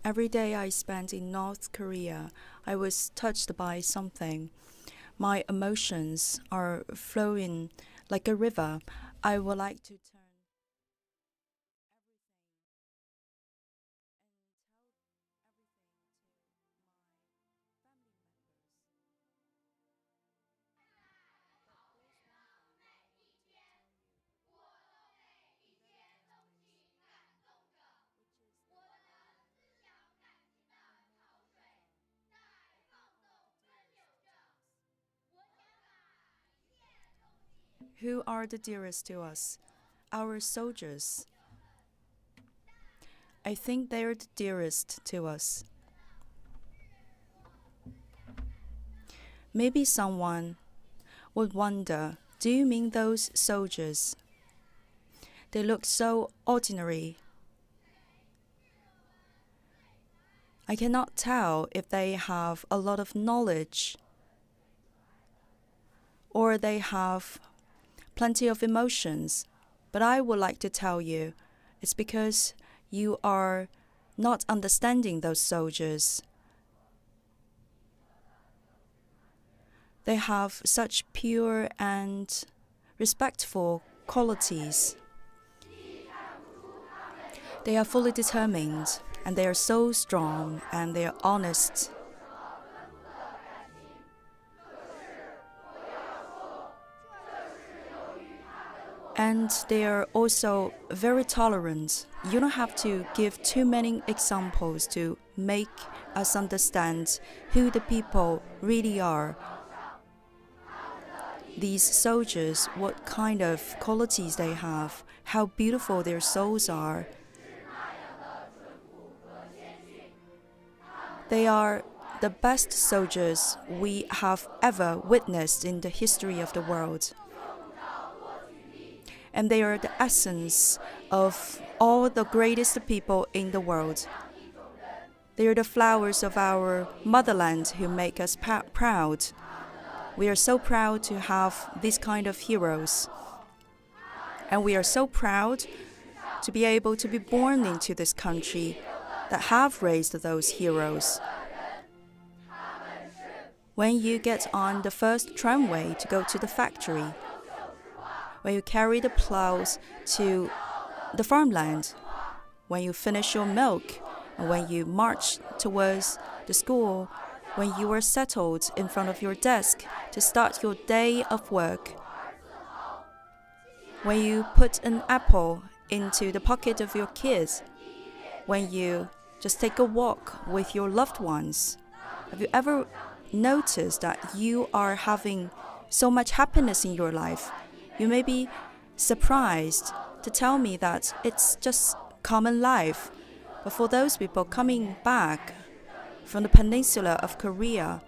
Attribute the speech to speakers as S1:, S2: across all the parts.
S1: Every day I spent in North Korea, I was touched by something. My emotions are flowing like a river. I would like to turn who are the dearest to us? Our soldiers. I think they're the dearest to us. Maybe someone would wonder, do you mean those soldiers? They look so ordinary. I cannot tell if they have a lot of knowledge or they have plenty of emotions. But I would like to tell you, it's because you are not understanding those soldiers. They have such pure and respectful qualities. They are fully determined, and they are so strong, and they are honest. And they are also very tolerant. You don't have to give too many examples to make us understand who the people really are. These soldiers, what kind of qualities they have, how beautiful their souls are. They are the best soldiers we have ever witnessed in the history of the world. And they are the essence of all the greatest people in the world. They are the flowers of our motherland who make us proud. We are so proud to have this kind of heroes. And we are so proud to be able to be born into this country that have raised those heroes. When you get on the first tramway to go to the factory, when you carry the plows to the farmland, when you finish your milk, and when you march towards the school, when you are settled in front of your desk to start your day of work, when you put an apple into the pocket of your kids, when you just take a walk with your loved ones. Have you ever noticed that you are having so much happiness in your life? You may be surprised to tell me that it's just common life. But for those people coming back from the peninsula of Korea,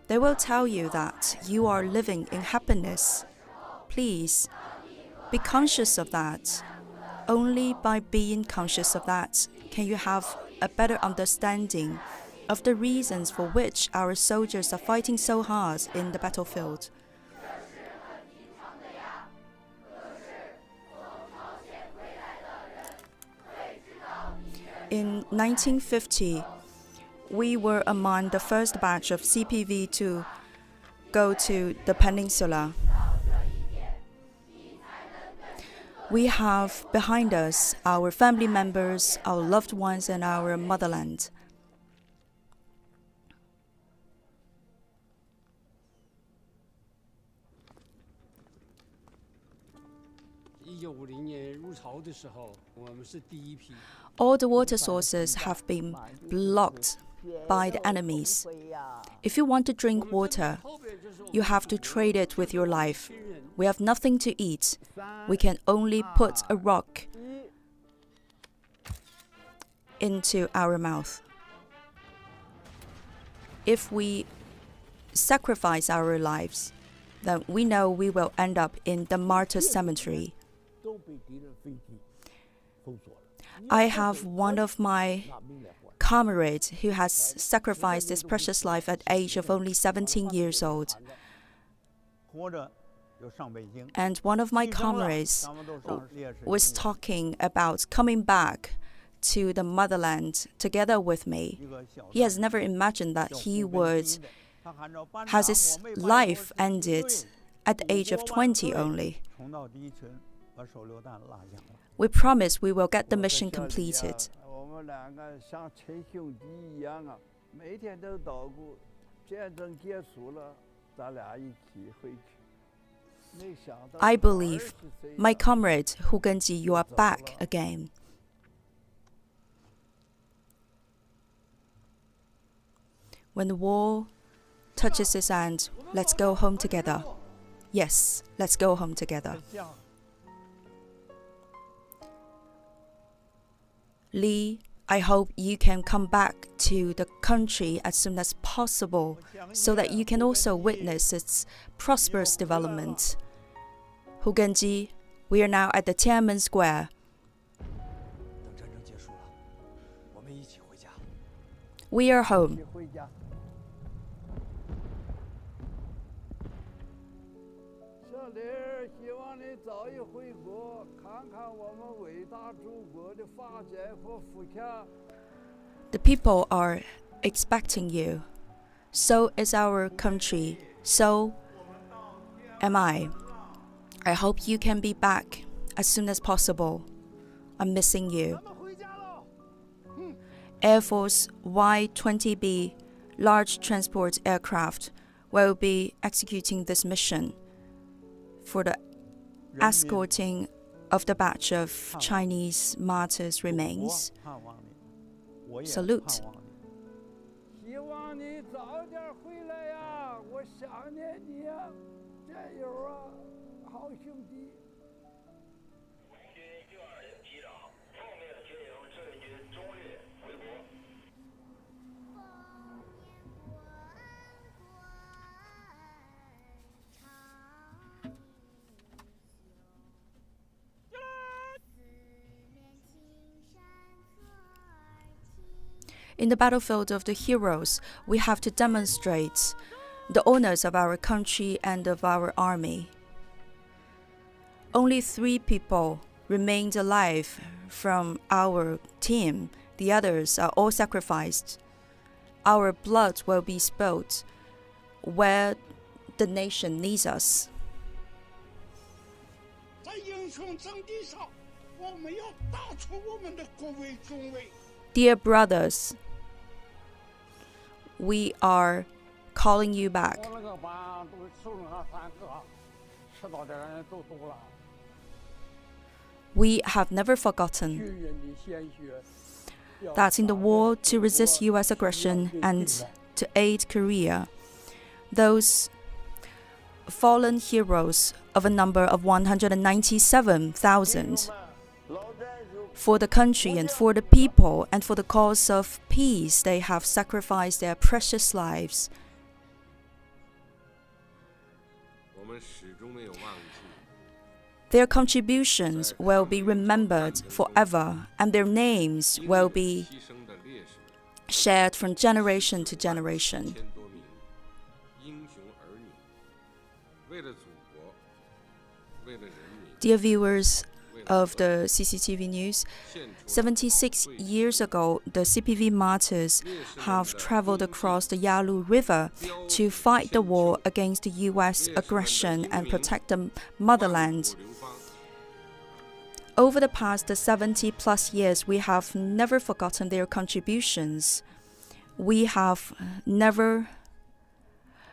S1: they will tell you that you are living in happiness. Please, be conscious of that. Only by being conscious of that can you have a better understanding of the reasons for which our soldiers are fighting so hard in the battlefield. In 1950, we were among the first batch of CPV to go to the peninsula. We have behind us our family members, our loved ones, and our motherland. All the water sources have been blocked by the enemies. If you want to drink water, you have to trade it with your life. We have nothing to eat. We can only put a rock into our mouth. If we sacrifice our lives, then we know we will end up in the martyrs' cemetery. I have one of my comrades who has sacrificed his precious life at the age of only 17 years old. And one of my comrades was talking about coming back to the motherland together with me. He has never imagined that he would have his life ended at the age of 20 only. We promise we will get the mission completed. I believe, my comrade Hu Genji, you are back again. When the war touches its end, let's go home together. Yes, let's go home together. Lee, I hope you can come back to the country as soon as possible so that you can also witness its prosperous development. Hu Genji, we are now at the Tiananmen Square. We are home. The people are expecting you. So is our country. So am I. I hope you can be back as soon as possible. I'm missing you. Air Force Y-20B large transport aircraft will be executing this mission for the escorting of the batch of Chinese martyrs' remains. Salute. In the battlefield of the heroes, we have to demonstrate the honors of our country and of our army. Only 3 people remained alive from our team. The others are all sacrificed. Our blood will be spilled where the nation needs us. Dear brothers, we are calling you back. We have never forgotten that in the war to resist U.S. aggression and to aid Korea, those fallen heroes of a number of 197,000 for the country and for the people and for the cause of peace, they have sacrificed their precious lives. Their contributions will be remembered forever, and their names will be shared from generation to generation. Dear viewers of the CCTV News, 76 years ago, the CPV martyrs have traveled across the Yalu River to fight the war against the U.S. aggression and protect the motherland. Over the past 70-plus years, we have never forgotten their contributions. We have never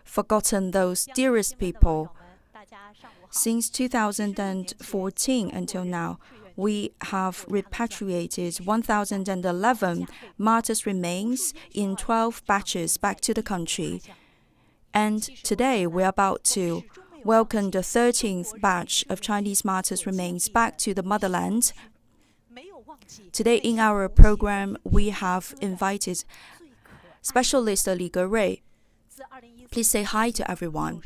S1: forgotten those dearest people. Since 2014 until now, we have repatriated 1,011 martyrs' remains in 12 batches back to the country. And today, we are about to welcome the 13th batch of Chinese martyrs' remains back to the motherland. Today, in our program, we have invited Specialist Li Gerui. Please say hi to everyone.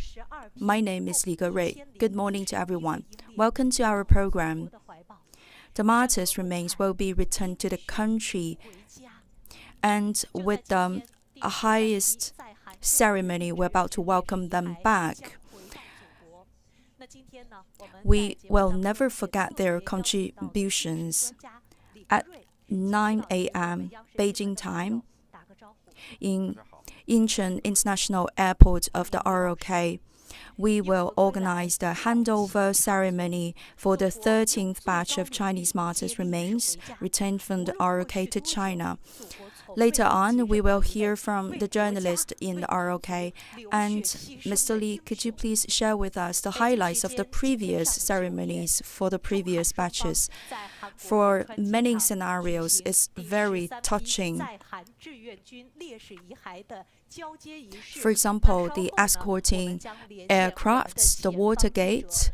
S1: My name is Li Gerui. Good morning to everyone. Welcome to our program. The martyrs' remains will be returned to the country, and with the highest ceremony, we're about to welcome them back. We will never forget their contributions. At 9 a.m. Beijing time in Incheon International Airport of the ROK. We will organize the handover ceremony for the 13th batch of Chinese martyrs' remains returned from the ROK to China. Later on, we will hear from the journalist in the ROK. And Mr. Li, could you please share with us the highlights of the previous ceremonies for the previous batches? For many scenarios, it's very touching. For example, the escorting aircrafts, the water gate,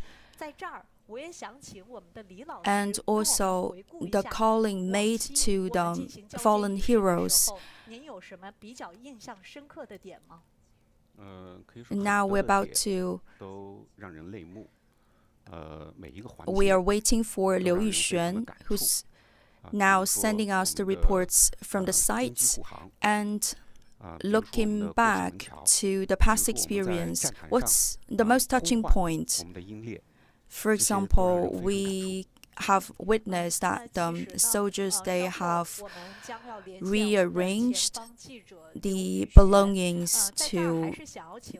S1: and also the calling made to the fallen heroes. Now we are waiting for Liu Yuxuan, who's now sending us the reports from the sites and looking back to the past experience. What's the most touching point? For example, we have witnessed that the soldiers, they have rearranged the belongings to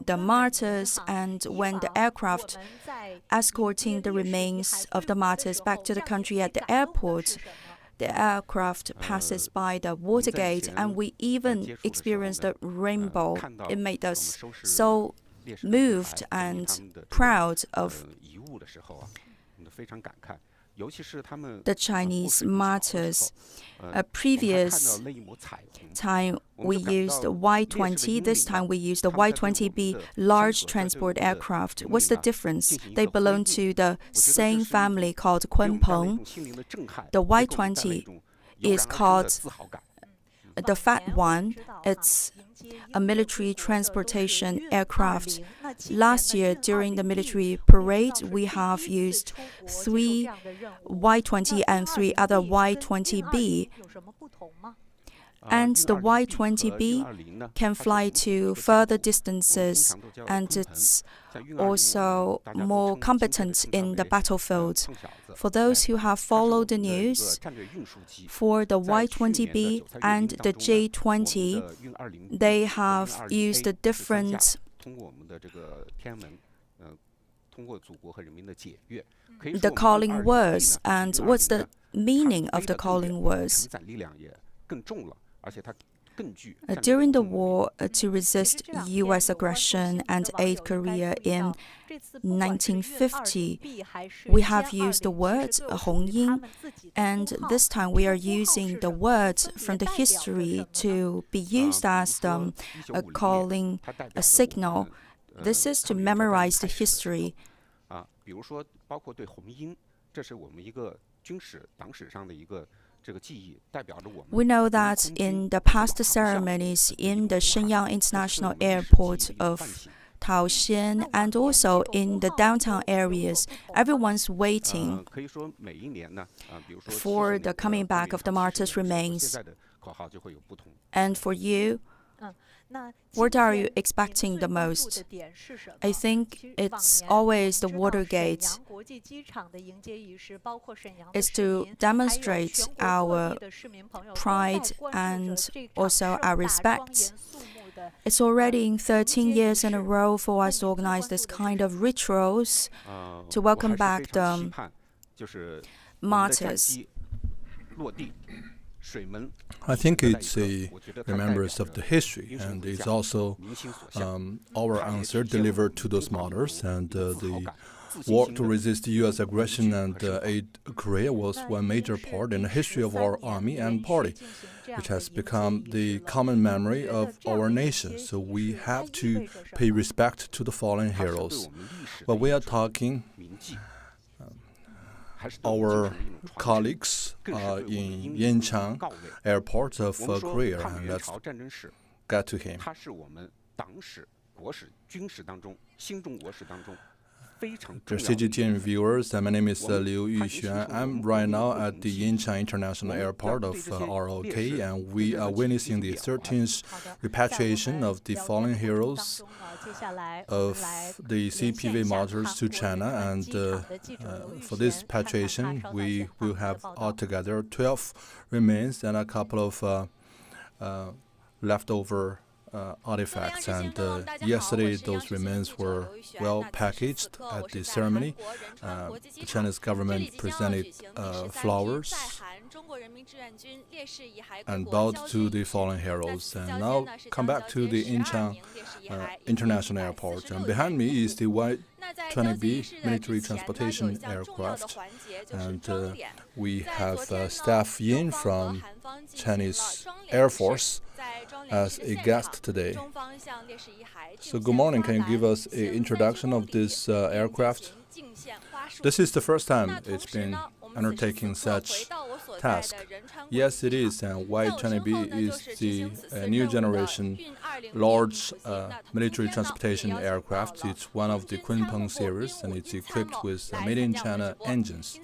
S1: the martyrs, and when the aircraft escorting the remains of the martyrs back to the country at the airport, the aircraft passes by the water gate, and we even experienced the rainbow. It made us so moved and proud of the Chinese martyrs. A previous time we used the Y-20, this time we used the Y-20B large transport aircraft. What's the difference? They belong to the same family called Kunpeng. The Y-20 is called the fat one. It's a military transportation aircraft. Last year, during the military parade, we have used 3 Y-20 and 3 other Y-20B. And the Y-20B can fly to further distances, and it's also more competent in the battlefield. For those who have followed the news, for the Y-20B and the J-20, they have used a different the calling words. And what's the meaning of the calling words? During the war to resist U.S. aggression and aid Korea in 1950, we have used the word Hongyin, and this time we are using the word from the history to be used as a calling, a signal. This is to memorize the history. We know that in the past ceremonies in the Shenyang International Airport of Taoxian and also in the downtown areas, everyone's waiting for the coming back of the martyrs' remains. And for you, what are you expecting the most? I think it's always the water gate. It's to demonstrate our pride and also our respect. It's already 13 years in a row for us to organize this kind of rituals to welcome back the martyrs.
S2: I think it's a remembrance of the history, and it's also our answer delivered to those martyrs. And the war to resist the U.S. aggression and aid Korea was one major part in the history of our army and party, which has become the common memory of our nation. So we have to pay respect to the fallen heroes. But we are talking our colleagues in Incheon Airport of Korea, and let's get to him. Dear CGTN viewers, my name is Liu Yuxuan. I'm right now at the Incheon International Airport of ROK, and we are witnessing the 13th repatriation of the fallen heroes of the CPV martyrs to China. And for this repatriation, we will have altogether 12 remains and a couple of leftover artifacts, and yesterday those remains were well packaged at the ceremony. The Chinese government presented flowers and bowed to the fallen heroes. And now come back to the Incheon International Airport, and behind me is the Y-20B military transportation aircraft, and we have Staff Yin from Chinese Air Force as a guest today. So good morning, can you give us an introduction of this aircraft? This is the first time it's been undertaking such task. Yes, it is, and Y-20B is the new generation large military transportation aircraft. It's one of the Kunpeng series, and it's equipped with made in China engines.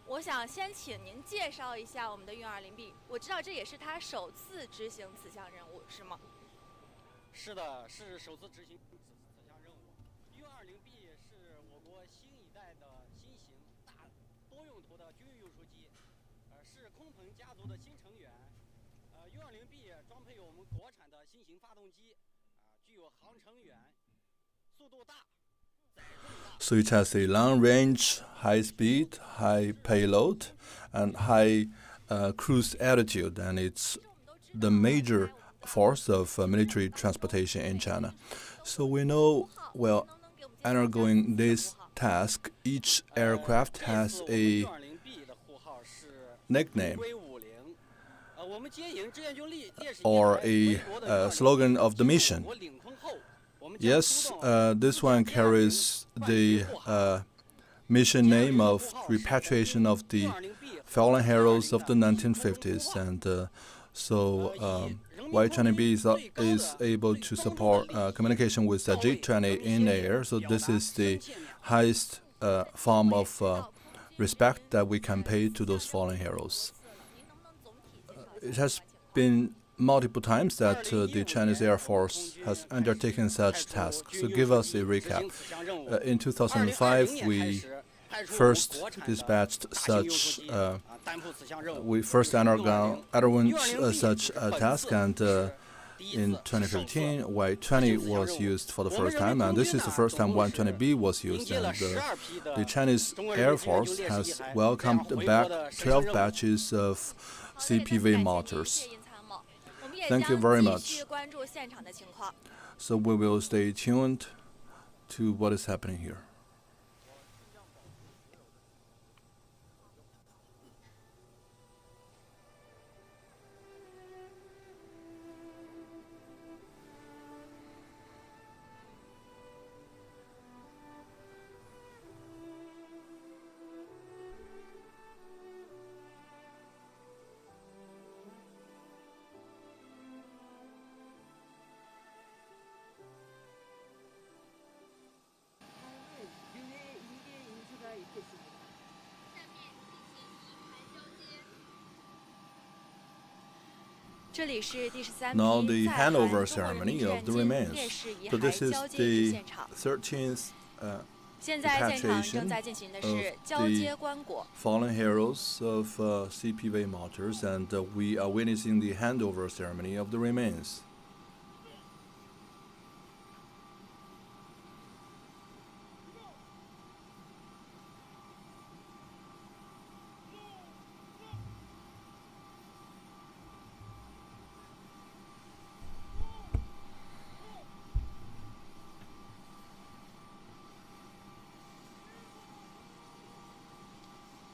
S3: 我想先请您介绍一下我们的运20B。我知道这也是他首次执行此项任务，是吗？
S4: 是的，是首次执行此项任务。运20B 是我国新一代的新型大多用途的军用运输机，是空鹏家族的新成员。运20B 装配有我们国产的新型发动机，具有航程远、速度大。
S2: So it has a long range, high speed, high payload, and high cruise altitude, and it's the major force of military transportation in China. So we know, well, undergoing this task, each aircraft has a nickname or a slogan of the mission. Yes, this one carries the mission name of repatriation of the fallen heroes of the 1950s, and so Y-20B is able to support communication with the J-20 in air. So this is the highest form of respect that we can pay to those fallen heroes. It has been multiple times that the Chinese Air Force has undertaken such tasks. So give us a recap. In 2005, we first dispatched such, we first underwent such a task, and in 2015, Y-20 was used for the first time, and this is the first time Y-20B was used, and the Chinese Air Force has welcomed back 12 batches of CPV martyrs. Thank you very much. So we will stay tuned to what is happening here. Now the handover ceremony of the remains. So this is the 13th repatriation of the fallen heroes of CPV martyrs, and we are witnessing the handover ceremony of the remains.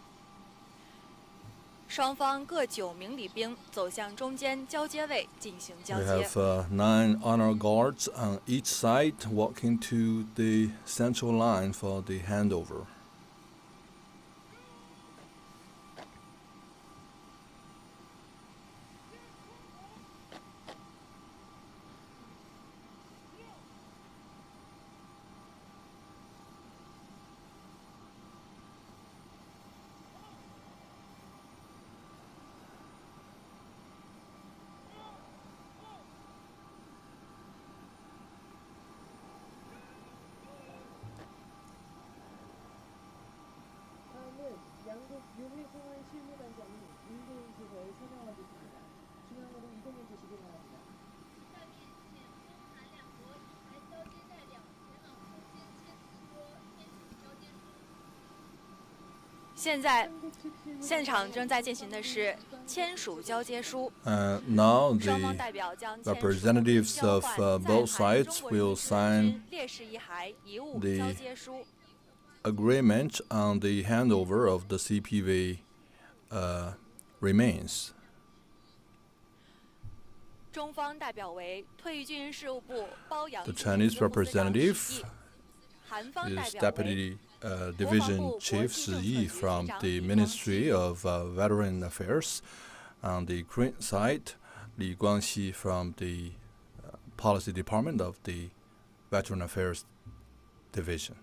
S2: We have 9 honor guards on each side walking to the central line for the handover.
S3: 现在现场正在进行的是签署交接书。
S2: Now
S3: 双方
S2: the
S3: 代表将签署
S2: representatives
S3: 交
S2: of
S3: 换
S2: both
S3: 在韩
S2: sides
S3: 中国
S2: will
S3: 人民志愿
S2: sign
S3: 军烈士遗骸遗物
S2: the
S3: 交接书。
S2: agreement on the handover of the CPV remains.
S3: 中方代表为退役军人事务部褒扬
S2: The
S3: 军
S2: Chinese
S3: 司部司长许
S2: representative
S3: 毅，韩方代
S2: is
S3: 表为
S2: Deputy Division Chief Shi Yi from the Ministry of Veteran Affairs. On the Korean side, Li Guangxi from the Policy Department of the Veteran Affairs Division.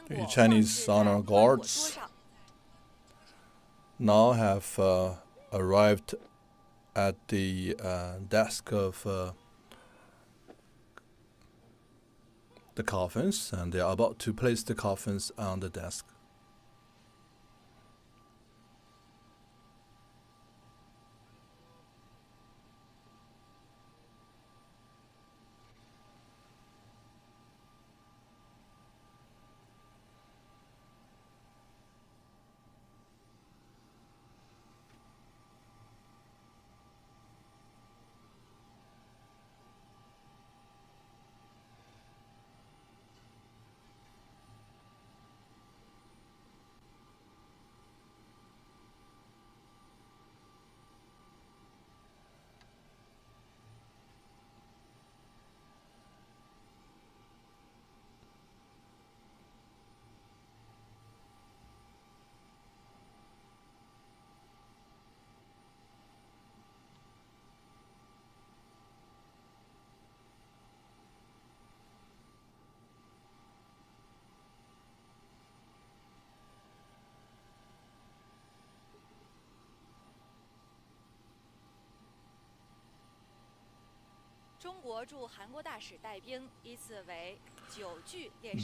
S3: The
S2: Chinese honor guards now have arrived at the desk of the coffins, and they are about to place the coffins on the desk.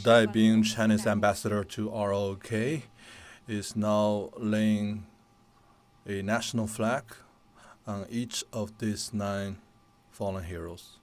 S2: Dai Bing, Chinese ambassador to ROK, is now laying a national flag on each of these 9 fallen heroes.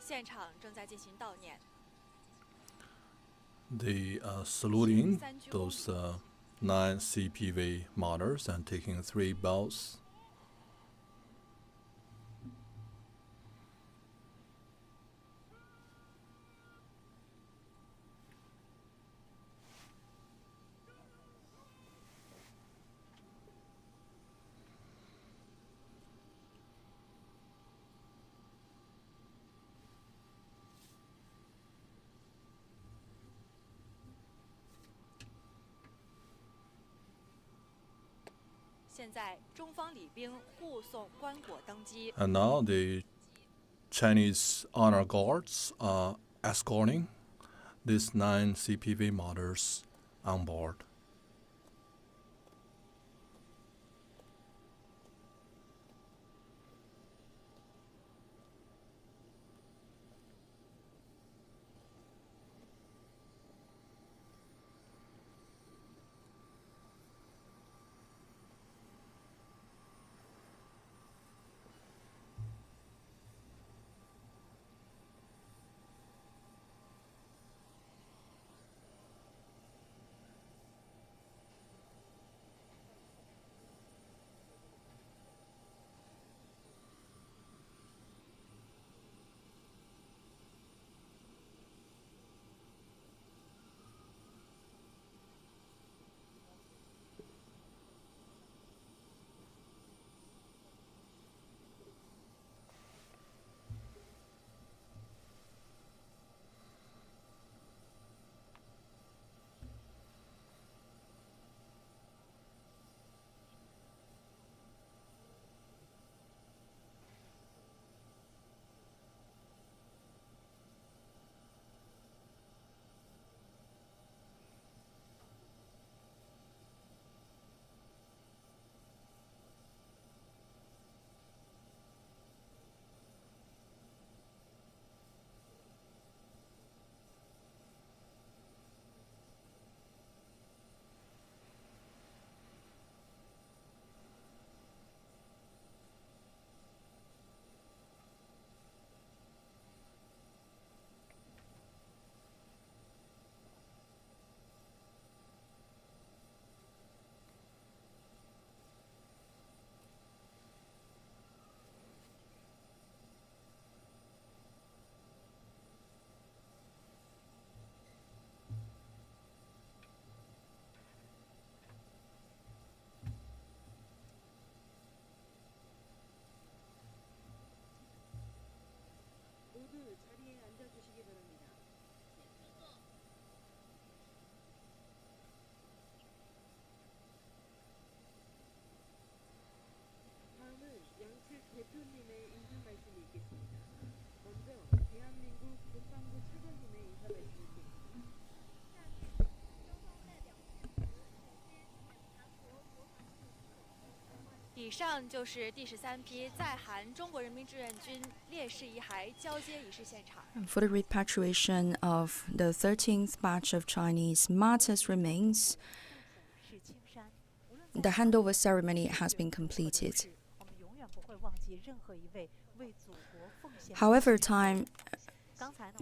S3: 现场正在进行悼念。
S2: The saluting those 9 CPV martyrs and taking 3 bows. And now the Chinese honor guards are escorting these 9 CPV martyrs on board.
S1: For the repatriation of the 13th batch of Chinese martyrs' remains, the handover ceremony has been completed. However time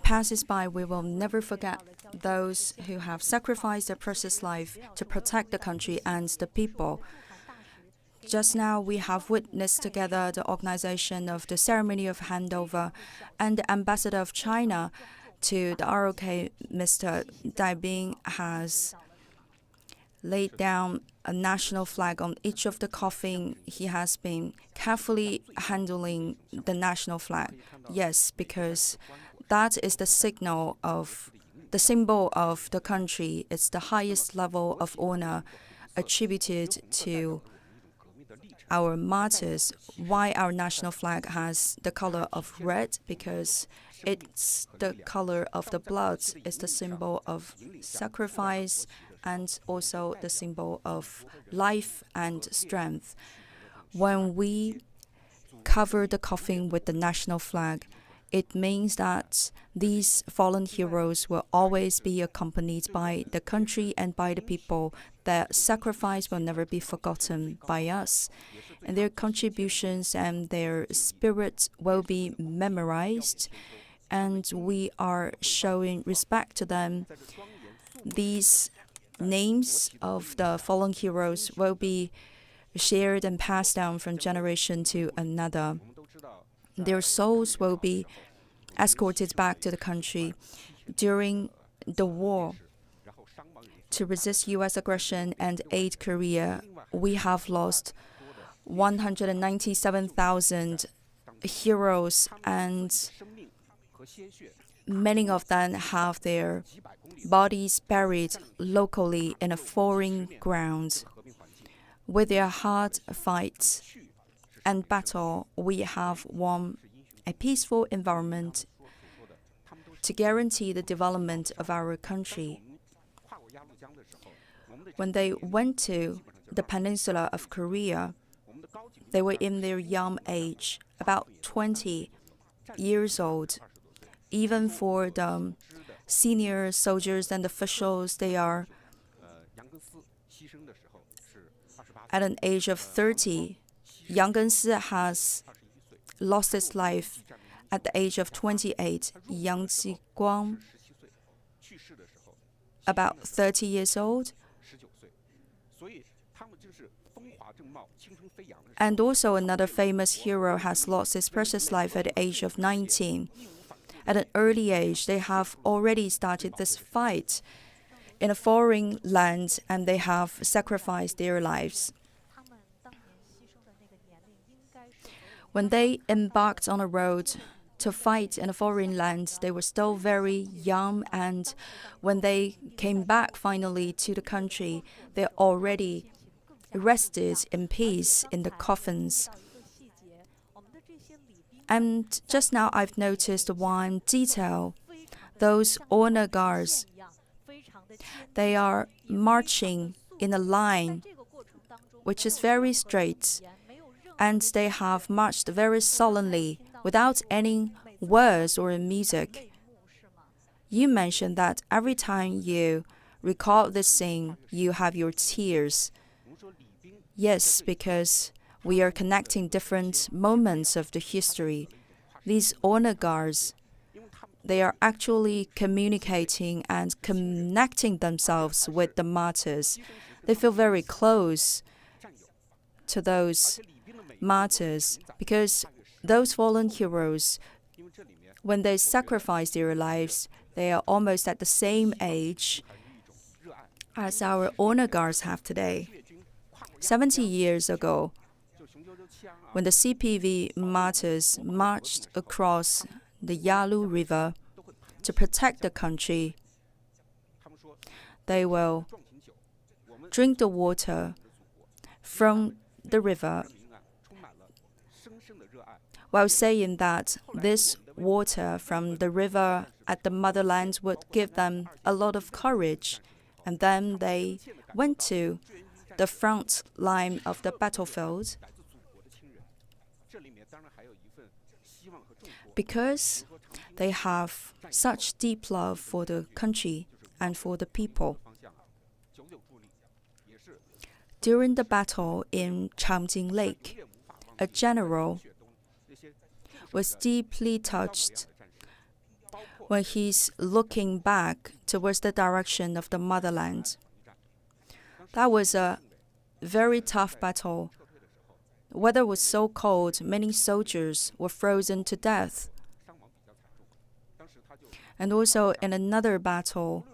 S1: passes by, we will never forget those who have sacrificed their precious life to protect the country and the people. Just now, we have witnessed together the organization of the ceremony of handover, and the ambassador of China to the ROK, Mr. Dai Bing, has laid down a national flag on each of the coffin. He has been carefully handling the national flag. Yes, because that is the symbol of the country. It's the highest level of honor attributed to our martyrs. Why our national flag has the color of red? Because it's the color of the blood. It's the symbol of sacrifice and also the symbol of life and strength. When we cover the coffin with the national flag, it means that these fallen heroes will always be accompanied by the country and by the people. Their sacrifice will never be forgotten by us, and their contributions and their spirit will be memorized and we are showing respect to them. These names of the fallen heroes will be shared and passed down from generation to another. Their souls will be escorted back to the country. During the war to resist U.S. aggression and aid Korea, we have lost 197,000 heroes, and many of them have their bodies buried locally in a foreign ground. With their hard fight and battle, we have won a peaceful environment to guarantee the development of our country. When they went to the peninsula of Korea, they were in their young age, about 20 years old. Even for the senior soldiers and officials, they are at an age of 30. Yang Gensi has lost his life at the age of 28. Yang Jiguang, about 30 years old. And also another famous hero has lost his precious life at the age of 19. At an early age, they have already started this fight in a foreign land, and they have sacrificed their lives. When they embarked on a road to fight in a foreign land, they were still very young, and when they came back finally to the country, they're already rested in peace in the coffins. And just now I've noticed one detail. Those honor guards, they are marching in a line which is very straight, and they have marched very solemnly without any words or music. You mentioned that every time you recall this scene, you have your tears. Yes, because we are connecting different moments of the history. These honor guards, they are actually communicating and connecting themselves with the martyrs. They feel very close to those martyrs because those fallen heroes, when they sacrifice their lives, they are almost at the same age as our honor guards have today. 70 years ago, when the CPV martyrs marched across the Yalu River to protect the country, they will drink the water from the river while saying that this water from the river at the motherland would give them a lot of courage. And then they went to the front line of the battlefield because they have such deep love for the country and for the people. During the battle in Changjing Lake, a general was deeply touched when he's looking back towards the direction of the motherland. That was a very tough battle. The weather was so cold, many soldiers were frozen to death. And also in another battle,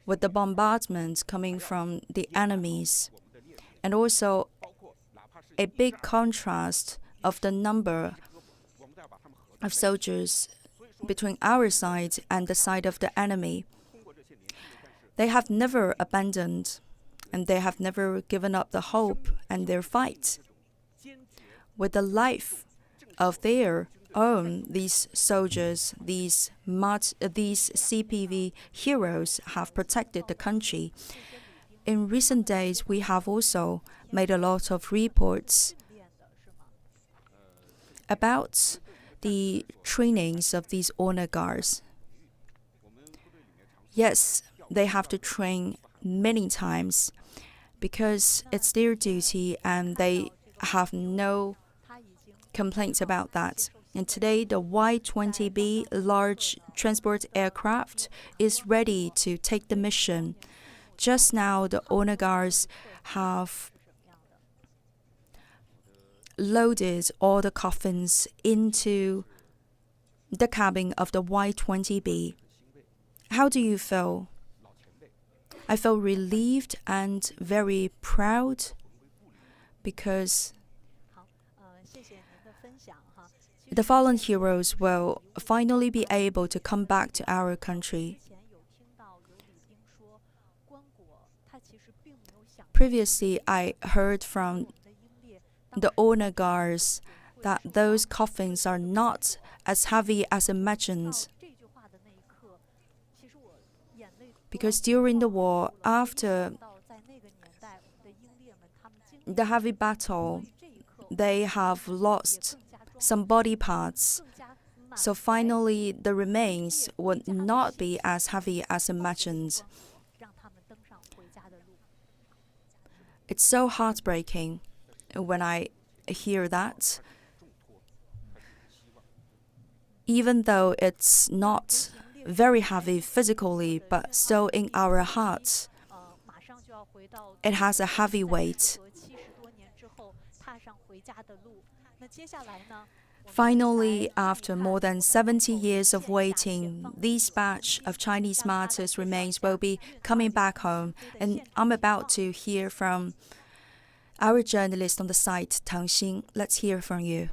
S1: with the bombardment coming from the enemies, and also a big contrast of the number of soldiers between our side and the side of the enemy. They have never abandoned, and they have never given up the hope and their fight. With the life of their own, these soldiers, these CPV heroes have protected the country. In recent days, we have also made a lot of reports about the trainings of these honor guards. Yes, they have to train many times because it's their duty and they have no complaints about that. And today, the Y-20B large transport aircraft is ready to take the mission. Just now, the honor guards have loaded all the coffins into the cabin of the Y-20B. How do you feel? I feel relieved and very proud because the fallen heroes will finally be able to come back to our country. Previously, I heard from the honor guards that those coffins are not as heavy as imagined. Because during the war, after the heavy battle, they have lost some body parts. So finally, the remains would not be as heavy as imagined. It's so heartbreaking when I hear that. Even though it's not very heavy physically, but still in our hearts, it has a heavy weight. Finally, after more than 70 years of waiting, this batch of Chinese martyrs' remains will be coming back home. And I'm about to hear from our journalist on the site, Tang Xin. Let's hear from you.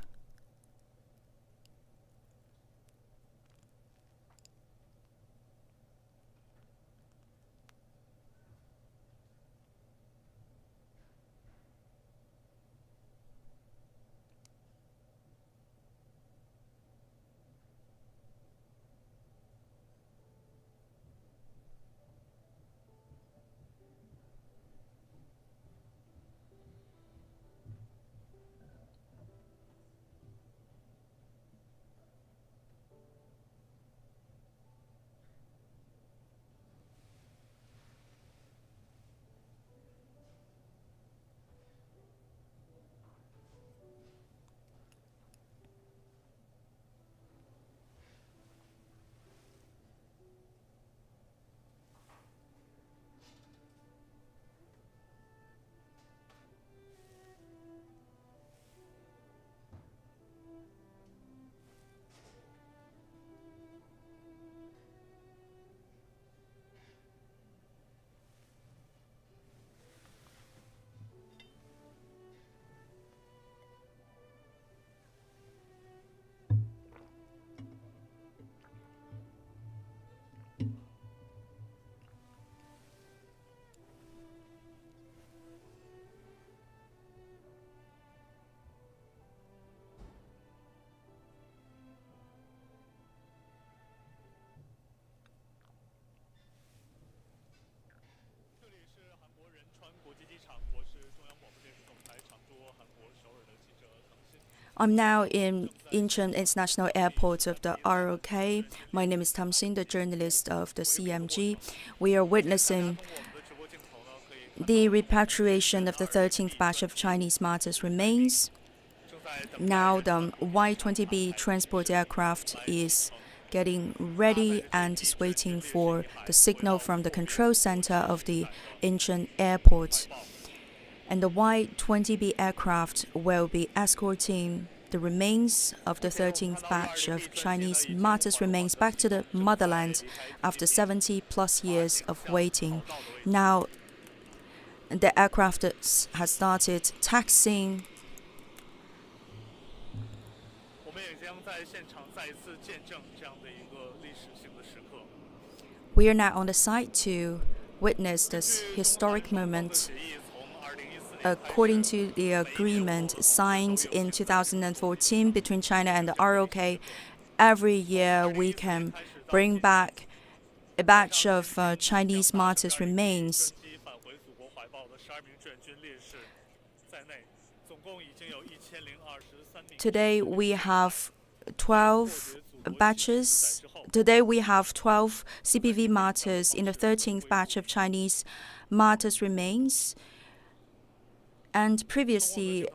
S1: I'm now in Incheon International Airport of the ROK. My name is Tang Xin, the journalist of the CMG. We are witnessing the repatriation of the 13th batch of Chinese martyrs' remains. Now the Y-20B transport aircraft is getting ready and is waiting for the signal from the control center of the Incheon Airport. And the Y-20B aircraft will be escorting the remains of the 13th batch of Chinese martyrs' remains back to the motherland after 70+ years of waiting. Now, the aircraft has started taxiing. We are now on the site to witness this historic moment. According to the agreement signed in 2014 between China and the ROK, every year we can bring back a batch of Chinese martyrs' remains. Today we have 12 batches. Today we have 12 CPV martyrs in the 13th batch of Chinese martyrs' remains. And previously,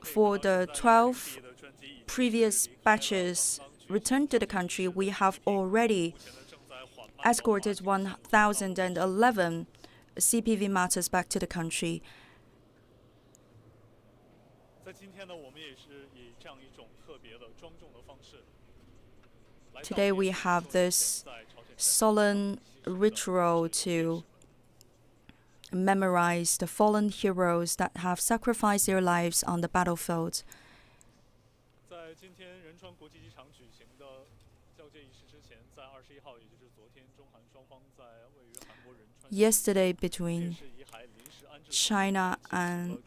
S1: for the 12 previous batches returned to the country, we have already escorted 1,011 CPV martyrs back to the country. Today we have this solemn ritual to memorize the fallen heroes that have sacrificed their lives on the battlefield. Yesterday, between China and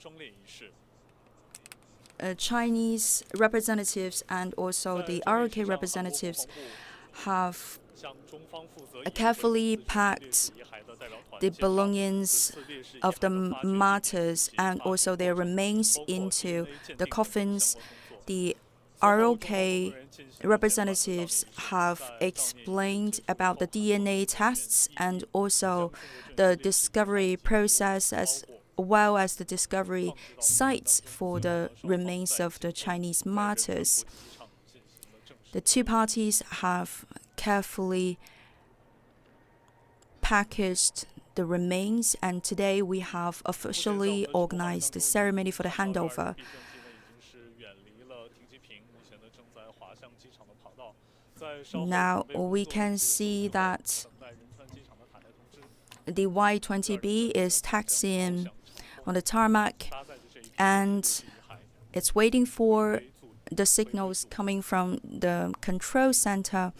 S1: Chinese representatives and also the ROK representatives have carefully packed the belongings of the martyrs and also their remains into the coffins. The ROK representatives have explained about the DNA tests and also the discovery process, as well as the discovery sites for the remains of the Chinese martyrs. The two parties have carefully packaged the remains, and today we have officially organized the ceremony for the handover. Now we can see that the Y-20B is taxiing on the tarmac, and it's waiting for the signals coming from the control center.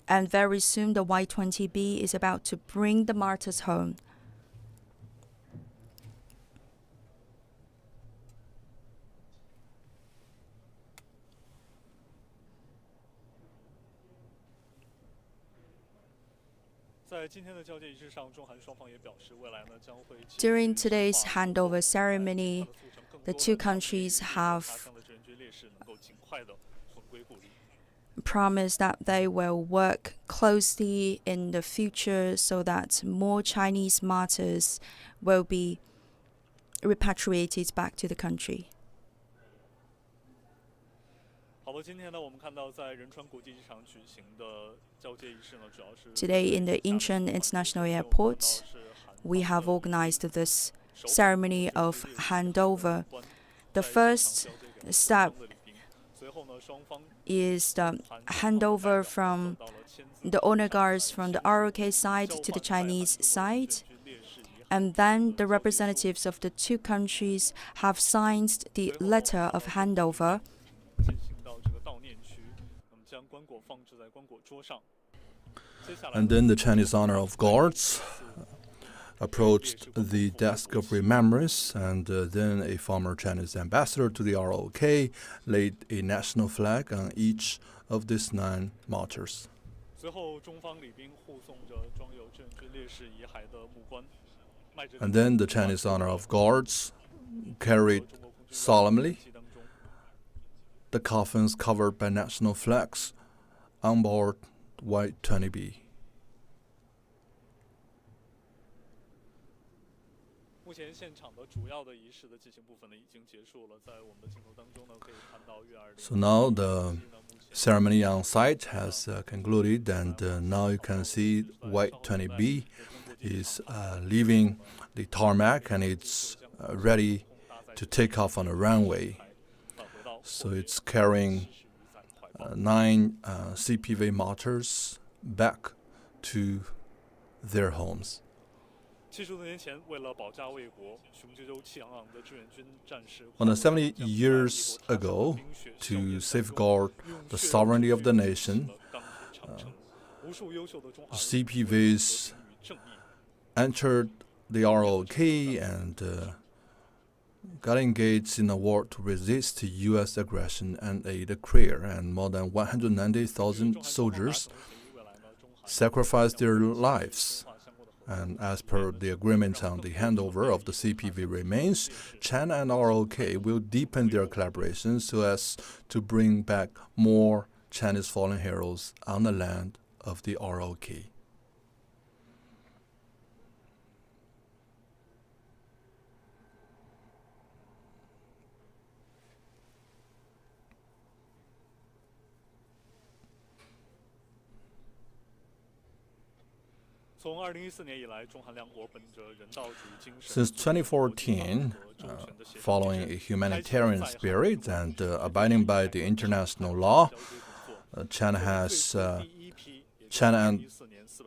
S1: And very soon the Y-20B is about to bring the martyrs home. During today's handover ceremony, the two countries have promised that they will work closely in the future so that more Chinese martyrs will be repatriated back to the country. Today in the Incheon International Airport, we have organized this ceremony of handover. The first step is the handover from the honor guards from the ROK side to the Chinese side. And then the representatives of the two countries have signed the letter of handover.
S2: And then the Chinese honor of guards approached the desk of remembrance, and then a former Chinese ambassador to the ROK laid a national flag on each of these 9 martyrs. And then the Chinese honor of guards carried solemnly the coffins covered by national flags on board Y-20B. So now the ceremony on site has concluded, and now you can see Y-20B is leaving the tarmac, and it's ready to take off on the runway. So it's carrying 9 CPV martyrs back to their homes. 70 years ago, to safeguard the sovereignty of the nation, CPVs entered the ROK and got engaged in a war to resist U.S. aggression and aid the Korea, and more than 190,000 soldiers sacrificed their lives. And as per the agreement on the handover of the CPV remains, China and ROK will deepen their collaboration so as to bring back more Chinese fallen heroes on the land of the ROK. Since 2014, following a humanitarian spirit and abiding by the international law, China and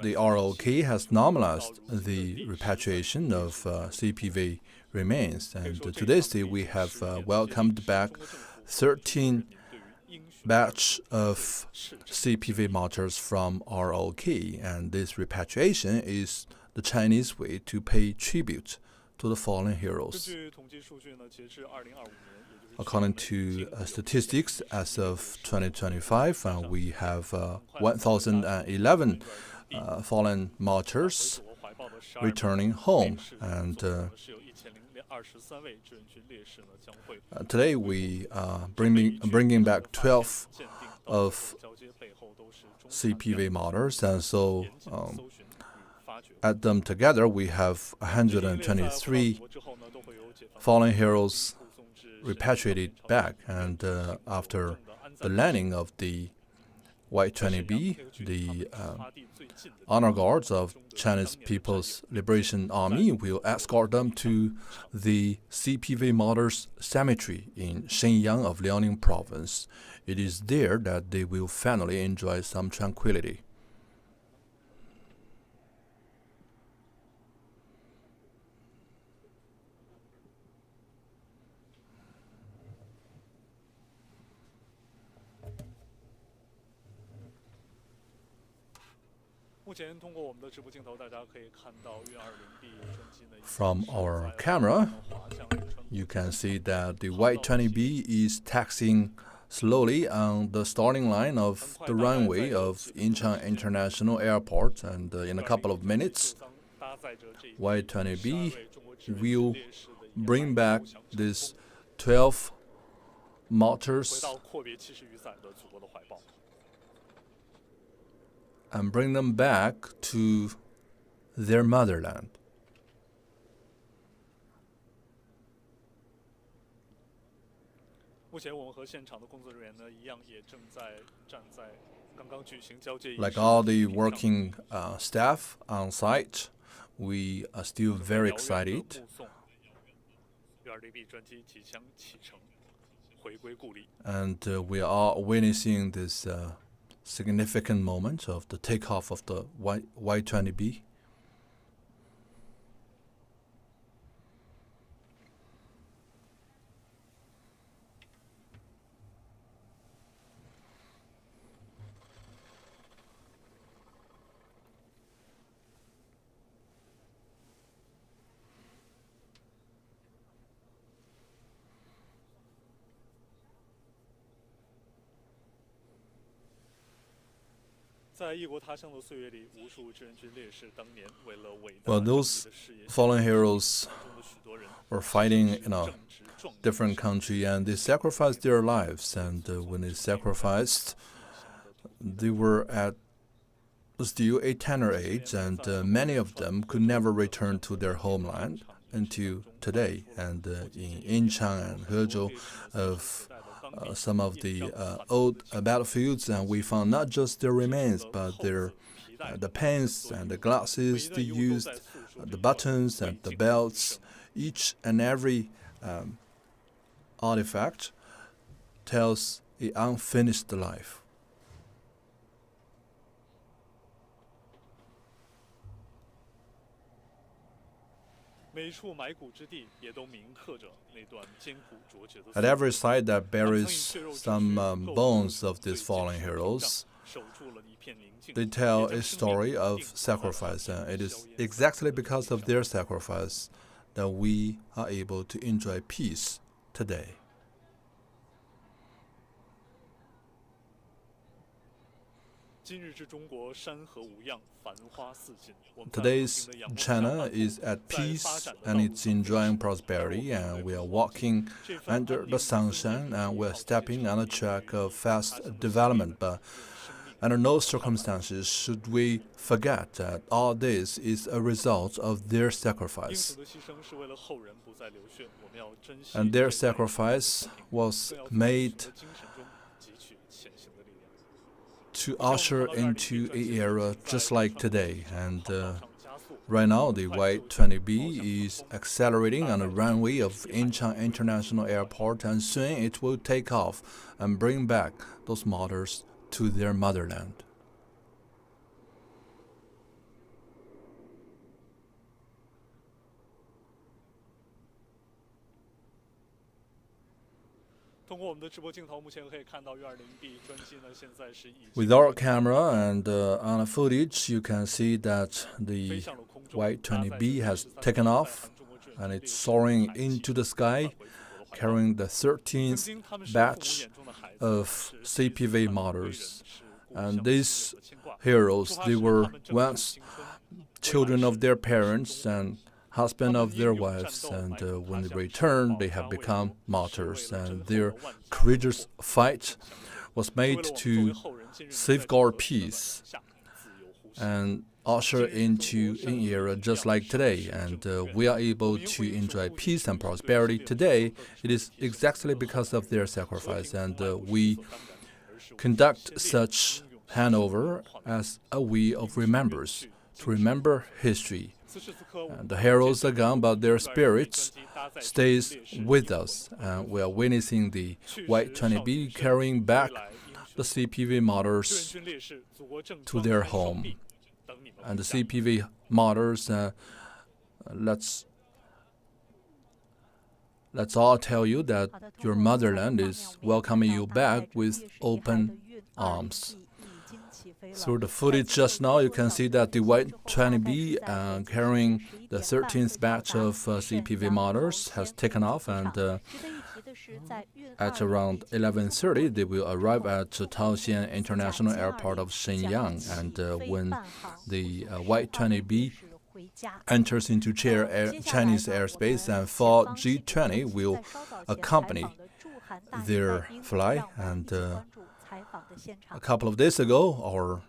S2: the ROK has normalized the repatriation of CPV remains. And to this day, we have welcomed back 13 batch of CPV martyrs from ROK, and this repatriation is the Chinese way to pay tribute to the fallen heroes. According to statistics, as of 2025, we have 1,011 fallen martyrs returning home, and today we are bringing back 12 of CPV martyrs, and so add them together, we have 123 fallen heroes repatriated back. And after the landing of the Y-20B, the honor guards of Chinese People's Liberation Army will escort them to the CPV Martyrs Cemetery in Shenyang of Liaoning province. It is there that they will finally enjoy some tranquility. From our camera, you can see that the Y-20B is taxiing slowly on the starting line of the runway of Incheon International Airport, and in a couple of minutes, Y-20B will bring back these 12 martyrs and bring them back to their motherland. Like all the working staff on site, we are still very excited. And we are witnessing this significant moment of the takeoff of the Y-20B. Well, those fallen heroes were fighting in a different country, and they sacrificed their lives. And when they sacrificed, they were at still a tender age, and many of them could never return to their homeland until today. And in Incheon and Hezhou, of some of the old battlefields, and we found not just their remains, but their the pens and the glasses they used, the buttons and the belts. Each and every artifact tells an unfinished life. At every site that buries some bones of these fallen heroes, they tell a story of sacrifice, and it is exactly because of their sacrifice that we are able to enjoy peace today. Today's China is at peace and it's enjoying prosperity, and we are walking under the sunshine and we are stepping on a track of fast development. But under no circumstances should we forget that all this is a result of their sacrifice. And their sacrifice was made to usher into an era just like today. And right now, the Y-20B is accelerating on the runway of Incheon International Airport, and soon it will take off and bring back those martyrs to their motherland. With our camera and on the footage, you can see that the Y-20B has taken off and it's soaring into the sky, carrying the 13th batch of CPV martyrs. And these heroes, they were once children of their parents and husband of their wives, and when they returned, they have become martyrs. And their courageous fight was made to safeguard peace and usher into an era just like today. And we are able to enjoy peace and prosperity today. It is exactly because of their sacrifice. And we conduct such handover as a way of remembrance, to remember history. The heroes are gone, but their spirits stays with us. We are witnessing the Y-20B carrying back the CPV martyrs to their home. And the CPV martyrs, let's all tell you that your motherland is welcoming you back with open arms. Through the footage just now, you can see that the Y-20B carrying the 13th batch of CPV martyrs has taken off, and at around 11:30, they will arrive at Taoxian International Airport of Shenyang. And when the Y-20B enters into Chinese airspace, and 4 G20 will accompany their flight. And a couple of days ago, our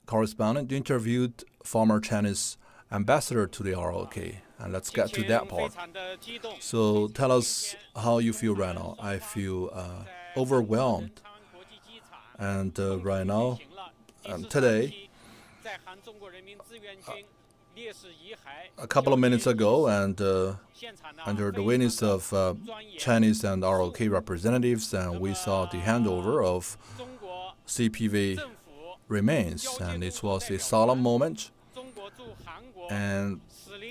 S2: correspondent interviewed former Chinese ambassador to the ROK. And let's get to that part. So tell us how you feel right now. I feel overwhelmed. And right now, today, a couple of minutes ago, and under the witness of Chinese and ROK representatives, we saw the handover of CPV remains, and it was a solemn moment. And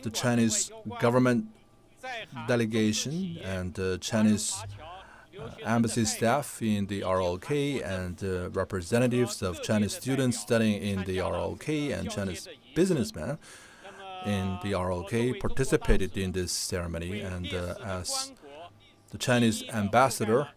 S2: the Chinese government delegation and the Chinese embassy staff in the ROK and representatives of Chinese students studying in the ROK and Chinese businessmen in the ROK participated in this ceremony. And as the Chinese ambassador,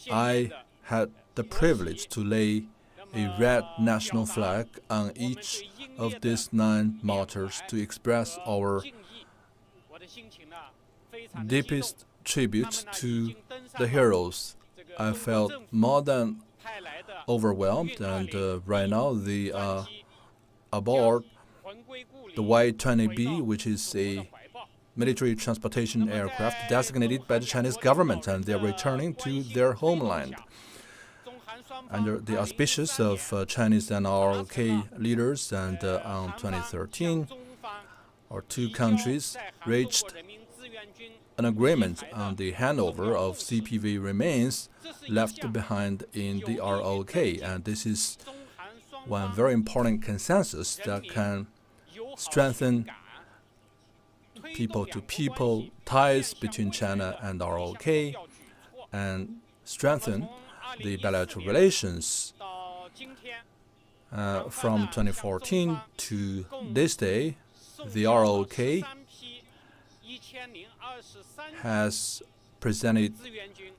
S2: I had the privilege to lay a red national flag on each of these 9 martyrs to express our deepest tribute to the heroes. I felt more than overwhelmed, and right now they are aboard the Y-20B, which is a military transportation aircraft designated by the Chinese government, and they are returning to their homeland. Under the auspices of Chinese and ROK leaders, and on 2013, our two countries reached an agreement on the handover of CPV remains left behind in the ROK. And this is one very important consensus that can strengthen people-to-people ties between China and ROK and strengthen the bilateral relations. From 2014 to this day, the ROK has presented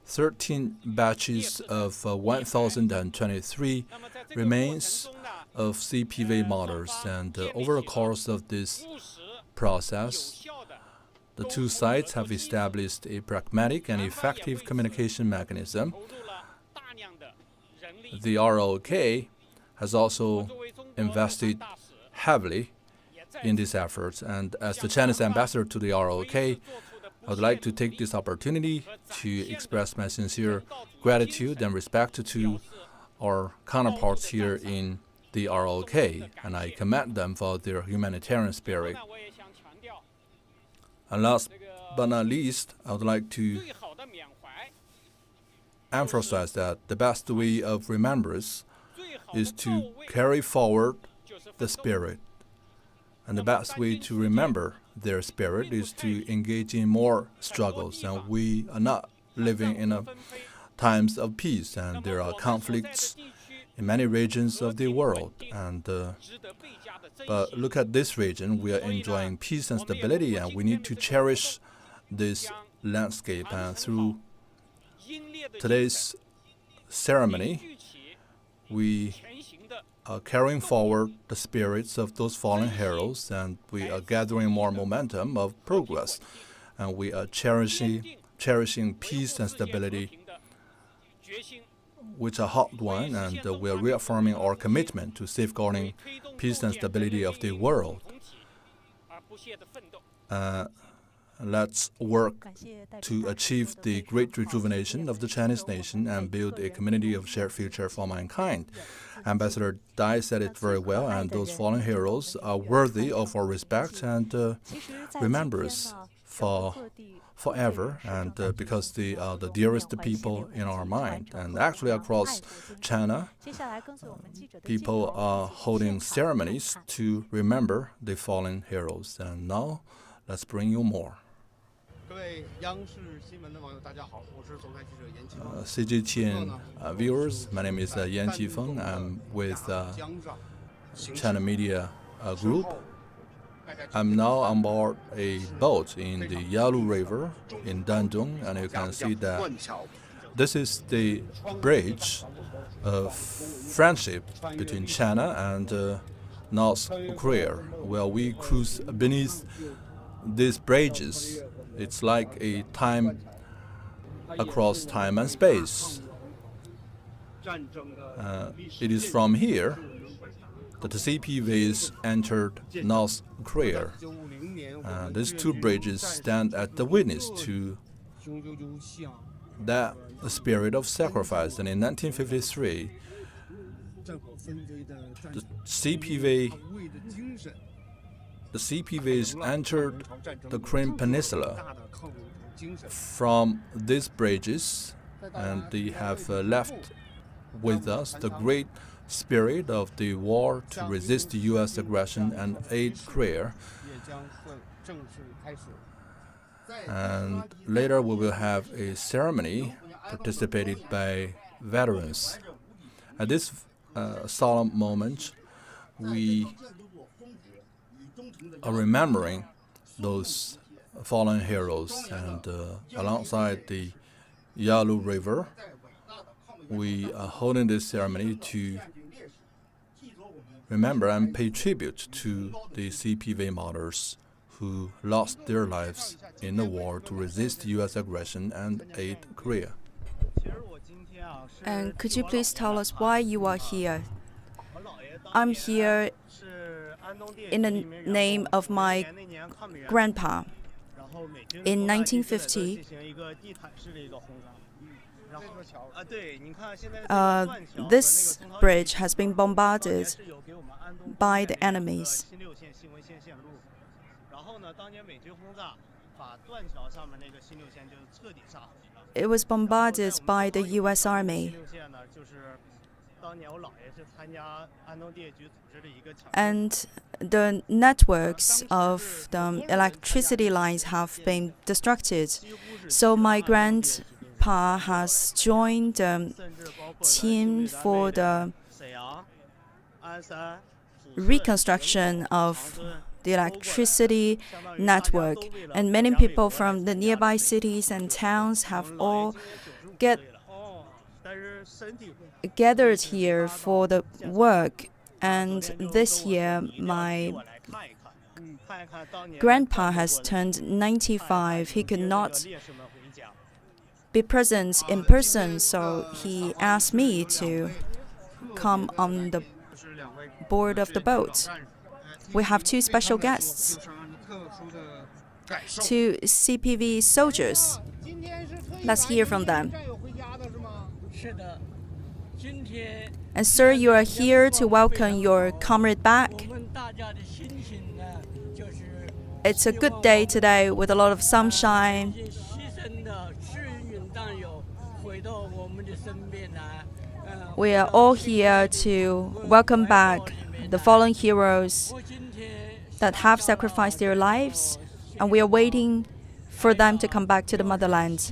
S2: 13 batches of 1,023 remains of CPV martyrs, and over the course of this process, the two sides have established a pragmatic and effective communication mechanism. The ROK has also invested heavily in these efforts, and as the Chinese ambassador to the ROK, I would like to take this opportunity to express my sincere gratitude and respect to our counterparts here in the ROK, and I commend them for their humanitarian spirit. And last but not least, I would like to emphasize that the best way of remembrance is to carry forward the spirit. And the best way to remember their spirit is to engage in more struggles. And we are not living in times of peace, and there are conflicts in many regions of the world. But look at this region, we are enjoying peace and stability, and we need to cherish this landscape. And through today's ceremony, we are carrying forward the spirits of those fallen heroes, and we are gathering more momentum of progress, and we are cherishing peace and stability, which are hard one, and we are reaffirming our commitment to safeguarding peace and stability of the world. Let's work to achieve the great rejuvenation of the Chinese nation and build a community of shared future for mankind. Ambassador Dai said it very well, and those fallen heroes are worthy of our respect and remembrance forever, and because they are the dearest people in our mind. And actually across China, people are holding ceremonies to remember the fallen heroes. And now, let's bring you more. CGTN viewers, my name is Yan Qifeng. I'm with China Media Group. I'm now on board a boat in the Yalu River in Dandong, and you can see that this is the bridge of friendship between China and North Korea, where we cruise beneath these bridges. It's like a time across time and space. It is from here that the CPVs entered North Korea. These two bridges stand as the witness to that spirit of sacrifice. And in 1953, the CPVs entered the Korean Peninsula from these bridges, and they have left with us the great spirit of the war to resist the U.S. aggression and aid Korea. And later we will have a ceremony participated by veterans. At this solemn moment, we are remembering those fallen heroes, and alongside the Yalu River, we are holding this ceremony to remember and pay tribute to the CPV martyrs who lost their lives in the war to resist U.S. aggression and aid Korea.
S1: And could you please tell us why you are here? I'm here in the name of my grandpa. In 1950, this bridge has been bombarded by the enemies. It was bombarded by the U.S. Army. And the networks of the electricity lines have been destructed. So my grandpa has joined the team for the reconstruction of the electricity network. And many people from the nearby cities and towns have all gathered here for the work. And this year, my grandpa has turned 95. He could not be present in person, so he asked me to come on the board of the boat. We have two special guests, two CPV soldiers. Let's hear from them. And sir, you are here to welcome your comrade back. It's a good day today with a lot of sunshine. We are all here to welcome back the fallen heroes that have sacrificed their lives, and we are waiting for them to come back to the motherland.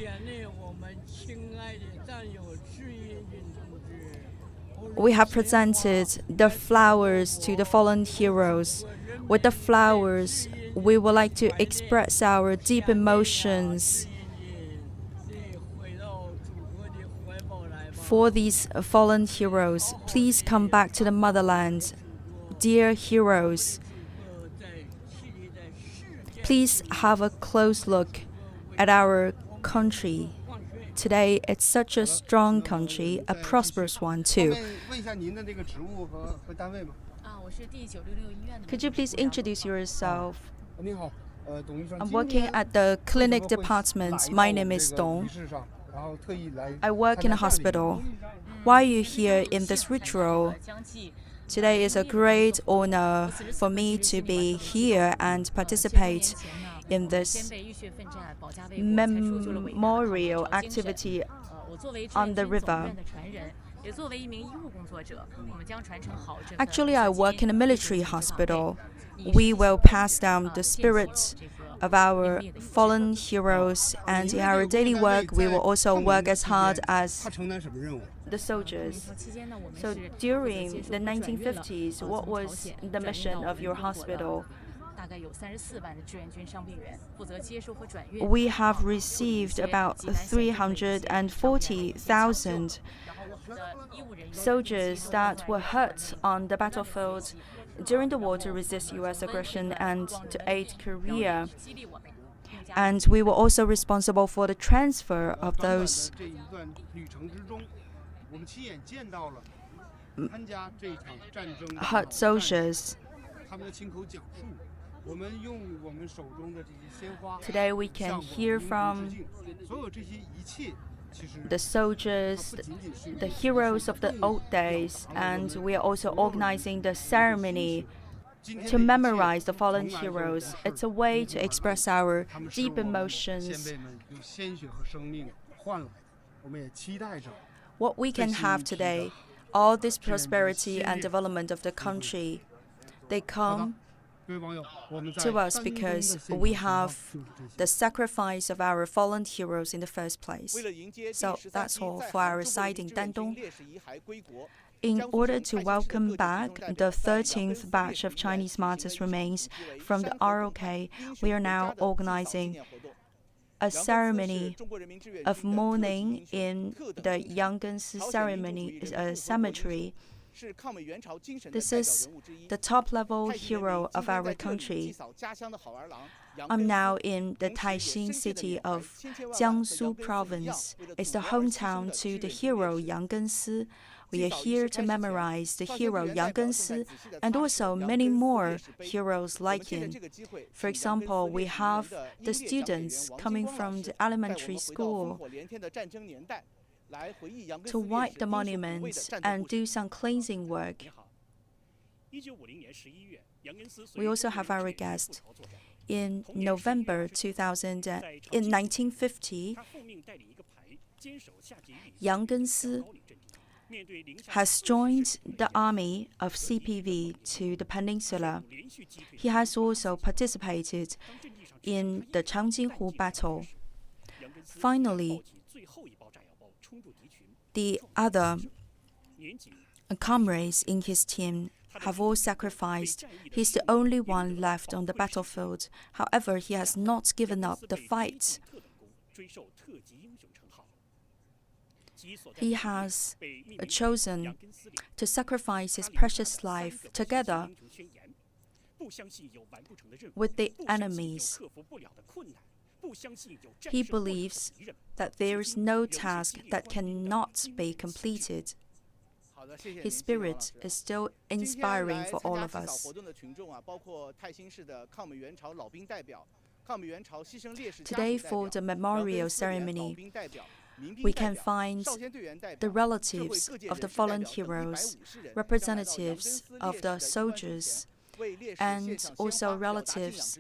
S1: We have presented the flowers to the fallen heroes. With the flowers, we would like to express our deep emotions for these fallen heroes. Please come back to the motherland, dear heroes. Please have a close look at our country. Today, it's such a strong country, a prosperous one too. Could you please introduce yourself? I'm working at the clinic department. My name is Dong. I work in a hospital. Why are you here in this ritual? Today is a great honor for me to be here and participate in this memorial activity on the river. Actually, I work in a military hospital. We will pass down the spirit of our fallen heroes, and in our daily work, we will also work as hard as the soldiers. So during the 1950s, what was the mission of your hospital? We have received about 340,000 soldiers that were hurt on the battlefield during the war to resist U.S. aggression and to aid Korea. And we were also responsible for the transfer of those hurt soldiers. Today we can hear from the soldiers, the heroes of the old days, and we are also organizing the ceremony to memorize the fallen heroes. It's a way to express our deep emotions. What we can have today, all this prosperity and development of the country, they come to us because we have the sacrifice of our fallen heroes in the first place. So that's all for our side in Dandong. In order to welcome back the 13th batch of Chinese martyrs remains from the ROK, we are now organizing a ceremony of mourning in the Yanggensi cemetery. This is the top-level hero of our country. I'm now in the Taixing city of Jiangsu province. It's the hometown to the hero Yang Gensi. We are here to memorize the hero Yang Gensi and also many more heroes like him. For example, we have the students coming from the elementary school to wipe the monuments and do some cleansing work. We also have our guest. In November 1950, Yang Gensi has joined the army of CPV to the peninsula. He has also participated in the Changjinhu battle. Finally, the other comrades in his team have all sacrificed. He's the only one left on the battlefield. However, he has not given up the fight. He has chosen to sacrifice his precious life together with the enemies. He believes that there is no task that cannot be completed. His spirit is still inspiring for all of us. Today, for the memorial ceremony, we can find the relatives of the fallen heroes, representatives of the soldiers, and also relatives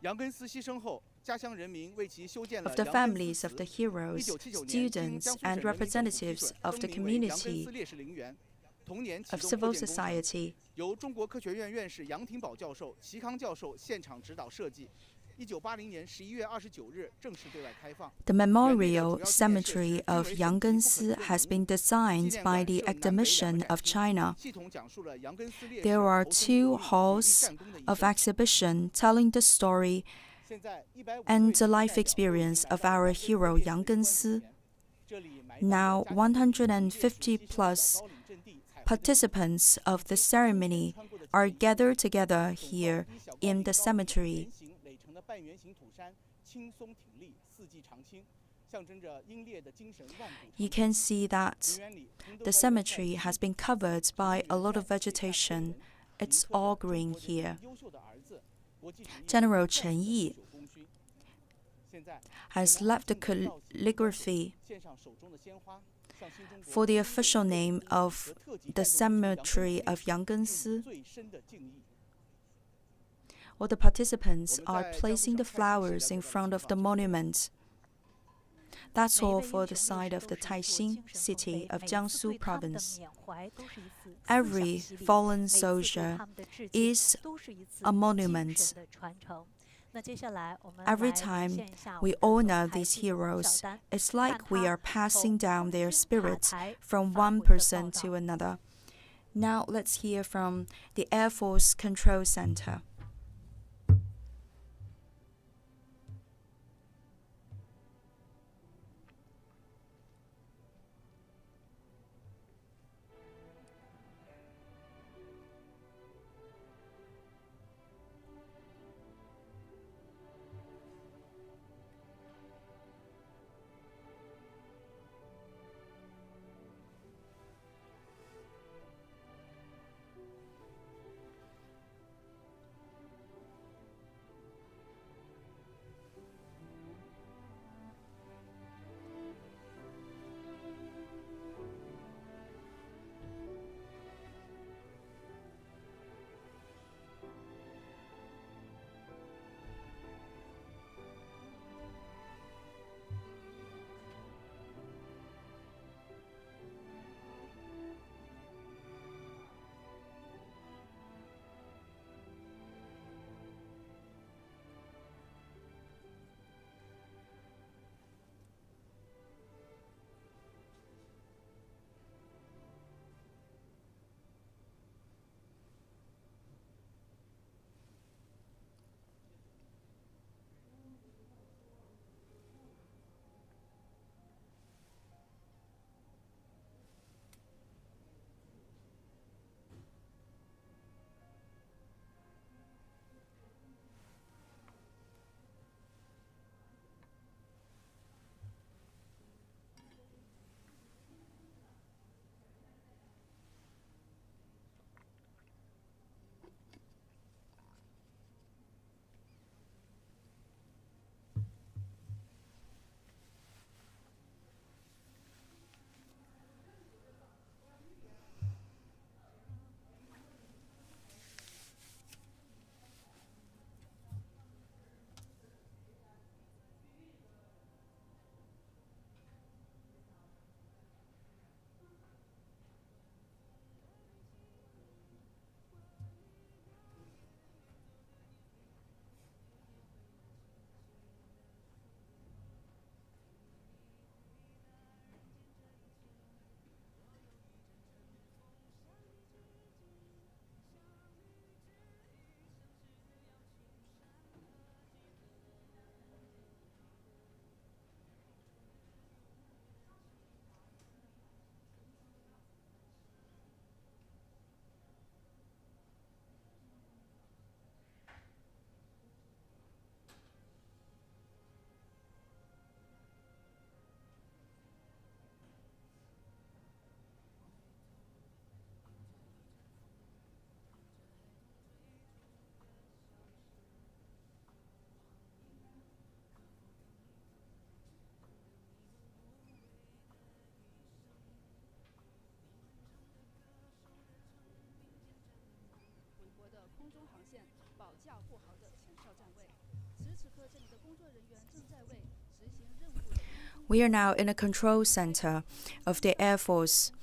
S1: of the families of the heroes, students, and representatives of the community, of civil society. The memorial cemetery of Yanggensi has been designed by the Academician of China. There are 2 halls of exhibition telling the story and the life experience of our hero Yanggensi. Now, 150 plus participants of the ceremony are gathered together here in the cemetery. You can see that the cemetery has been covered by a lot of vegetation. It's all green here. General Chen Yi has left the calligraphy for the official name of the cemetery of Yanggensi. All the participants are placing the flowers in front of the monument. That's all for the side of the Taixing city of Jiangsu province. Every fallen soldier is a monument. Every time we honor these heroes, it's like we are passing down their spirits from one person to another. Now let's hear from the Air Force Control Center. We are now in a control center of the Air Force.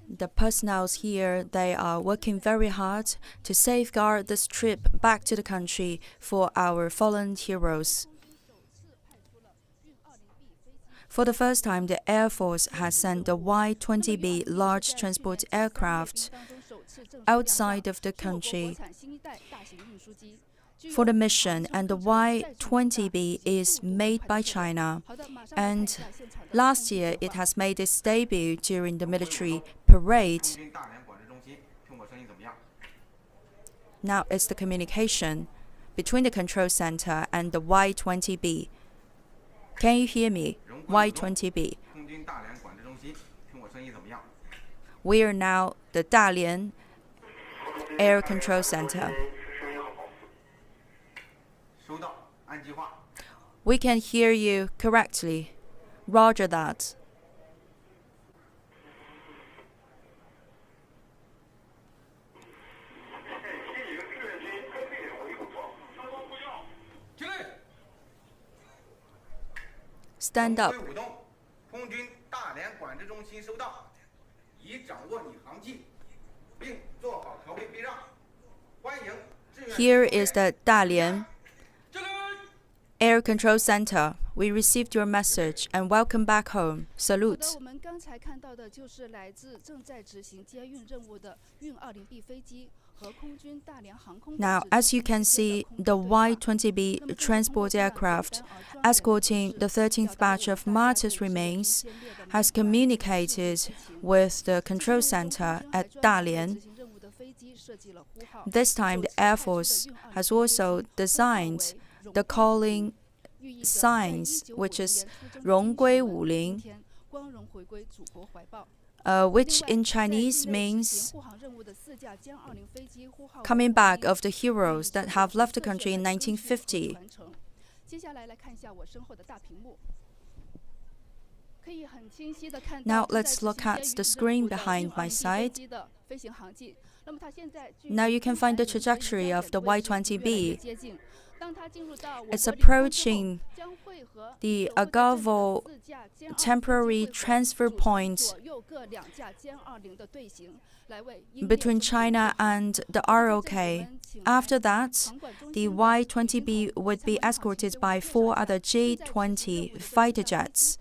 S1: The personnel here, they are working very hard to safeguard this trip back to the country for our fallen heroes. For the first time, the Air Force has sent the Y-20B large transport aircraft outside of the country for the mission, and the Y-20B is made by China. And last year, it has made its debut during the military parade. Now it's the communication between the control center and the Y-20B. Can you hear me? Y-20B. We are now the Dalian Air Control Center. We can hear you correctly. Roger that. Stand up. Here is the Dalian Air Control Center. We received your message and welcome back home. Salute. Now, as you can see, the Y-20B transport aircraft escorting the 13th batch of martyrs remains has communicated with the control center at Dalian. This time, the Air Force has also designed the calling signs, which is 荣归武陵, which in Chinese means coming back of the heroes that have left the country in 1950. Now let's look at the screen behind my side. Now you can find the trajectory of the Y-20B. It's approaching the Agavo temporary transfer point between China and the ROK. After that, the Y-20B would be escorted by 4 other J-20 fighter jets.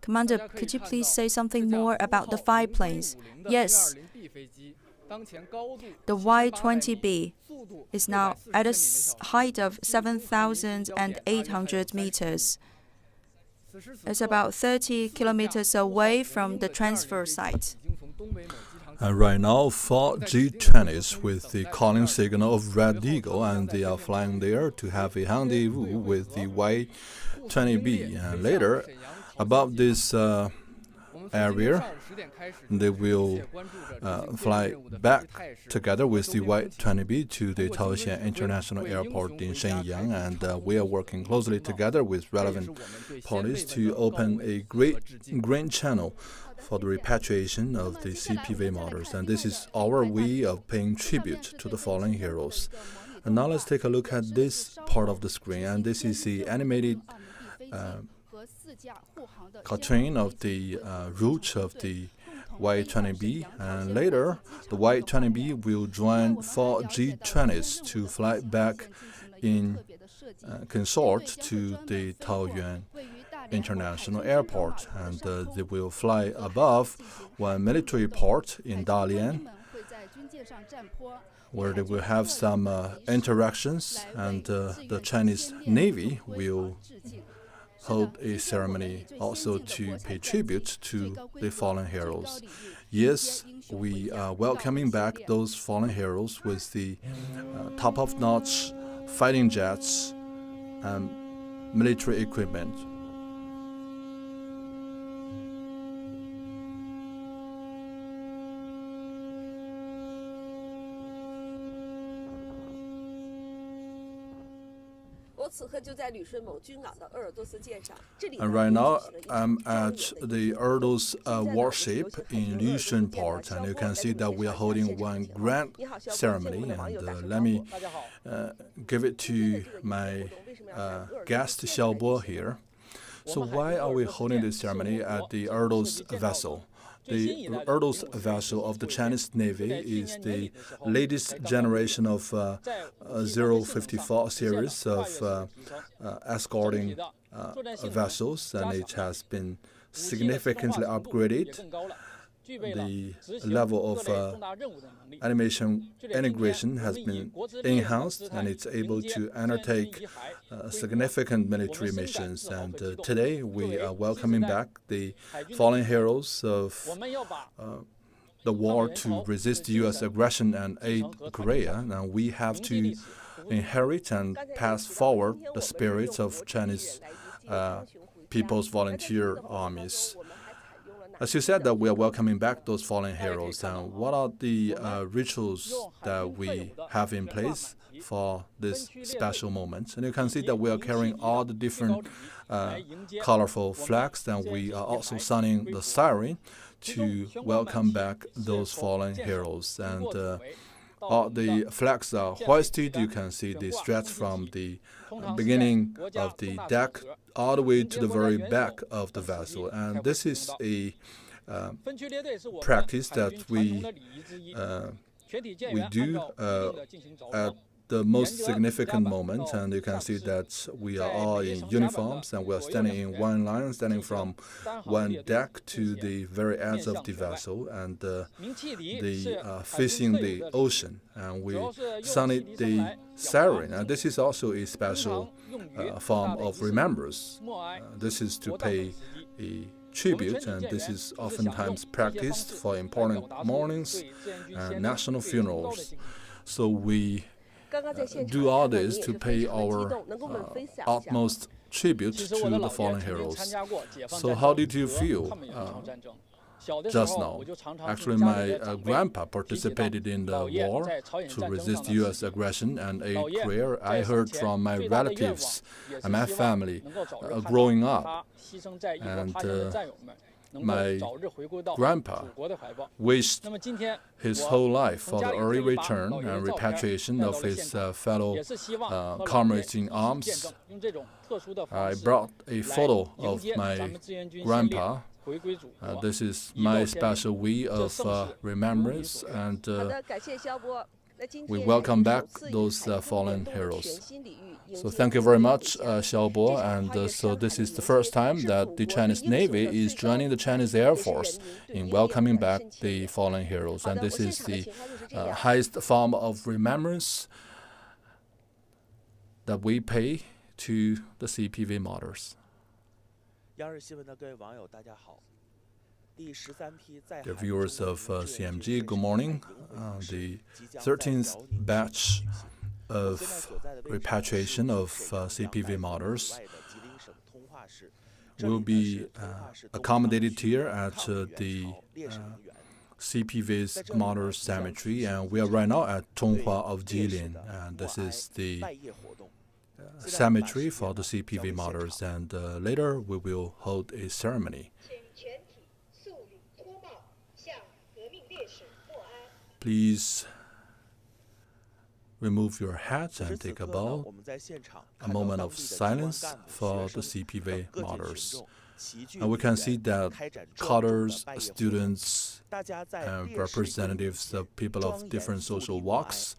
S1: Commander, could you please say something more about the 5 planes? Yes. The Y-20B is now at a height of 7,800 meters. It's about 30 kilometers away from the transfer site.
S2: And right now, 4 G-20s with the calling signal of Red Eagle, and they are flying there to have a rendezvous with the Y-20B. And later, above this area, they will fly back together with the Y-20B to the Taoxian International Airport in Shenyang, and we are working closely together with relevant parties to open a great green channel for the repatriation of the CPV martyrs, and this is our way of paying tribute to the fallen heroes. And now let's take a look at this part of the screen, and this is the animated cartoon of the route of the Y-20B, and later the Y-20B will join 4 G-20s to fly back in consort to the Taoyuan International Airport, and they will fly above one military port in Dalian, where they will have some interactions, and the Chinese Navy will hold a ceremony also to pay tribute to the fallen heroes. Yes, we are welcoming back those fallen heroes with the top-of-notch fighting jets and military equipment. And right now, I'm at the Erdos warship in Liaoning port, and you can see that we are holding one grand ceremony. And let me give it to my guest Xiaobo here. So why are we holding this ceremony at the Erdos vessel? The Erdos vessel of the Chinese Navy is the latest generation of 054 series of escorting vessels, and it has been significantly upgraded. The level of animation integration has been enhanced, and it's able to undertake significant military missions. And today we are welcoming back the fallen heroes of the war to resist U.S. aggression and aid Korea. Now we have to inherit and pass forward the spirits of Chinese People's Volunteer Armies. As you said, that we are welcoming back those fallen heroes. And what are the rituals that we have in place for this special moment? And you can see that we are carrying all the different colorful flags, and we are also sounding the siren to welcome back those fallen heroes. And all the flags are hoisted. You can see they stretch from the beginning of the deck all the way to the very back of the vessel. And this is a practice that we do at the most significant moment. And you can see that we are all in uniforms, and we are standing in one line, standing from one deck to the very edge of the vessel, and facing the ocean. And we sounded the siren. And this is also a special form of remembrance. This is to pay a tribute, and this is oftentimes practiced for important mournings and national funerals. So we do all this to pay our utmost tribute to the fallen heroes. So how did you feel just now? Actually, my grandpa participated in the war to resist U.S. aggression and aid Korea. I heard from my relatives and my family growing up, and my grandpa wished his whole life for the early return and repatriation of his fellow comrades in arms. I brought a photo of my grandpa. This is my special way of remembrance, and we welcome back those fallen heroes. So thank you very much, Xiaobo. And so this is the first time that the Chinese Navy is joining the Chinese Air Force in welcoming back the fallen heroes. And this is the highest form of remembrance that we pay to the CPV martyrs. Dear viewers of CMG, good morning. The 13th batch of repatriation of CPV martyrs will be accommodated here at the CPV's Martyrs Cemetery, and we are right now at Chonghua of Jilin, and this is the cemetery for the CPV martyrs, and later we will hold a ceremony. Please remove your hats and take a bow, a moment of silence for the CPV martyrs. And we can see that cadres, students, and representatives of people of different social walks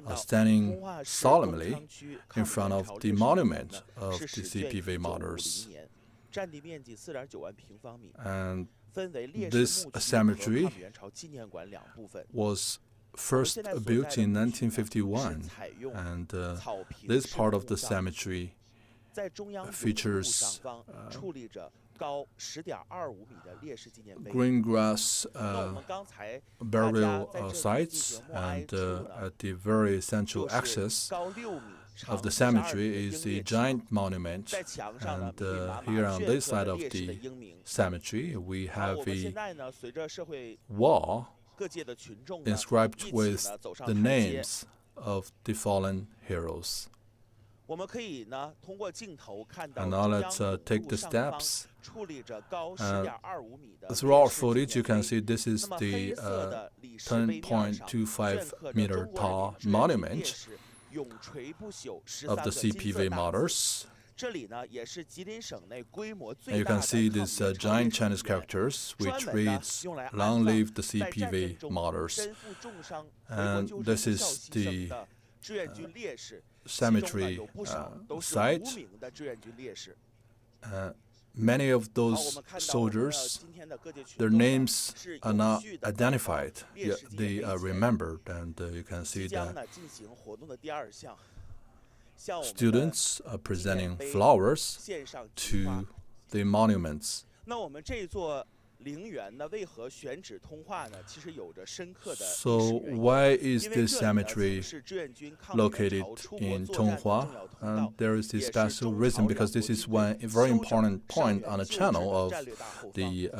S2: are standing solemnly in front of the monument of the CPV martyrs. And this cemetery was first built in 1951, and this part of the cemetery features green grass burial sites, and at the very central axis of the cemetery is the giant monument. And here on this side of the cemetery, we have a wall inscribed with the names of the fallen heroes. And now let's take the steps. Throughout footage, you can see this is the 10.25 meter tall monument of the CPV martyrs. And you can see these giant Chinese characters, which reads, "Long live the CPV martyrs." And this is the cemetery site. Many of those soldiers, their names are not identified, yet they are remembered, and you can see that students are presenting flowers to the monuments. So why is this cemetery located in Tonghua? And there is this special reason, because this is one very important point on the channel of the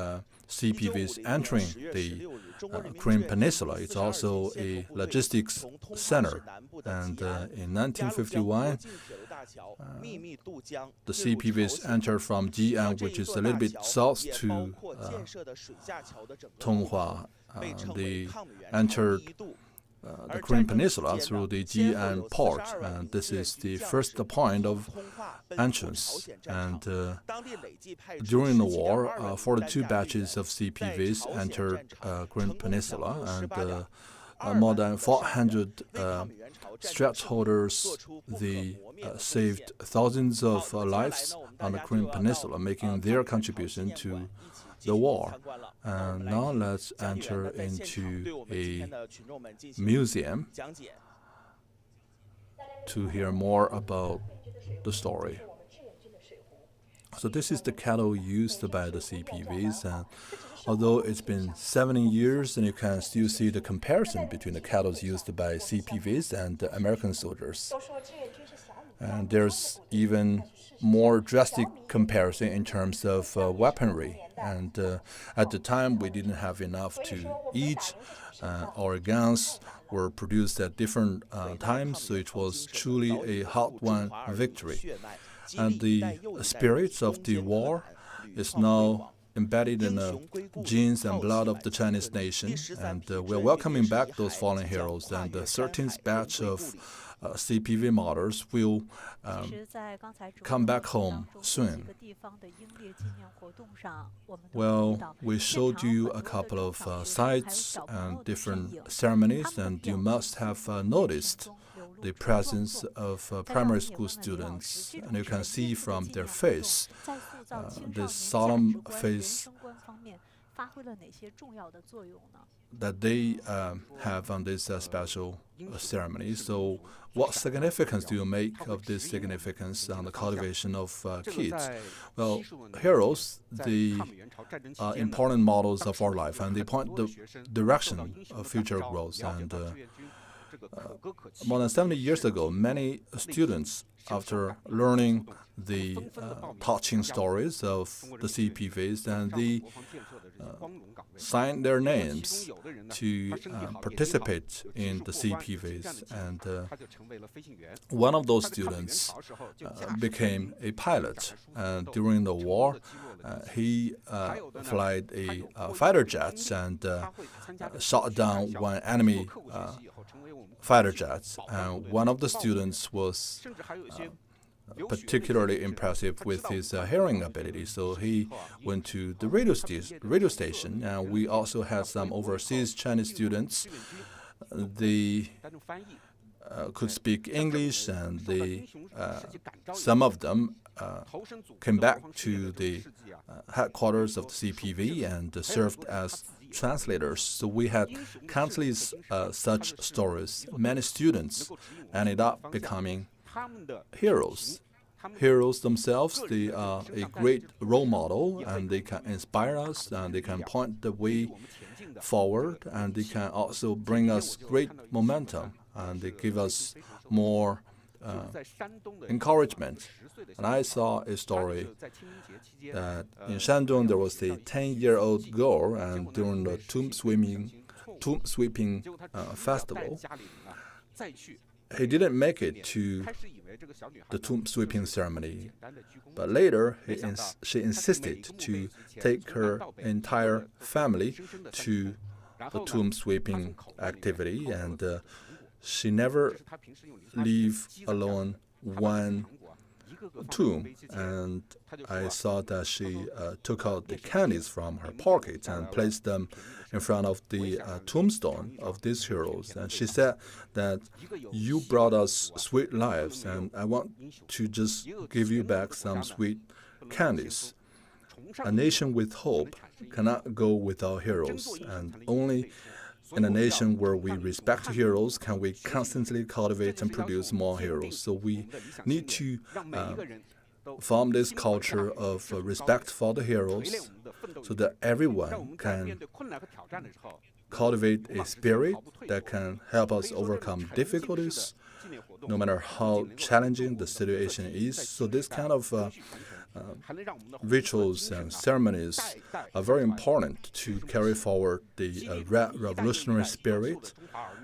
S2: CPVs entering the Korean Peninsula. It's also a logistics center. And in 1951, the CPVs entered from Jian, which is a little bit south to Tonghua. They entered the Korean Peninsula through the Jian port, and this is the first point of entrance. And during the war, 42 batches of CPVs entered Korean Peninsula, and more than 400 stretch-holders, they saved thousands of lives on the Korean Peninsula, making their contribution to the war. And now let's enter into a museum to hear more about the story. So this is the cattle used by the CPVs, and although it's been 70 years, and you can still see the comparison between the cattle used by CPVs and the American soldiers. And there's even more drastic comparison in terms of weaponry. And at the time, we didn't have enough to eat. Our guns were produced at different times, so it was truly a hard-won victory. And the spirits of the war is now embedded in the genes and blood of the Chinese nation. And we're welcoming back those fallen heroes. And the 13th batch of CPV martyrs will come back home soon. Well, we showed you a couple of sites and different ceremonies, and you must have noticed the presence of primary school students. And you can see from their face, this solemn face that they have on this special ceremony. So what significance do you make of this significance on the cultivation of kids? Well, heroes, they are important models of our life, and they point the direction of future growth. And more than 70 years ago, many students, after learning the touching stories of the CPVs, and they signed their names to participate in the CPVs. And one of those students became a pilot. And during the war, he flied a fighter jet and shot down one enemy fighter jet. And one of the students was particularly impressive with his hearing ability, so he went to the radio station. And we also had some overseas Chinese students. They could speak English, and some of them came back to the headquarters of the CPV and served as translators. So we had countless such stories. Many students ended up becoming heroes. Heroes themselves, they are a great role model, and they can inspire us, and they can point the way forward, and they can also bring us great momentum, and they give us more encouragement. And I saw a story that in Shandong there was a 10-year-old girl, and during the tomb sweeping festival, he didn't make it to the tomb sweeping ceremony, but later she insisted to take her entire family to the tomb sweeping activity, and she never leave alone one tomb. And I saw that she took out the candies from her pocket and placed them in front of the tombstone of these heroes. And she said that you brought us sweet lives, and I want to just give you back some sweet candies. A nation with hope cannot go without heroes, and only in a nation where we respect heroes can we constantly cultivate and produce more heroes. So we need to form this culture of respect for the heroes so that everyone can cultivate a spirit that can help us overcome difficulties, no matter how challenging the situation is. So this kind of rituals and ceremonies are very important to carry forward the revolutionary spirit.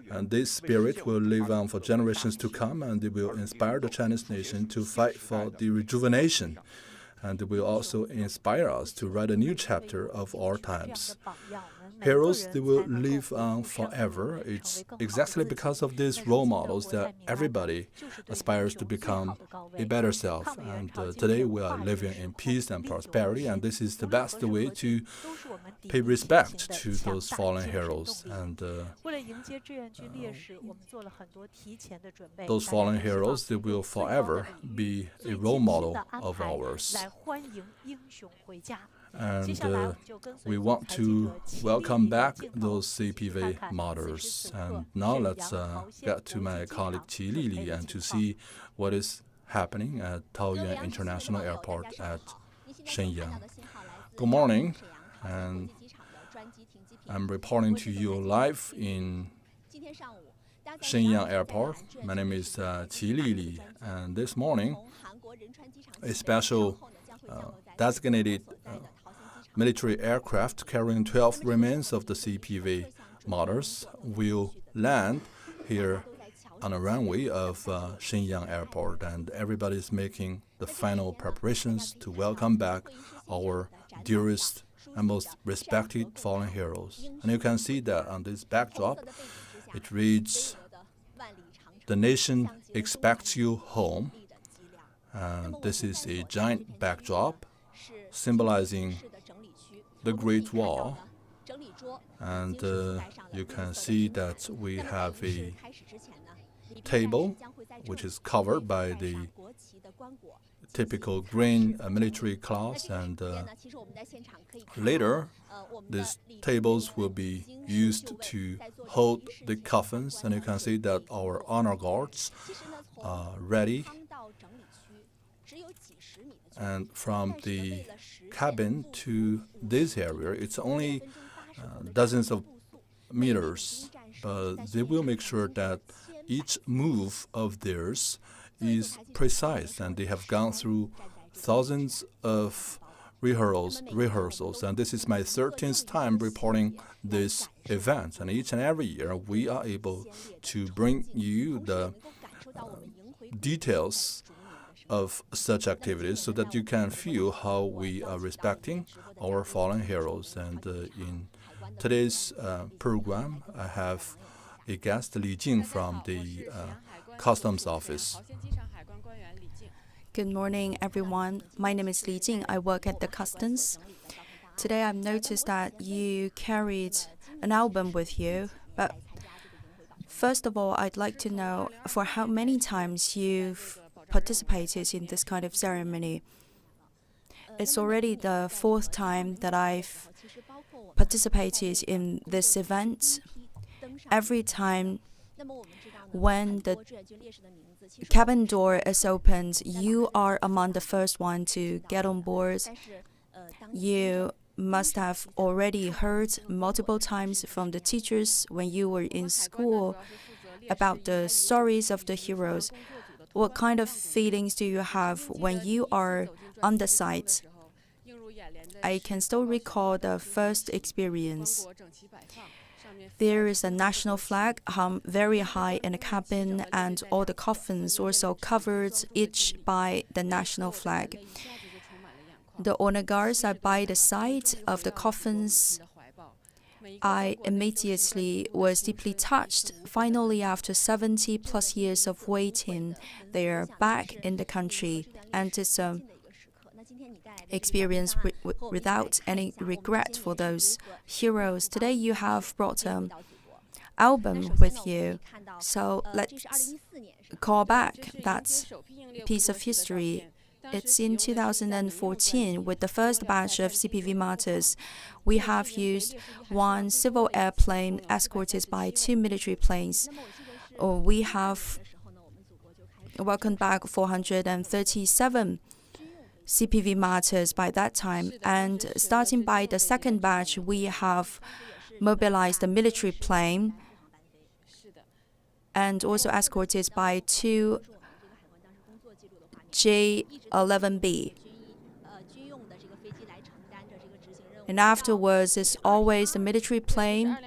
S2: And this spirit will live on for generations to come, and it will inspire the Chinese nation to fight for the rejuvenation. And it will also inspire us to write a new chapter of our times. Heroes, they will live on forever. It's exactly because of these role models that everybody aspires to become a better self. And today we are living in peace and prosperity, and this is the best way to pay respect to those fallen heroes. And those fallen heroes, they will forever be a role model of ours. And we want to welcome back those CPV martyrs. And now let's get to my colleague Qi Lili and to see what is happening at Taoyuan International Airport at Shenyang. Good morning, and I'm reporting to you live in Shenyang Airport. My name is Qi Lili, and this morning a special designated military aircraft carrying 12 remains of the CPV martyrs will land here on the runway of Shenyang Airport, and everybody is making the final preparations to welcome back our dearest and most respected fallen heroes. And you can see that on this backdrop, it reads, "The nation expects you home." And this is a giant backdrop symbolizing the Great Wall. And you can see that we have a table which is covered by the typical green military cloth, and later these tables will be used to hold the coffins, and you can see that our honor guards are ready. And from the cabin to this area, it's only dozens of meters, but they will make sure that each move of theirs is precise, and they have gone through thousands of rehearsals. And this is my 13th time reporting this event, and each and every year we are able to bring you the details of such activities so that you can feel how we are respecting our fallen heroes. And in today's program, I have a guest, Li Jing, from the Customs Office.
S1: Good morning, everyone. My name is Li Jing. I work at the Customs. Today I've noticed that you carried an album with you, but first of all, I'd like to know for how many times you've participated in this kind of ceremony. It's already the 4th time that I've participated in this event. Every time when the cabin door is opened, you are among the first one to get on board. You must have already heard multiple times from the teachers when you were in school about the stories of the heroes. What kind of feelings do you have when you are on the site? I can still recall the first experience. There is a national flag hung very high in the cabin, and all the coffins also covered each by the national flag. The honor guards are by the side of the coffins. I immediately was deeply touched. Finally, after 70 plus years of waiting, they are back in the country, and it's an experience without any regret for those heroes. Today, you have brought an album with you, so let's call back that piece of history. It's in 2014, with the first batch of CPV martyrs. We have used one civil airplane escorted by 2 military planes. We have welcomed back 437 CPV martyrs by that time. And starting by the second batch, we have mobilized a military plane and also escorted by 2 J-11B. And afterwards, it's always the military plane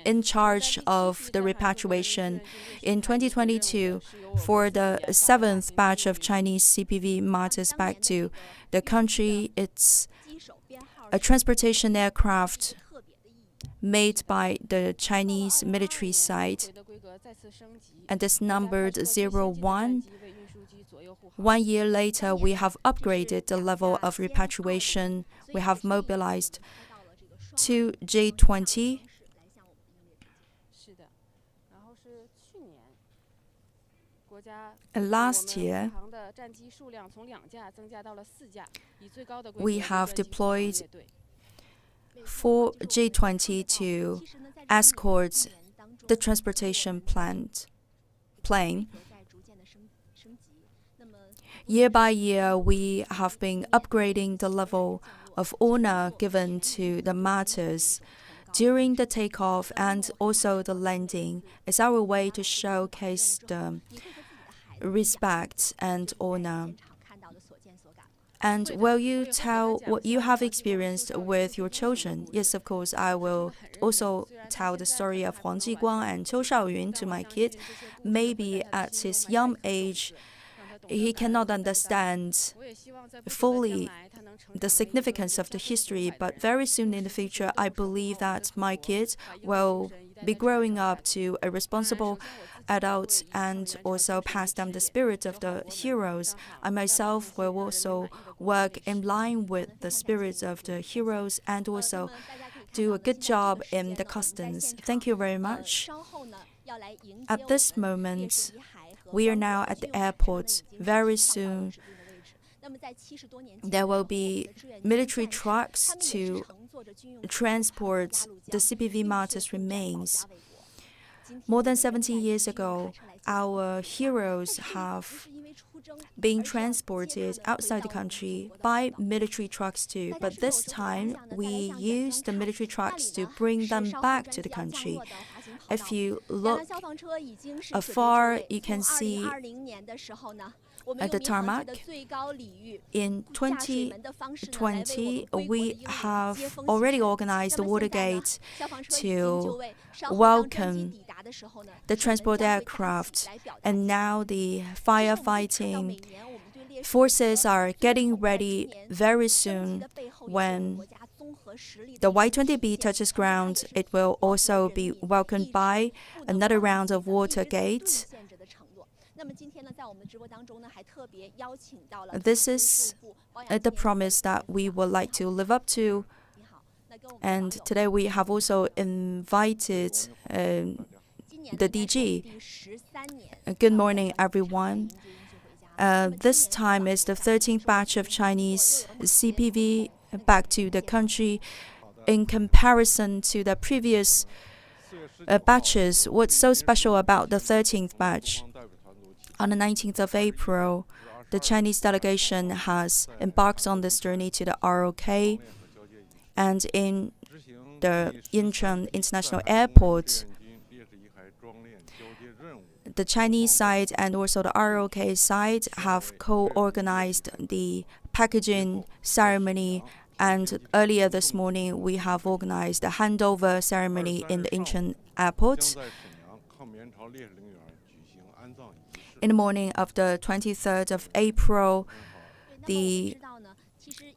S1: in charge of the repatriation. In 2022, for the 7th batch of Chinese CPV martyrs back to the country, it's a transportation aircraft made by the Chinese military side, and it's numbered 01. 1 year later, we have upgraded the level of repatriation. We have mobilized 2 J-20. Last year, we have deployed 4 J-20 to escort the transportation plane. Year by year, we have been upgrading the level of honor given to the martyrs during the takeoff and also the landing. It's our way to showcase the respect and honor. And will you tell what you have experienced with your children? Yes, of course, I will also tell the story of Huang Jiguang and Qiu Shaoyun to my kid. Maybe at his young age, he cannot understand fully the significance of the history, but very soon in the future, I believe that my kids will be growing up to a responsible adult and also pass down the spirit of the heroes. I myself will also work in line with the spirits of the heroes and also do a good job in the customs. Thank you very much. At this moment, we are now at the airport. Very soon, there will be military trucks to transport the CPV martyrs' remains. More than 17 years ago, our heroes have been transported outside the country by military trucks too. But this time, we use the military trucks to bring them back to the country. If you look afar, you can see at the tarmac. In 2020, we have already organized the water gate to welcome the transport aircraft, and now the firefighting forces are getting ready very soon. When the Y-20B touches ground, it will also be welcomed by another round of water gate. This is the promise that we would like to live up to. And today we have also invited the DG. Good morning, everyone. This time is the 13th batch of Chinese CPV back to the country. In comparison to the previous batches, what's so special about the 13th batch? On the 19th of April, the Chinese delegation has embarked on this journey to the ROK, and in the Incheon International Airport, the Chinese side and also the ROK side have co-organized the packaging ceremony And earlier this morning, we have organized a handover ceremony in the Incheon airport. In the morning of the 23rd of April, the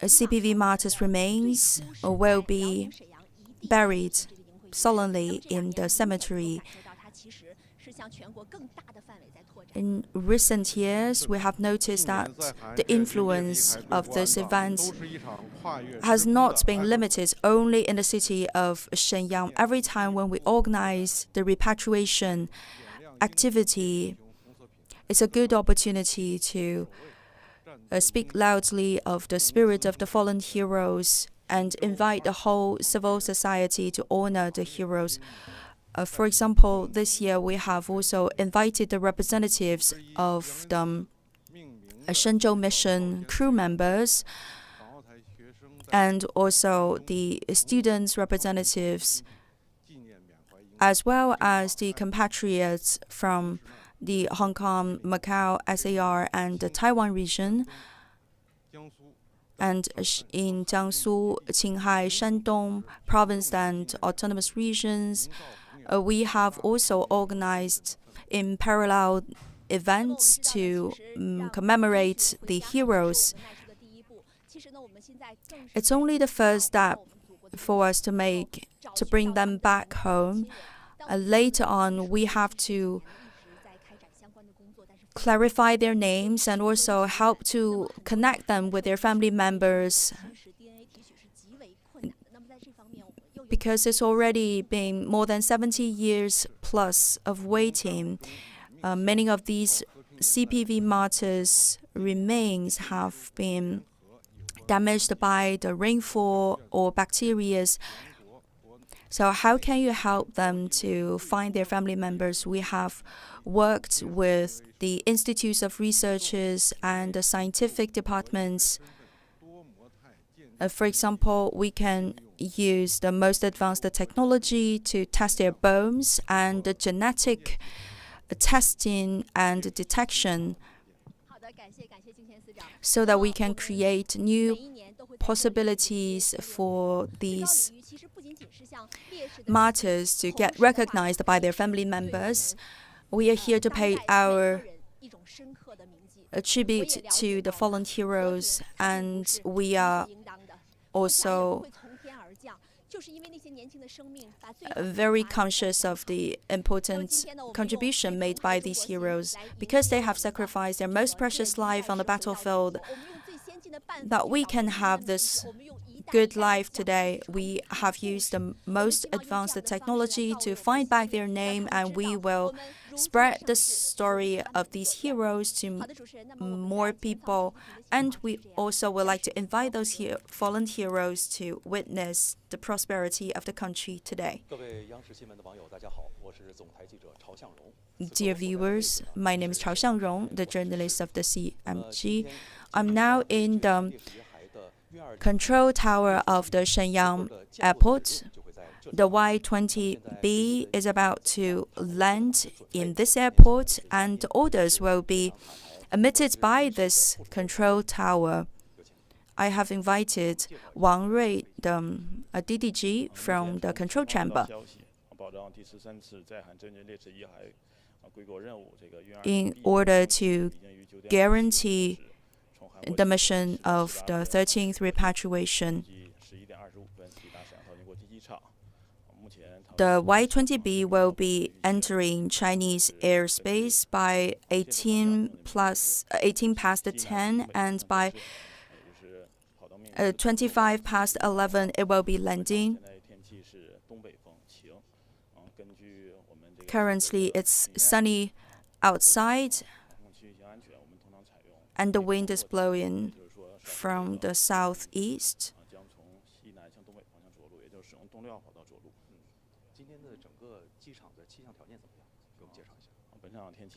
S1: CPV martyrs' remains will be buried solemnly in the cemetery. In recent years, we have noticed that the influence of this event has not been limited only in the city of Shenyang. Every time when we organize the repatriation activity, it's a good opportunity to speak loudly of the spirit of the fallen heroes and invite the whole civil society to honor the heroes. For example, this year we have also invited the representatives of the Shenzhou mission crew members and also the students' representatives, as well as the compatriots from the Hong Kong, Macau, SAR, and the Taiwan region. And in Jiangsu, Qinghai, Shandong province and autonomous regions, we have also organized in parallel events to commemorate the heroes. It's only the first step for us to bring them back home. Later on, we have to clarify their names and also help to connect them with their family members, because it's already been more than 70 years plus of waiting. Many of these CPV martyrs' remains have been damaged by the rainfall or bacteria. So how can you help them to find their family members? We have worked with the institutes of researchers and the scientific departments. For example, we can use the most advanced technology to test their bones and the genetic testing and detection, so that we can create new possibilities for these martyrs to get recognized by their family members. We are here to pay our tribute to the fallen heroes, and we are also very conscious of the important contribution made by these heroes, because they have sacrificed their most precious life on the battlefield, that we can have this good life today. We have used the most advanced technology to find back their name, and we will spread the story of these heroes to more people. And we also would like to invite those fallen heroes to witness the prosperity of the country today. Dear viewers, my name is Chao Xiangrong, the journalist of the CMG. I'm now in the control tower of the Shenyang airport. The Y-20B is about to land in this airport, and orders will be emitted by this control tower. I have invited Wang Rui, the DDG from the control chamber, in order to guarantee the mission of the 13th repatriation. The Y-20B will be entering Chinese airspace by 18 past 10, and by 25 past 11 it will be landing. Currently it's sunny outside, and the wind is blowing from the southeast.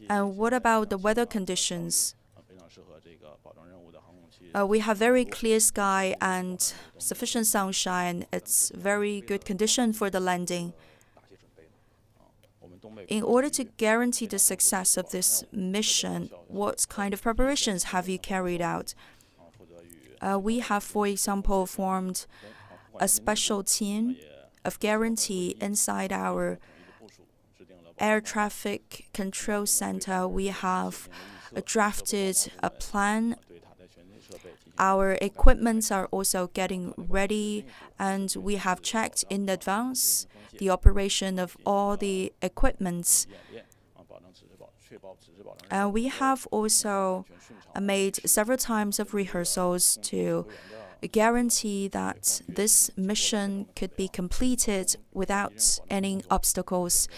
S1: And what about the weather conditions? We have very clear sky and sufficient sunshine. It's very good condition for the landing. In order to guarantee the success of this mission, what kind of preparations have you carried out? We have, for example, formed a special team of guarantee inside our air traffic control center. We have drafted a plan. Our equipments are also getting ready, and we have checked in advance the operation of all the equipments. We have also made several times of rehearsals to guarantee that this mission could be completed without any obstacles.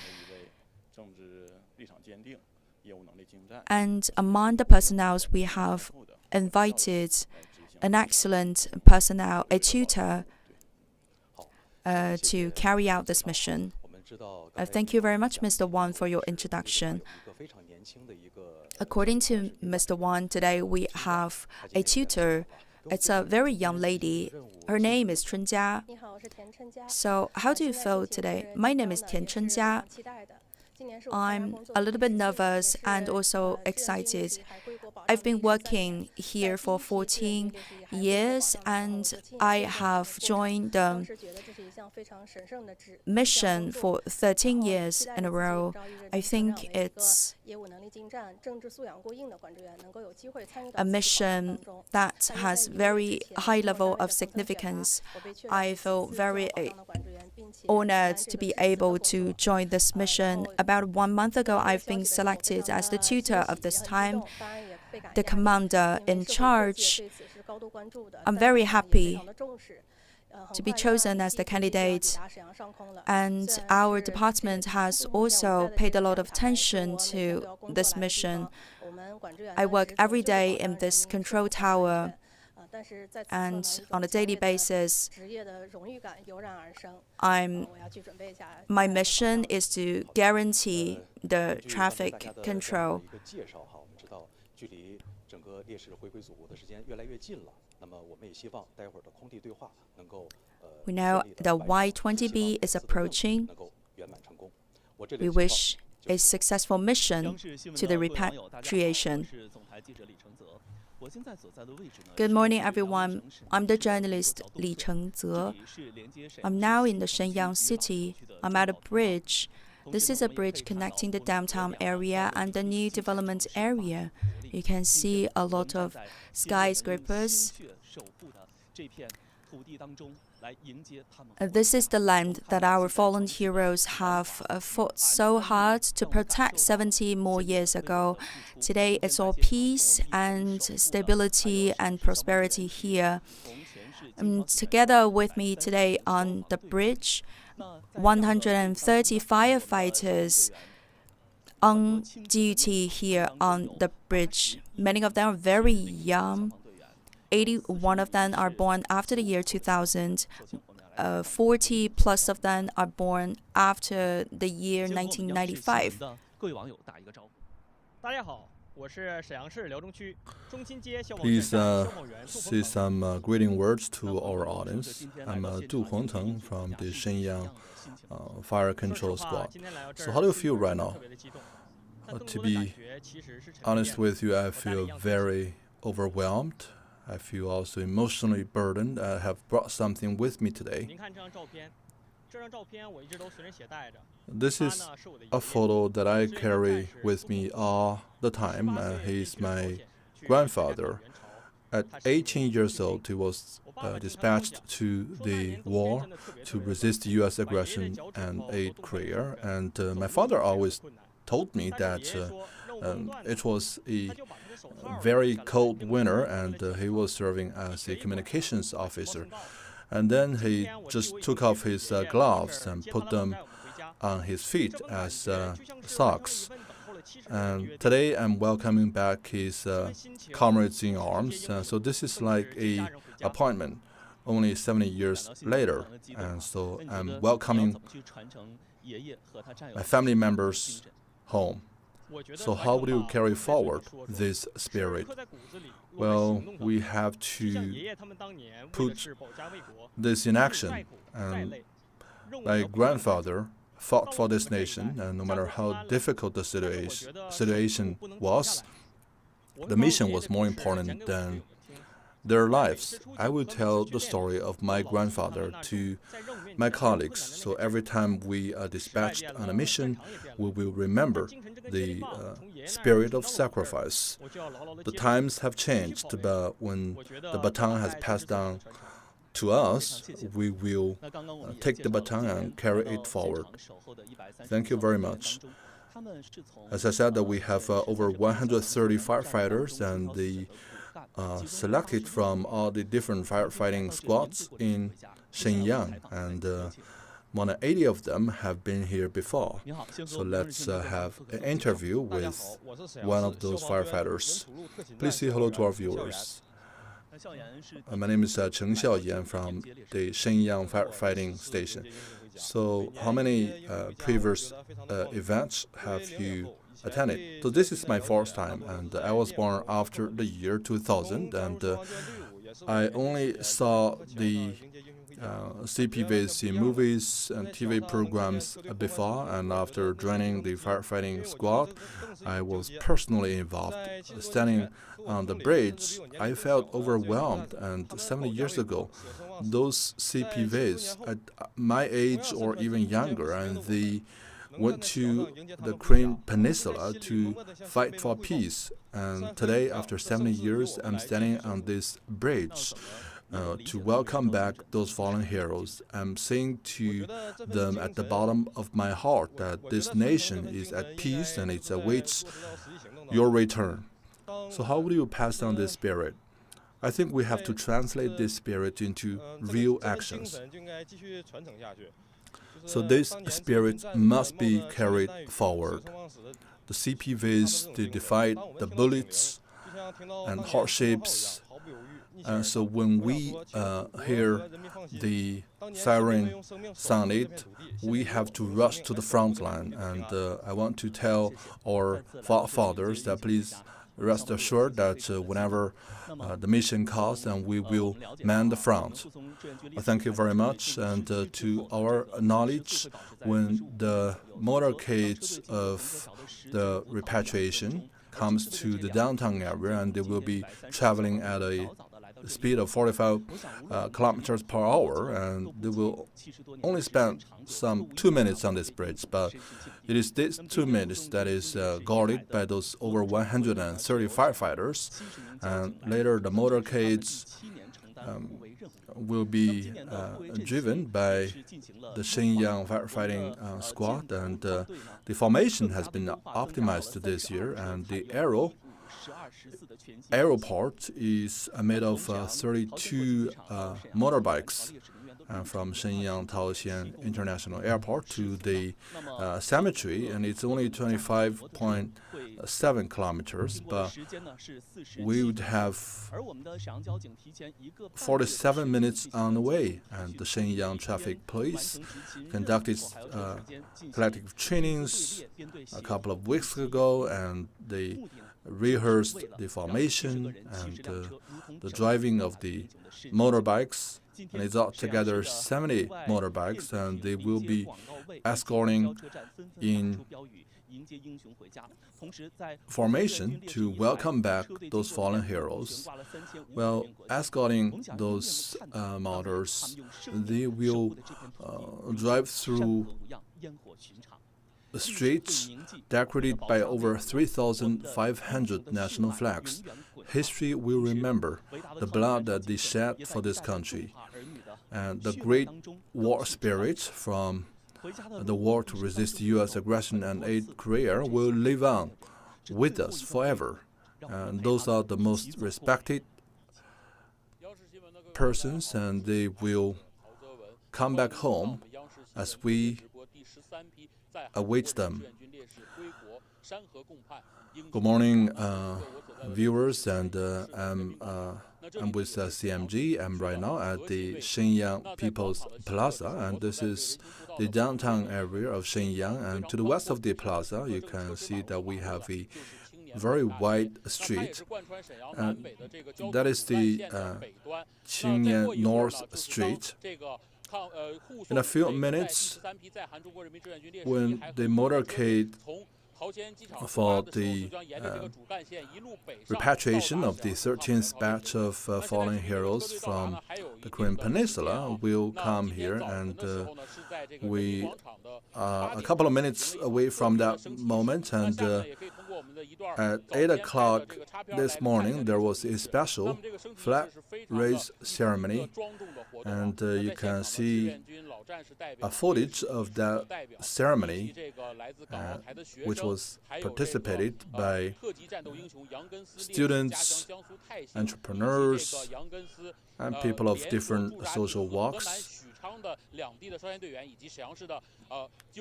S1: And among the personnel, we have invited an excellent personnel, a tutor, to carry out this mission. Thank you very much, Mr. Wang, for your introduction. According to Mr. Wang, today we have a tutor. It's a very young lady. Her name is Chunjia. So how do you feel today? My name is Tian Chunjia. I'm a little bit nervous and also excited. I've been working here for 14 years, and I have joined the mission for 13 years in a row. I think it's a mission that has very high level of significance. I feel very honored to be able to join this mission. About 1 month ago, I've been selected as the tutor of this time, the commander in charge. I'm very happy to be chosen as the candidate, and our department has also paid a lot of attention to this mission. I work every day in this control tower, and on a daily basis, my mission is to guarantee the traffic control. We know the Y-20B is approaching. We wish a successful mission to the repatriation. Good morning, everyone. I'm the journalist Li Chengze. I'm now in the Shenyang city. I'm at a bridge. This is a bridge connecting the downtown area and the new development area. You can see a lot of skyscrapers. This is the land that our fallen heroes have fought so hard to protect 70 more years ago. Today, it's all peace and stability and prosperity here. Together with me today on the bridge, 130 firefighters on duty here on the bridge. Many of them are very young. 81 of them are born after the year 2000. 40 plus of them are born after the year 1995.
S2: Please say some greeting words to our audience. I'm Du Hongteng from the Shenyang Fire Control Squad. So how do you feel right now? To be honest with you, I feel very overwhelmed. I feel also emotionally burdened. I have brought something with me today. This is a photo that I carry with me all the time. He's my grandfather. At 18 years old, he was dispatched to the war to resist U.S. aggression and aid Korea. And my father always told me that it was a very cold winter, and he was serving as a communications officer. And then he just took off his gloves and put them on his feet as socks. And today I'm welcoming back his comrades in arms. So this is like a appointment only 70 years later. And so I'm welcoming my family members home. So how would you carry forward this spirit? Well, we have to put this in action. And my grandfather fought for this nation, and no matter how difficult the situation was, the mission was more important than their lives. I will tell the story of my grandfather to my colleagues. So every time we are dispatched on a mission, we will remember the spirit of sacrifice. The times have changed, but when the baton has passed down to us, we will take the baton and carry it forward. Thank you very much. As I said, that we have over 130 firefighters, and they selected from all the different firefighting squads in Shenyang, and more than 80 of them have been here before. So let's have an interview with one of those firefighters. Please say hello to our viewers. My name is Cheng Xiaoyan from the Shenyang firefighting station. So how many previous events have you attended? So this is my first time, and I was born after the year 2000, and I only saw the CPVs in movies and TV programs before, and after joining the firefighting squad, I was personally involved. Standing on the bridge, I felt overwhelmed, and 70 years ago, those CPVs at my age or even younger, and they went to the Korean Peninsula to fight for peace. And today, after 70 years, I'm standing on this bridge to welcome back those fallen heroes. I'm saying to them at the bottom of my heart that this nation is at peace and it awaits your return. So how will you pass on this spirit? I think we have to translate this spirit into real actions. So this spirit must be carried forward. The CPVs, they defied the bullets and hardships. And so when we hear the siren sounded, we have to rush to the front line. And I want to tell our fathers that please rest assured that whenever the mission calls, and we will man the front. Thank you very much. And to our knowledge, when the motorcades of the repatriation comes to the downtown area, and they will be traveling at a speed of 45 kilometers per hour, and they will only spend some 2 minutes on this bridge, but it is this 2 minutes that is guarded by those over 130 firefighters, and later the motorcades will be driven by the Shenyang firefighting squad, and the formation has been optimized this year, and the aeroport is made of 32 motorbikes from Shenyang Taoxian International Airport to the cemetery, and it's only 25.7 kilometers, but we would have 47 minutes on the way, and the Shenyang Traffic Police conducted collective trainings a couple of weeks ago, and they rehearsed the formation and the driving of the motorbikes, and it's altogether 70 motorbikes, and they will be escorting in formation to welcome back those fallen heroes. Well, escorting those martyrs, they will drive through the streets decorated by over 3,500 national flags. History will remember the blood that they shed for this country, and the great war spirit from the war to resist U.S. aggression and aid Korea will live on with us forever. And those are the most respected persons, and they will come back home as we await them. Good morning, viewers, and I'm with CMG. I'm right now at the Shenyang People's Plaza, and this is the downtown area of Shenyang. And to the west of the plaza, you can see that we have a very wide street, and that is the Qingyan North Street. In a few minutes, when the motorcade for the repatriation of the 13th batch of fallen heroes from the Korean Peninsula will come here, and we are a couple of minutes away from that moment, and at 8 o'clock this morning there was a special flag raise ceremony, and you can see a footage of that ceremony, which was participated by students, entrepreneurs, and people of different social walks.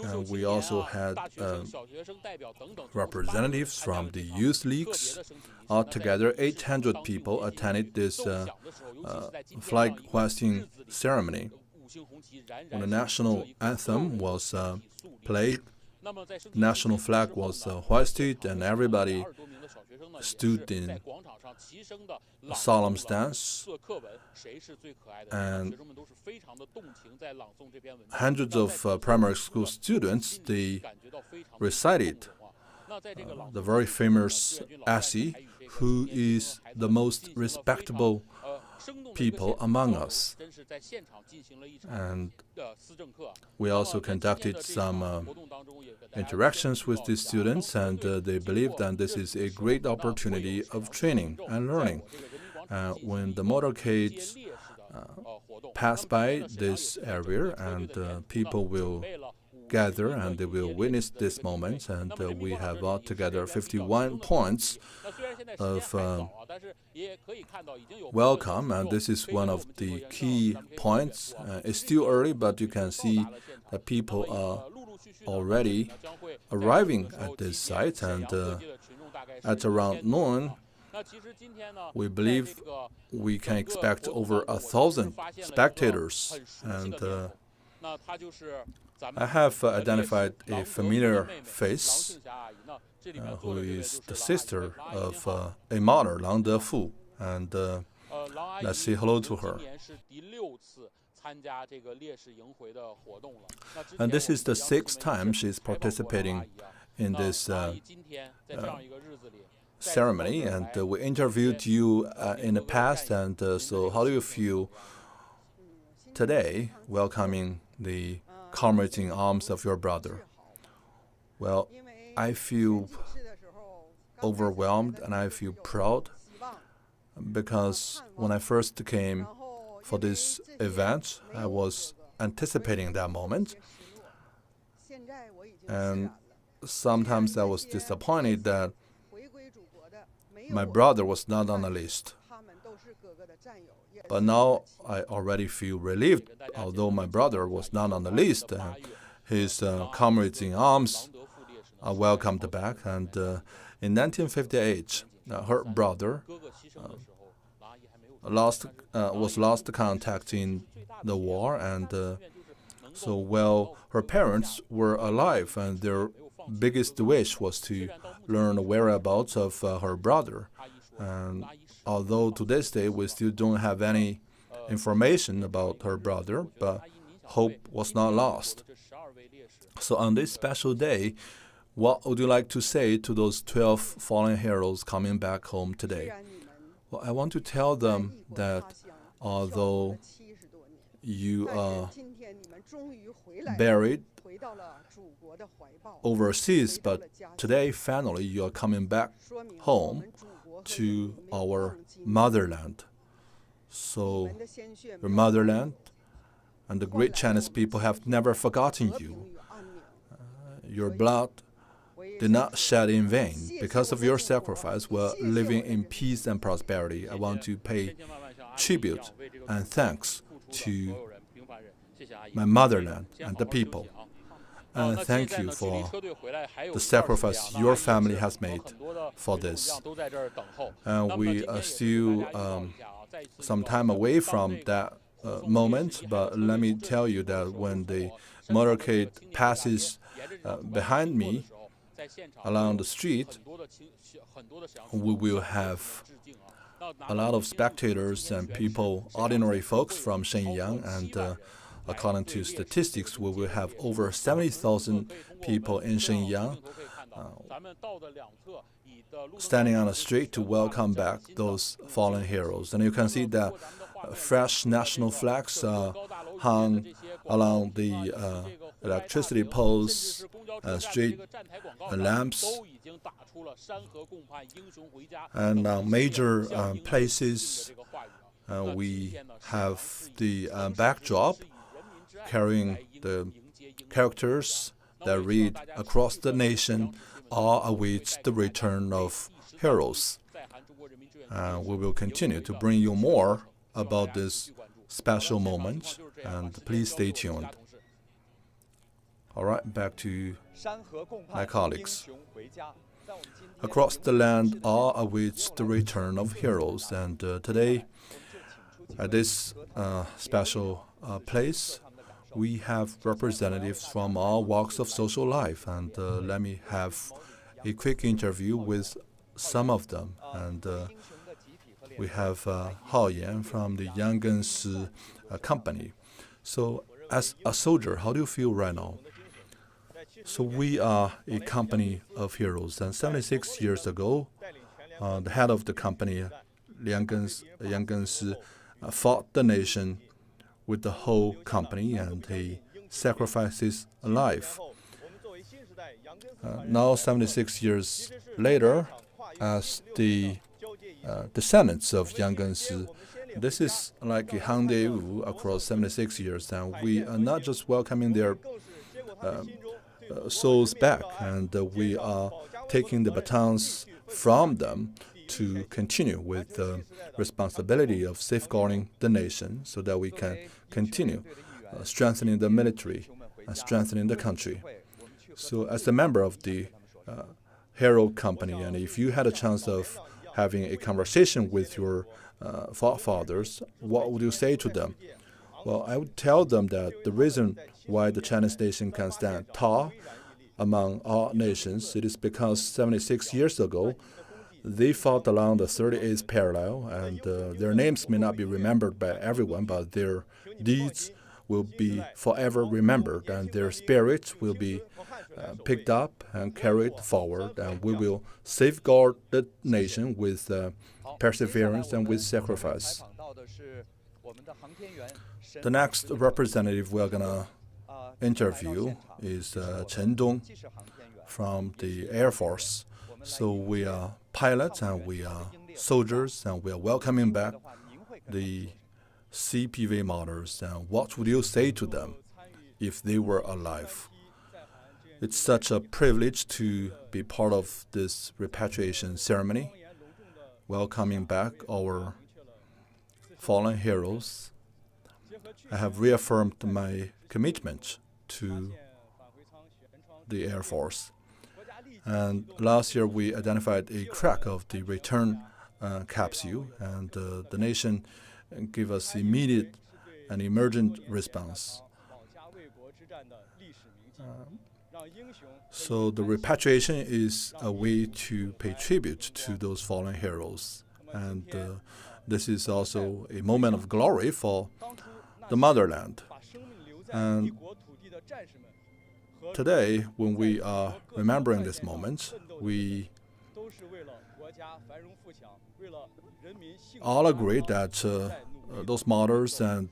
S2: And we also had representatives from the youth leagues. Altogether, 800 people attended this flag hoisting ceremony. When the national anthem was played, the national flag was hoisted, and everybody stood in a solemn stance, and hundreds of primary school students, they recited the very famous essay, "Who is the most respectable people among us?" And we also conducted some interactions with the students, and they believe that this is a great opportunity of training and learning. When the motorcades pass by this area, and people will gather and they will witness this moment, and we have altogether 51 points of welcome, and this is one of the key points. It's still early, but you can see that people are already arriving at this site, and at around noon, we believe we can expect over 1,000 spectators. And I have identified a familiar face, who is the sister of a martyr, Lang De-fu, and let's say hello to her. And this is the 6th time she's participating in this ceremony, and we interviewed you in the past, and so how do you feel today welcoming the comrades in arms of your brother? Well, I feel overwhelmed and I feel proud, because when I first came for this event, I was anticipating that moment, and sometimes I was disappointed that my brother was not on the list. But now I already feel relieved, although my brother was not on the list. His comrades in arms are welcomed back. And in 1958, her brother was lost contact in the war, and so while her parents were alive, and their biggest wish was to learn the whereabouts of her brother. And although to this day we still don't have any information about her brother, but hope was not lost. So on this special day, what would you like to say to those 12 fallen heroes coming back home today? Well, I want to tell them that although you are buried overseas, but today finally you are coming back home to our motherland. So your motherland and the great Chinese people have never forgotten you. Your blood did not shed in vain. Because of your sacrifice, we're living in peace and prosperity. I want to pay tribute and thanks to my motherland and the people. And thank you for the sacrifice your family has made for this. And we are still some time away from that moment, but let me tell you that when the motorcade passes behind me along the street, we will have a lot of spectators and people, ordinary folks from Shenyang, and according to statistics, we will have over 70,000 people in Shenyang standing on the street to welcome back those fallen heroes. And you can see that fresh national flags hung along the electricity poles, street lamps, and major places. We have the backdrop carrying the characters that read, "Across the nation, all awaits the return of heroes." We will continue to bring you more about this special moment, and please stay tuned. All right, back to my colleagues. Across the land, all awaits the return of heroes, and today, at this special place, we have representatives from all walks of social life, and let me have a quick interview with some of them. And we have Hao Yan from the Yanggensi company. So, as a soldier, how do you feel right now? So we are a company of heroes, and 76 years ago, the head of the company, Liaoning, fought the nation with the whole company, and he sacrificed his life. Now, 76 years later, as the descendants of Yanggensi, this is like a rendezvous across 76 years, and we are not just welcoming their souls back, and we are taking the batons from them to continue with the responsibility of safeguarding the nation so that we can continue strengthening the military and strengthening the country. So as a member of the Hero Company, and if you had a chance of having a conversation with your forefathers, what would you say to them? Well, I would tell them that the reason why the Chinese nation can stand tall among all nations, it is because 76 years ago, they fought along the 38th parallel, and their names may not be remembered by everyone, but their deeds will be forever remembered, and their spirits will be picked up and carried forward, and we will safeguard the nation with perseverance and with sacrifice. The next representative we are going to interview is Chen Dong from the Air Force. So we are pilots and we are soldiers, and we are welcoming back the CPV martyrs. And what would you say to them if they were alive? It's such a privilege to be part of this repatriation ceremony, welcoming back our fallen heroes. I have reaffirmed my commitment to the Air Force. And last year, we identified a crack of the return capsule, and the nation gave us immediate and emergent response. So the repatriation is a way to pay tribute to those fallen heroes. And this is also a moment of glory for the motherland. And today, when we are remembering this moment, we all agree that those martyrs and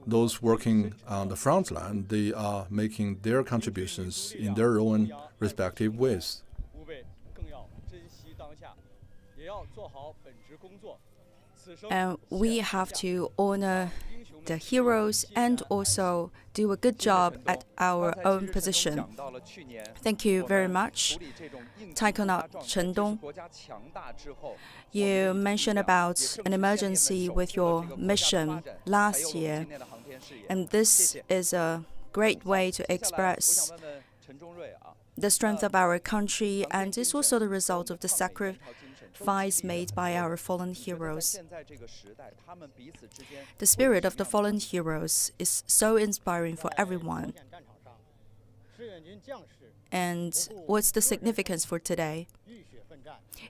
S2: those working on the front line, they are making their contributions in their own respective ways.
S1: And we have to honor the heroes and also do a good job at our own position. Thank you very much, Taikonaut Chen Dong. You mentioned about an emergency with your mission last year, and this is a great way to express the strength of our country, and it's also the result of the sacrifice made by our fallen heroes. The spirit of the fallen heroes is so inspiring for everyone. And what's the significance for today?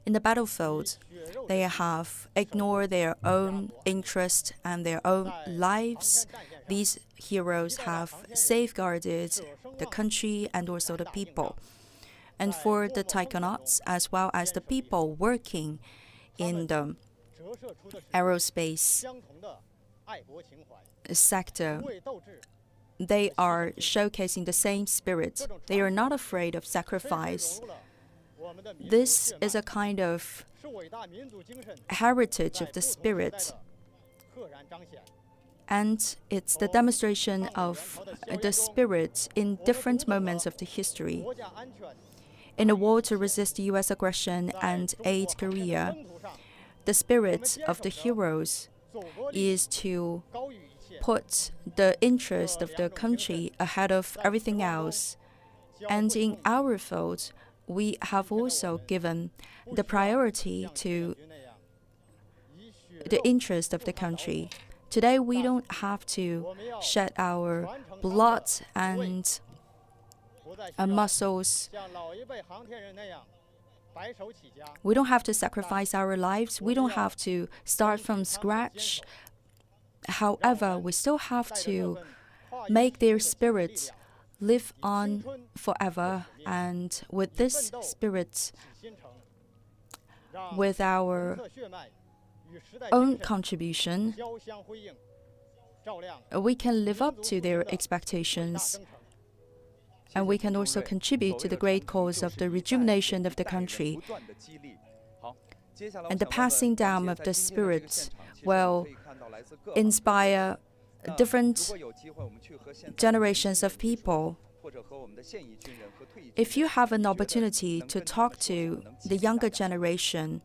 S1: In the battlefield, they have ignored their own interest and their own lives. These heroes have safeguarded the country and also the people. and for the taikonauts as well as the people working in the aerospace sector, they are showcasing the same spirit. They are not afraid of sacrifice. This is a kind of heritage of the spirit, and it's the demonstration of the spirit in different moments of the history. In the war to resist the U.S. aggression and aid Korea, the spirit of the heroes is to put the interest of the country ahead of everything else. And in our field, we have also given the priority to the interest of the country. Today, we don't have to shed our blood and muscles. We don't have to sacrifice our lives. We don't have to start from scratch. However, we still have to make their spirit live on forever. And with this spirit, with our own contribution, we can live up to their expectations. And we can also contribute to the great cause of the rejuvenation of the country. And the passing down of the spirit will inspire different generations of people. If you have an opportunity to talk to the younger generation,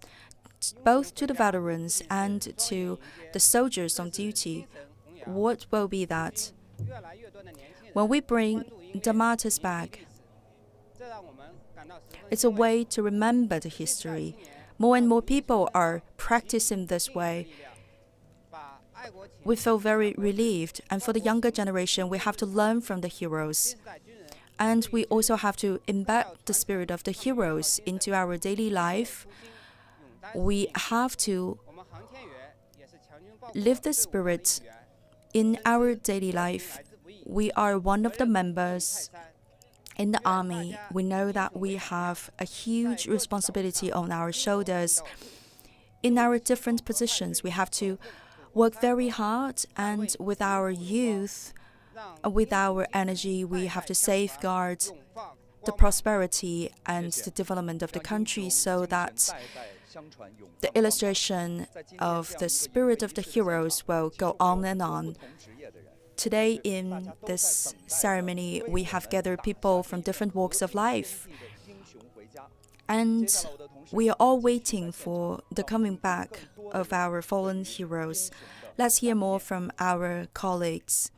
S1: both to the veterans and to the soldiers on duty, what will be that? When we bring the martyrs back, it's a way to remember the history. More and more people are practicing this way. We feel very relieved. And for the younger generation, we have to learn from the heroes. And we also have to embed the spirit of the heroes into our daily life. We have to live the spirit in our daily life. We are one of the members in the army. We know that we have a huge responsibility on our shoulders. In our different positions, we have to work very hard, and with our youth, with our energy, we have to safeguard the prosperity and the development of the country so that the illustration of the spirit of the heroes will go on and on. Today in this ceremony, we have gathered people from different walks of life. And we are all waiting for the coming back of our fallen heroes. Let's hear more from our colleagues.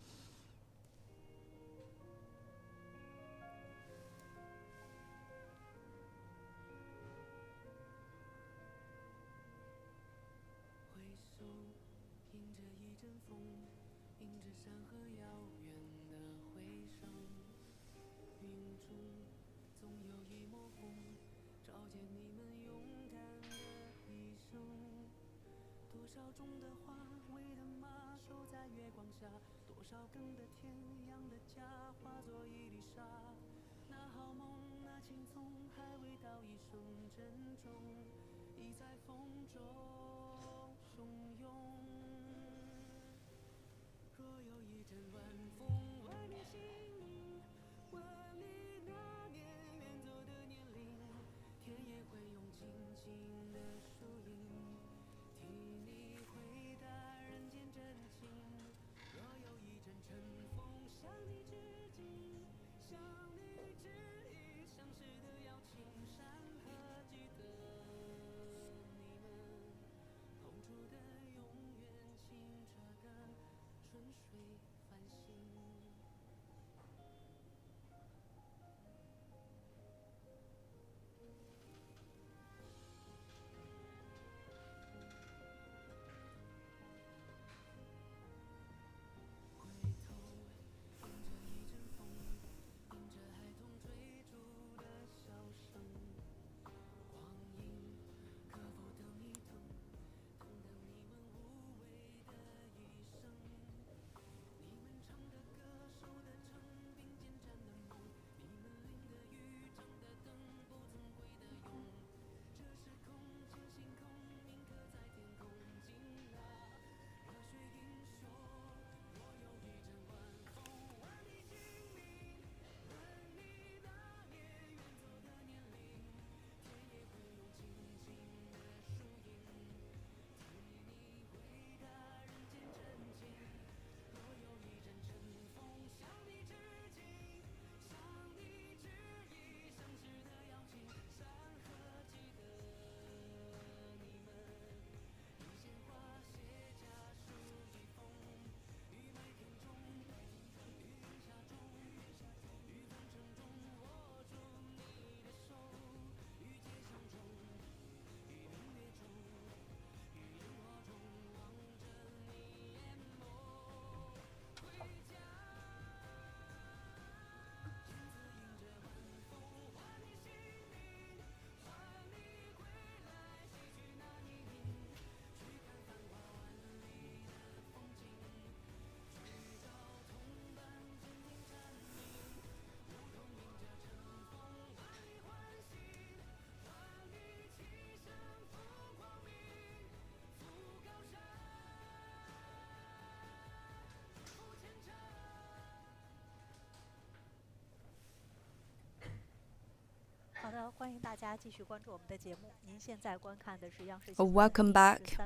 S1: Welcome back.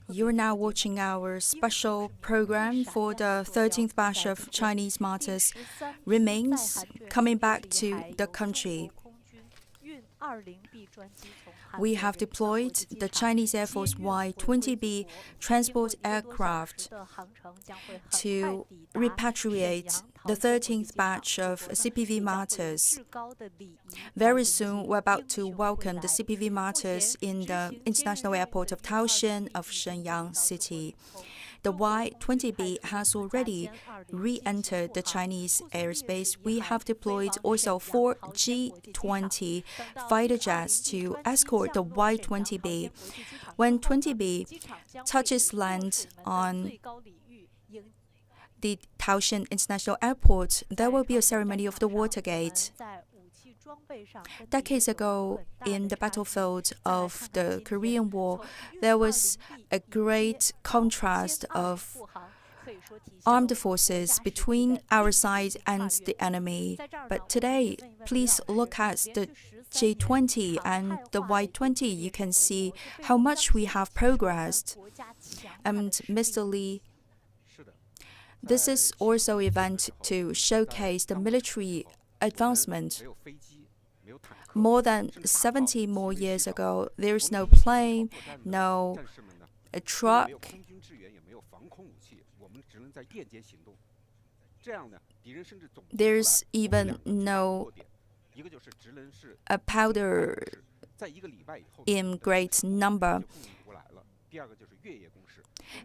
S1: You're now watching our special program for the 13th batch of Chinese martyrs remains coming back to the country. We have deployed the Chinese Air Force Y-20B transport aircraft to repatriate the 13th batch of CPV martyrs. Very soon, we're about to welcome the CPV martyrs in the international airport of Taoxian of Shenyang city. The Y-20B has already re-entered the Chinese airspace. We have deployed also 4 G-20 fighter jets to escort the Y-20B. When 20B touches land on the Taoxian International Airport, there will be a ceremony of the Watergate. Decades ago, in the battlefield of the Korean War, there was a great contrast of armed forces between our side and the enemy. But today, please look at the J-20 and the Y-20. You can see how much we have progressed. And Mr. Lee, this is also an event to showcase the military advancement. More than 70 more years ago, there's no plane, no truck. There's even no powder in great number.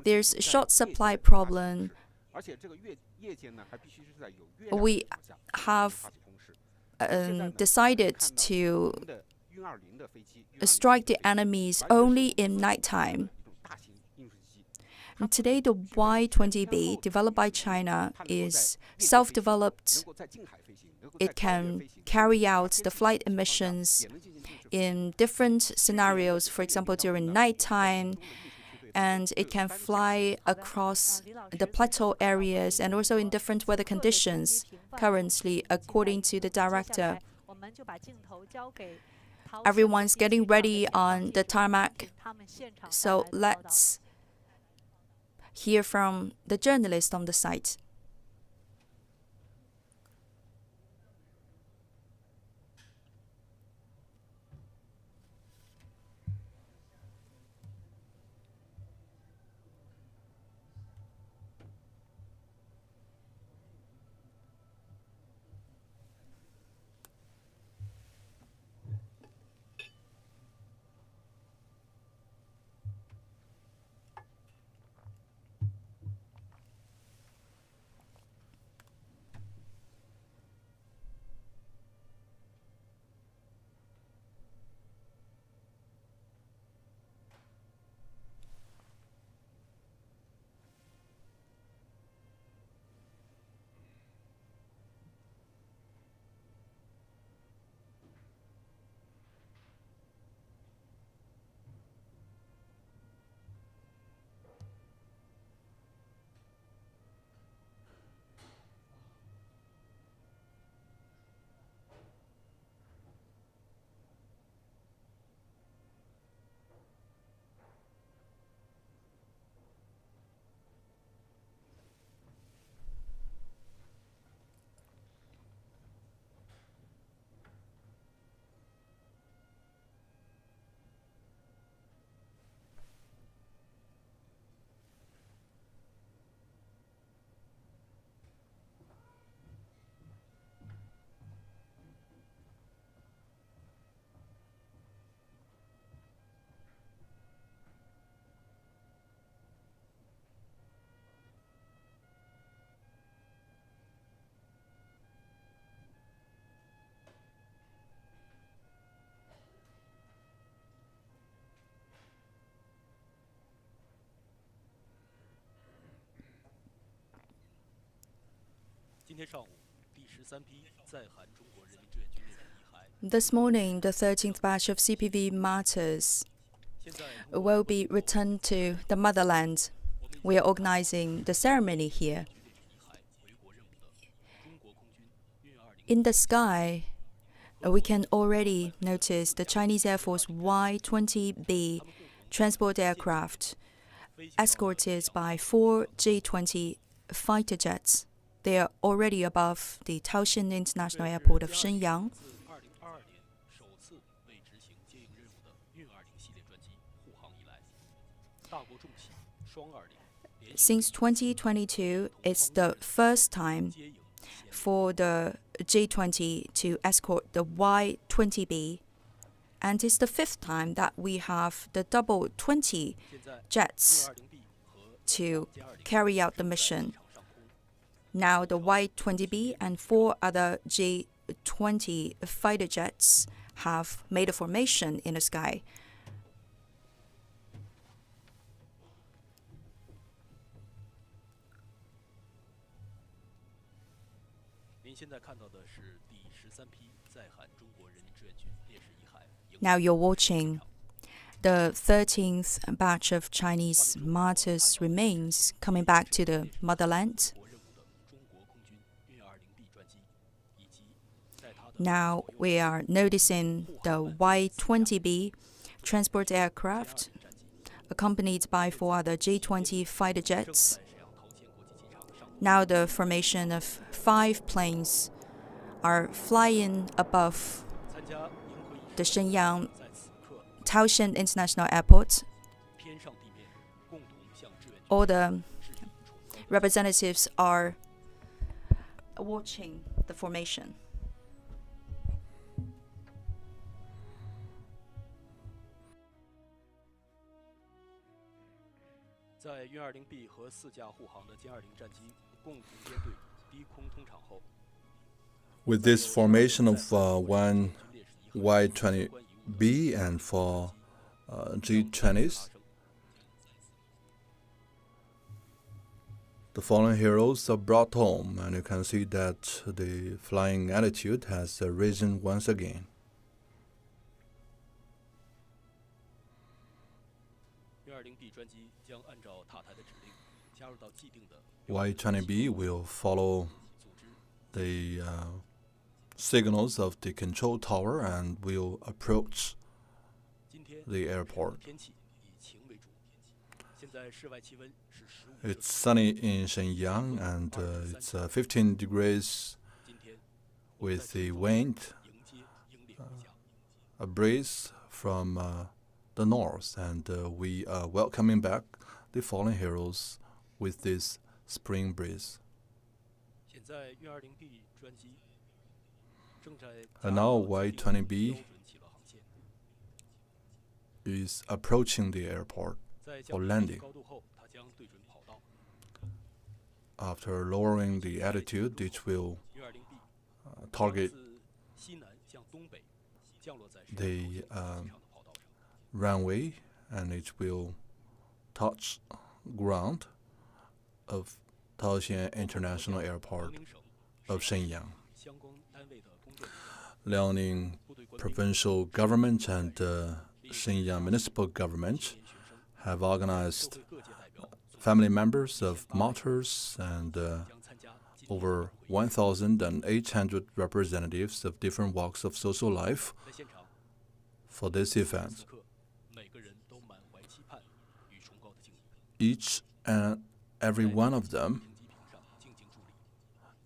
S1: There's a short supply problem. We have decided to strike the enemies only in nighttime. And today, the Y-20B, developed by China, is self-developed. It can carry out the flight missions in different scenarios, for example, during nighttime, and it can fly across the plateau areas and also in different weather conditions. Currently, according to the director, everyone's getting ready on the tarmac. So let's hear from the journalist on the site. This morning, the 13th batch of CPV martyrs will be returned to the motherland. We are organizing the ceremony here. In the sky, we can already notice the Chinese Air Force Y-20B transport aircraft escorted by 4 J-20 fighter jets. They are already above the Taoyuan International Airport of Shenyang. Since 2022, it's the first time for the J-20 to escort the Y-20B, and it's the 5th time that we have the double 20 jets to carry out the mission. Now the Y-20B and 4 other J-20 fighter jets have made a formation in the sky. Now you're watching the 13th batch of Chinese martyrs remains coming back to the motherland. Now we are noticing the Y-20B transport aircraft accompanied by 4 other J-20 fighter jets. Now the formation of 5 planes are flying above the Shenyang Taoyuan International Airport. All the representatives are watching the formation.
S2: With this formation of 1 Y-20B and 4 G-20s, the fallen heroes are brought home, and you can see that the flying altitude has risen once again. Y-20B will follow the signals of the control tower and will approach the airport. It's sunny in Shenyang, and it's 15 degrees with the wind, a breeze from the north, and we are welcoming back the fallen heroes with this spring breeze. And now Y-20B is approaching the airport for landing. After lowering the altitude, it will target the runway, and it will touch ground of Taoyuan International Airport of Shenyang. Liaoning provincial government and Shenyang municipal government have organized family members of martyrs and over 1,800 representatives of different walks of social life for this event. Each and every one of them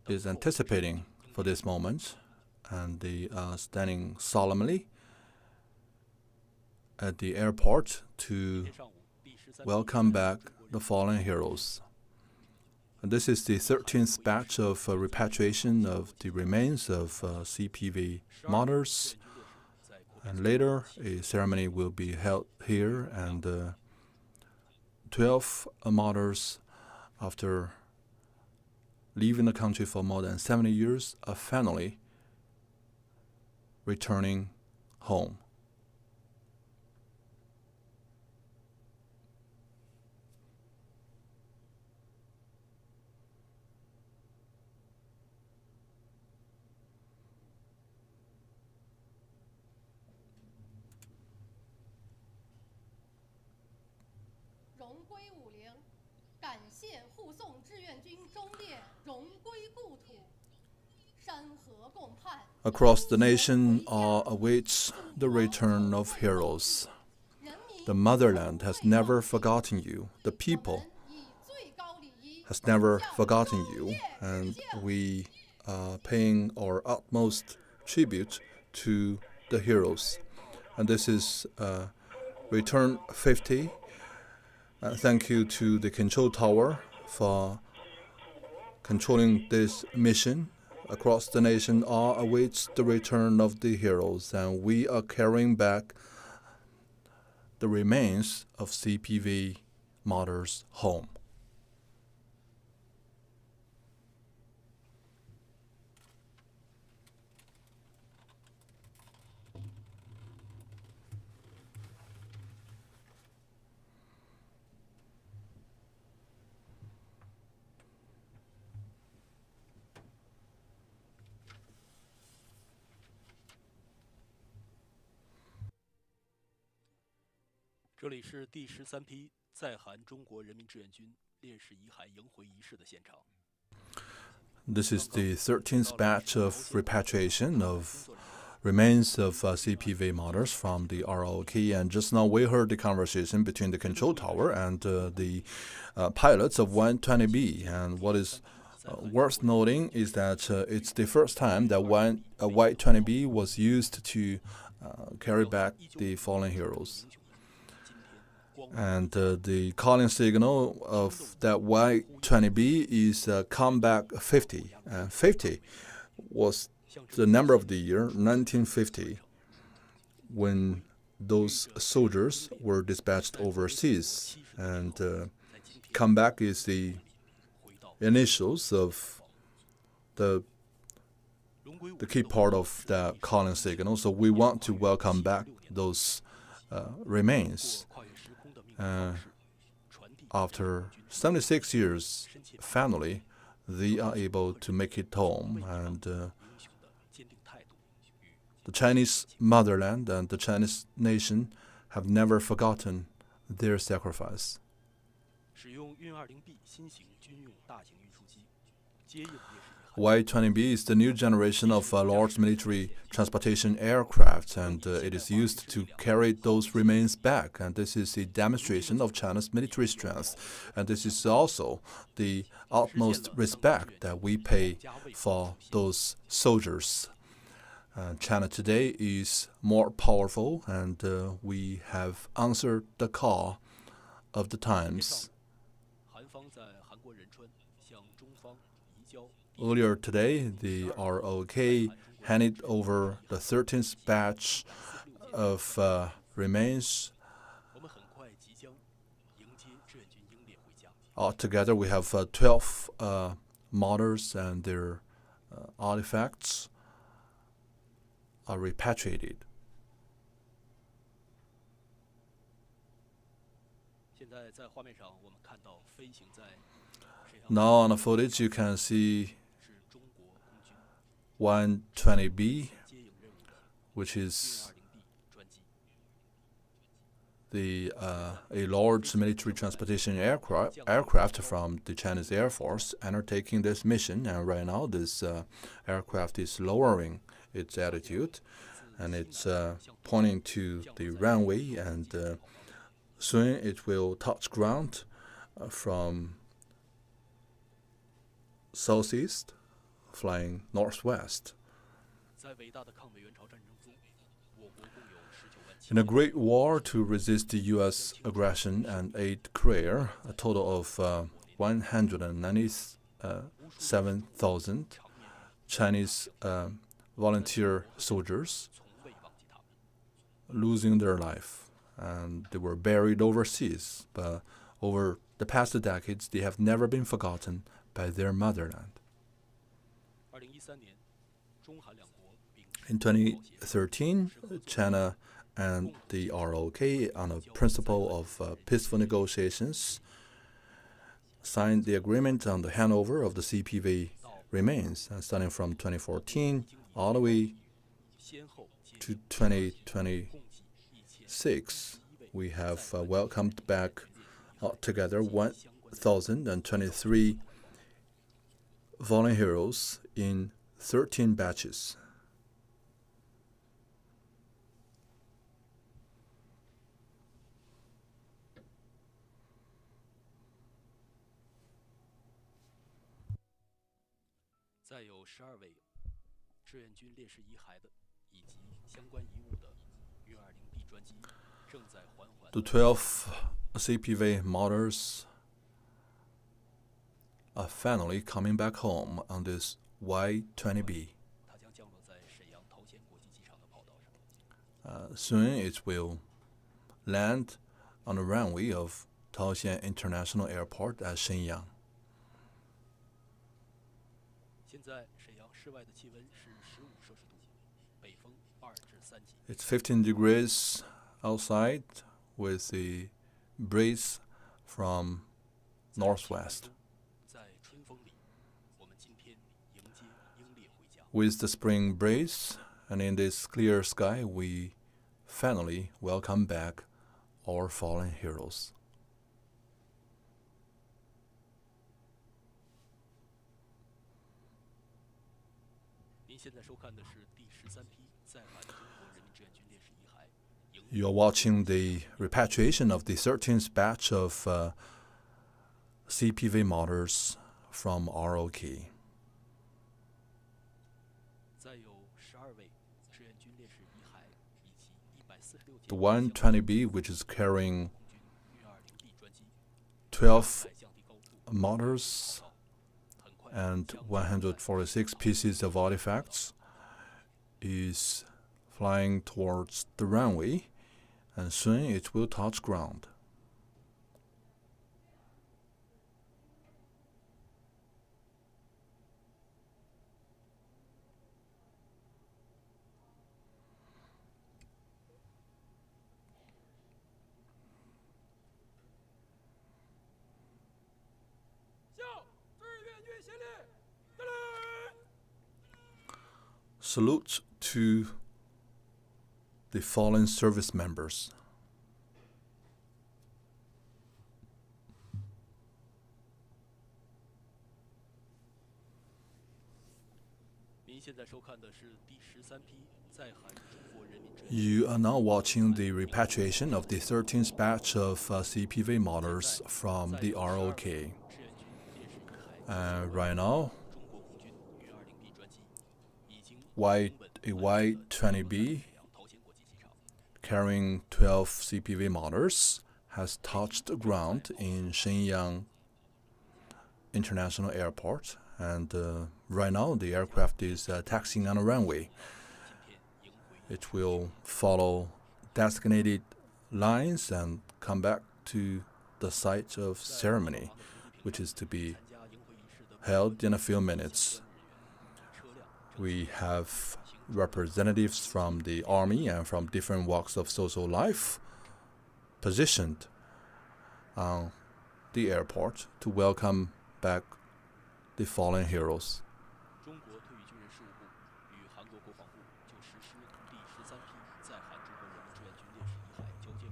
S2: is anticipating for this moment, and they are standing solemnly at the airport to welcome back the fallen heroes. And this is the 13th batch of repatriation of the remains of CPV martyrs, and later a ceremony will be held here, and 12 martyrs, after leaving the country for more than 70 years, are finally returning home. Across the nation awaits the return of heroes. The motherland has never forgotten you. The people has never forgotten you. And we are paying our utmost tribute to the heroes. And this is Return 50. Thank you to the control tower for controlling this mission. Across the nation, all awaits the return of the heroes, and we are carrying back the remains of CPV martyrs home. This is the 13th batch of repatriation of remains of CPV martyrs from the ROK, and just now we heard the conversation between the control tower and the pilots of Y-20B. And what is worth noting is that it's the first time that a Y-20B was used to carry back the fallen heroes. And the calling signal of that Y-20B is comeback 50. 50 was the number of the year 1950 when those soldiers were dispatched overseas. And comeback is the initials of the key part of the calling signal. So we want to welcome back those remains. After 76 years, finally, they are able to make it home. And the Chinese motherland and the Chinese nation have never forgotten their sacrifice. Y-20B is the new generation of large military transportation aircraft, and it is used to carry those remains back. And this is a demonstration of China's military strength. And this is also the utmost respect that we pay for those soldiers. China today is more powerful, and we have answered the call of the times. Earlier today, the ROK handed over the 13th batch of remains. Altogether, we have 12 martyrs, and their artifacts are repatriated. Now on the footage, you can see Y-20B, which is a large military transportation aircraft from the Chinese Air Force undertaking this mission. And right now, this aircraft is lowering its altitude, and it's pointing to the runway, and soon it will touch ground from southeast, flying northwest. In a great war to resist the U.S. aggression and aid Korea, a total of 197,000 Chinese volunteer soldiers losing their life, and they were buried overseas. But over the past decades, they have never been forgotten by their motherland. In 2013, China and the ROK, on a principle of peaceful negotiations, signed the agreement on the handover of the CPV remains. And starting from 2014 all the way to 2026, we have welcomed back altogether 1,023 fallen heroes in 13 batches. The 12 CPV martyrs are finally coming back home on this Y-20B. Soon it will land on the runway of Taoxian International Airport at Shenyang. It's 15 degrees outside with the breeze from northwest. With the spring breeze and in this clear sky, we finally welcome back our fallen heroes. You are watching the repatriation of the 13th batch of CPV martyrs from ROK. The Y-20B, which is carrying 12 martyrs and 146 pieces of artifacts, is flying towards the runway, and soon it will touch ground. Salute to the fallen service members. You are now watching the repatriation of the 13th batch of CPV martyrs from the ROK. Right now, a Y-20B carrying 12 CPV martyrs has touched ground in Shenyang International Airport, and right now the aircraft is taxiing on a runway. It will follow designated lines and come back to the site of ceremony, which is to be held in a few minutes. We have representatives from the army and from different walks of social life positioned on the airport to welcome back the fallen heroes.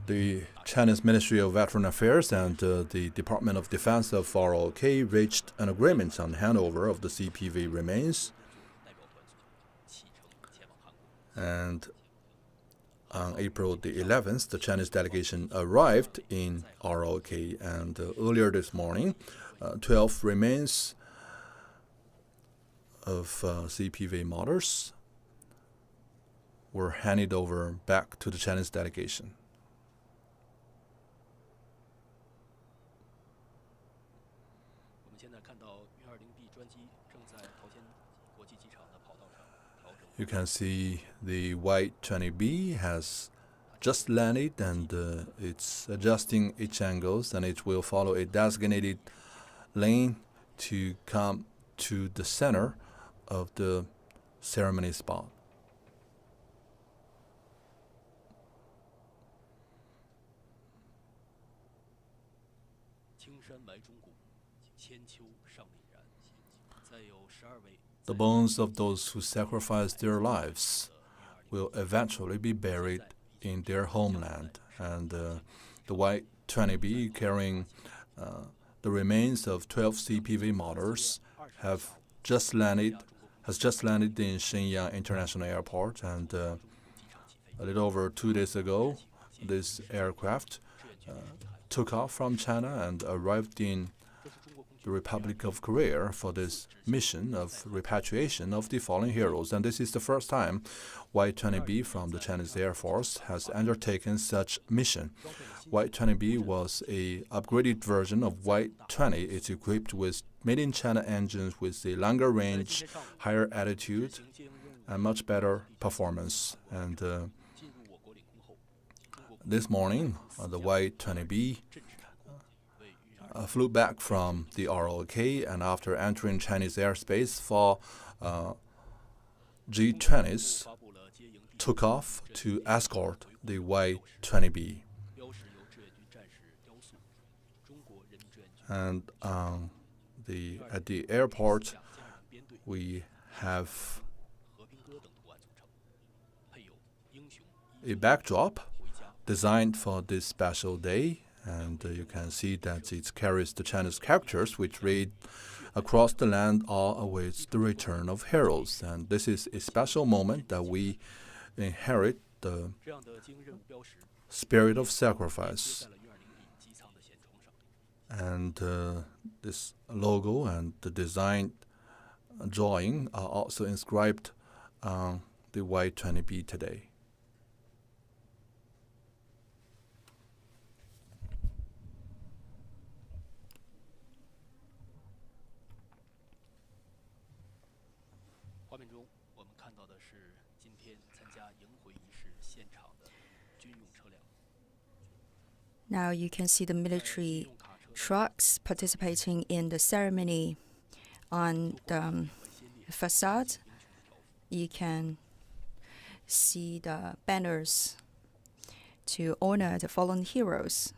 S2: The Chinese Ministry of Veteran Affairs and the Department of Defense of ROK reached an agreement on the handover of the CPV remains. And on April the 11th, the Chinese delegation arrived in ROK, and earlier this morning, 12 remains of CPV martyrs were handed over back to the Chinese delegation. You can see the Y-20B has just landed, and it's adjusting its angles, and it will follow a designated lane to come to the center of the ceremony spot. The bones of those who sacrificed their lives will eventually be buried in their homeland, and the Y-20B carrying the remains of 12 CPV martyrs have just landed has just landed in Shenyang International Airport, and a little over 2 days ago, this aircraft took off from China and arrived in the Republic of Korea for this mission of repatriation of the fallen heroes. And this is the first time Y-20B from the Chinese Air Force has undertaken such mission. Y-20B was a upgraded version of Y-20. It's equipped with made-in-China engines with a longer range, higher altitude, and much better performance. And this morning, the Y-20B flew back from the ROK, and after entering Chinese airspace for G-20s, took off to escort the Y-20B. And at the airport, we have a backdrop designed for this special day, and you can see that it carries the Chinese characters which read, "Across the land all awaits the return of heroes." And this is a special moment that we inherit the spirit of sacrifice. And this logo and the design drawing are also inscribed on the Y-20B today.
S1: Now you can see the military trucks participating in the ceremony on the facade. You can see the banners to honor the fallen heroes.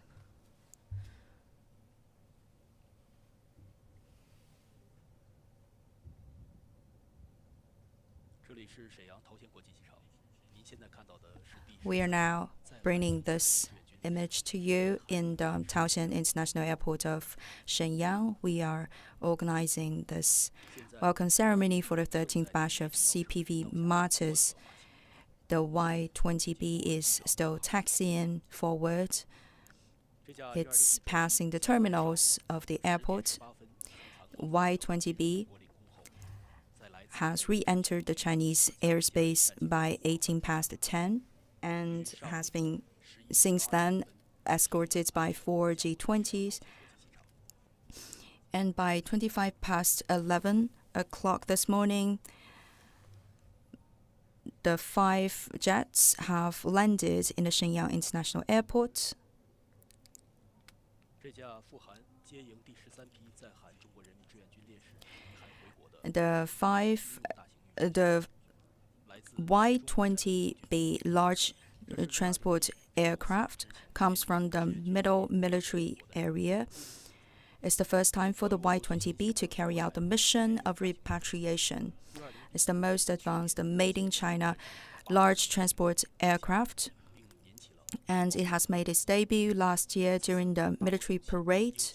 S1: We are now bringing this image to you in the Taoxian International Airport of Shenyang. We are organizing this welcome ceremony for the 13th batch of CPV martyrs. The Y-20B is still taxiing forward. It's passing the terminals of the airport. Y-20B has re-entered the Chinese airspace by 18 past 10 and has been since then escorted by 4 G-20s. And by 25 past 11 o'clock this morning, the 5 jets have landed in the Shenyang International Airport. The Y-20B large transport aircraft comes from the middle military area. It's the first time for the Y-20B to carry out the mission of repatriation. It's the most advanced made-in-China large transport aircraft, and it has made its debut last year during the military parade.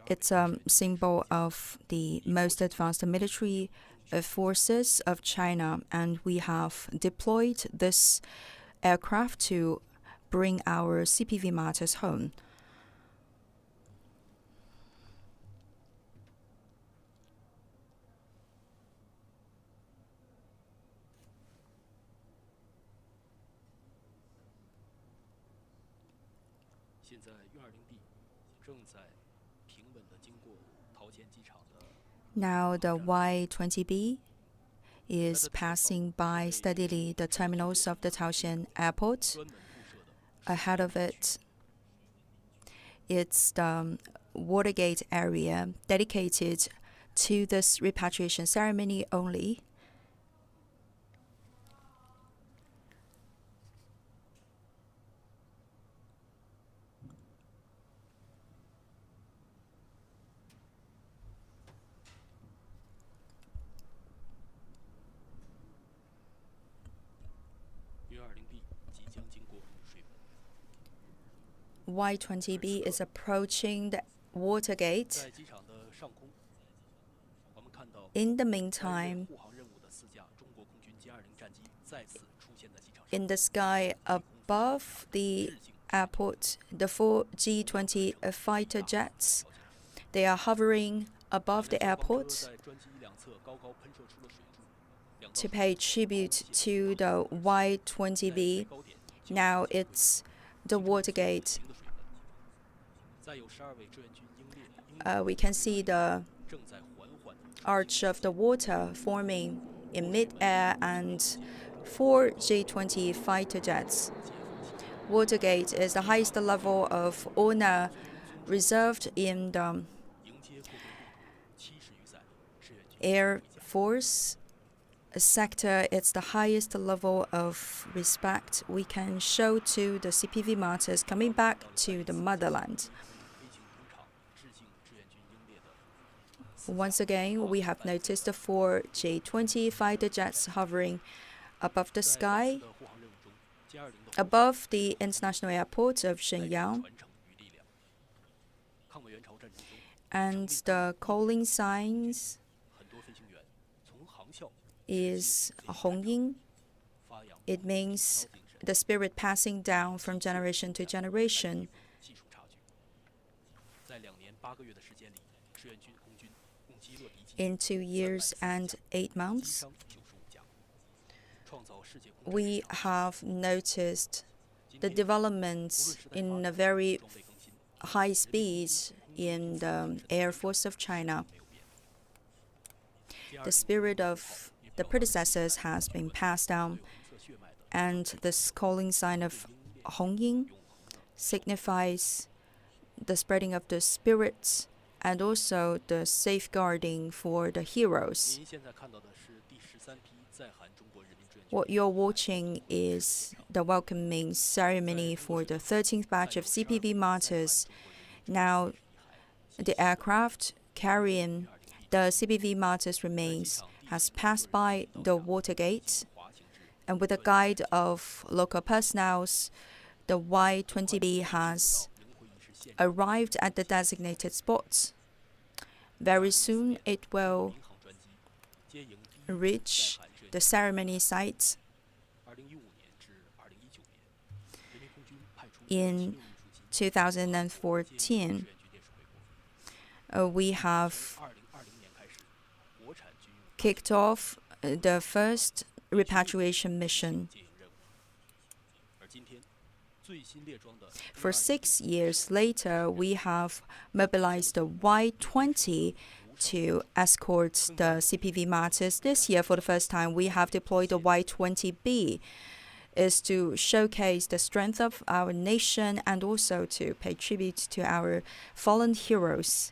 S1: It's a symbol of the most advanced military forces of China, and we have deployed this aircraft to bring our CPV martyrs home. Now the Y-20B is passing by steadily the terminals of the Taoxian Airport. Ahead of it, it's the Watergate area dedicated to this repatriation ceremony only. Y-20B is approaching the Watergate. In the meantime, in the sky above the airport, the 4 G-20 fighter jets, they are hovering above the airport to pay tribute to the Y-20B. Now it's the Watergate. We can see the arch of the water forming in mid-air and 4 G-20 fighter jets. Watergate is the highest level of honor reserved in the Air Force sector. It's the highest level of respect we can show to the CPV martyrs coming back to the motherland. Once again, we have noticed the 4 G-20 fighter jets hovering above the sky, above the international airport of Shenyang. And the calling signs is Hongying. It means the spirit passing down from generation to generation. In 2 years and 8 months, we have noticed the developments in a very high speed in the Air Force of China. The spirit of the predecessors has been passed down, and this calling sign of Hongying signifies the spreading of the spirits and also the safeguarding for the heroes. What you're watching is the welcoming ceremony for the 13th batch of CPV martyrs. Now, the aircraft carrying the CPV martyrs' remains has passed by the Watergate, and with the guide of local personnel, the Y-20B has arrived at the designated spot. Very soon, it will reach the ceremony site. In 2014, we have kicked off the first repatriation mission. For 6 years later, we have mobilized the Y-20 to escort the CPV martyrs. This year, for the first time, we have deployed the Y-20B, is to showcase the strength of our nation and also to pay tribute to our fallen heroes.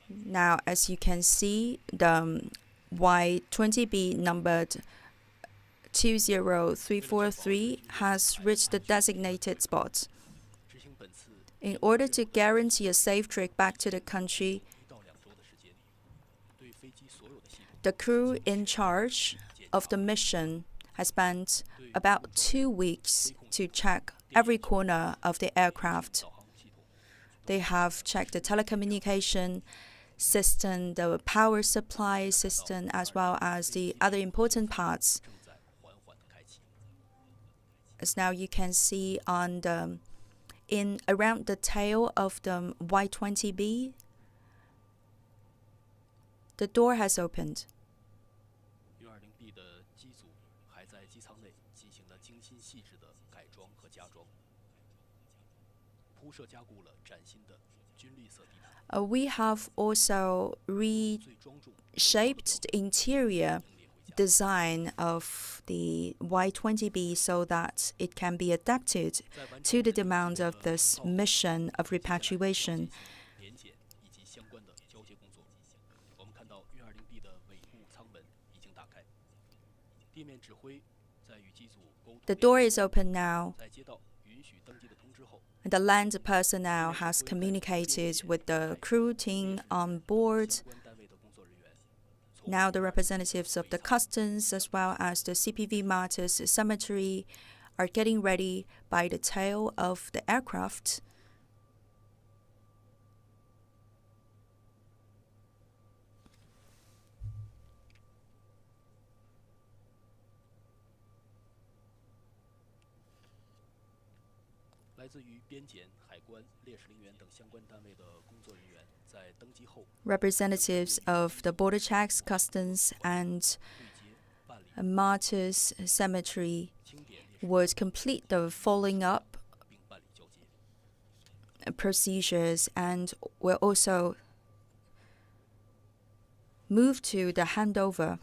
S1: Now, as you can see, the Y-20B numbered 20343 has reached the designated spot. In order to guarantee a safe trip back to the country, the crew in charge of the mission has spent about 2 weeks to check every corner of the aircraft. They have checked the telecommunication system, the power supply system, as well as the other important parts. As now you can see on the around the tail of the Y-20B, the door has opened. We have also reshaped the interior design of the Y-20B so that it can be adapted to the demands of this mission of repatriation. The door is open now. The land personnel has communicated with the crew team on board. Now the representatives of the customs as well as the CPV martyrs cemetery are getting ready by the tail of the aircraft. Representatives of the border checks, customs, and martyrs cemetery would complete the following up procedures and will also move to the handover.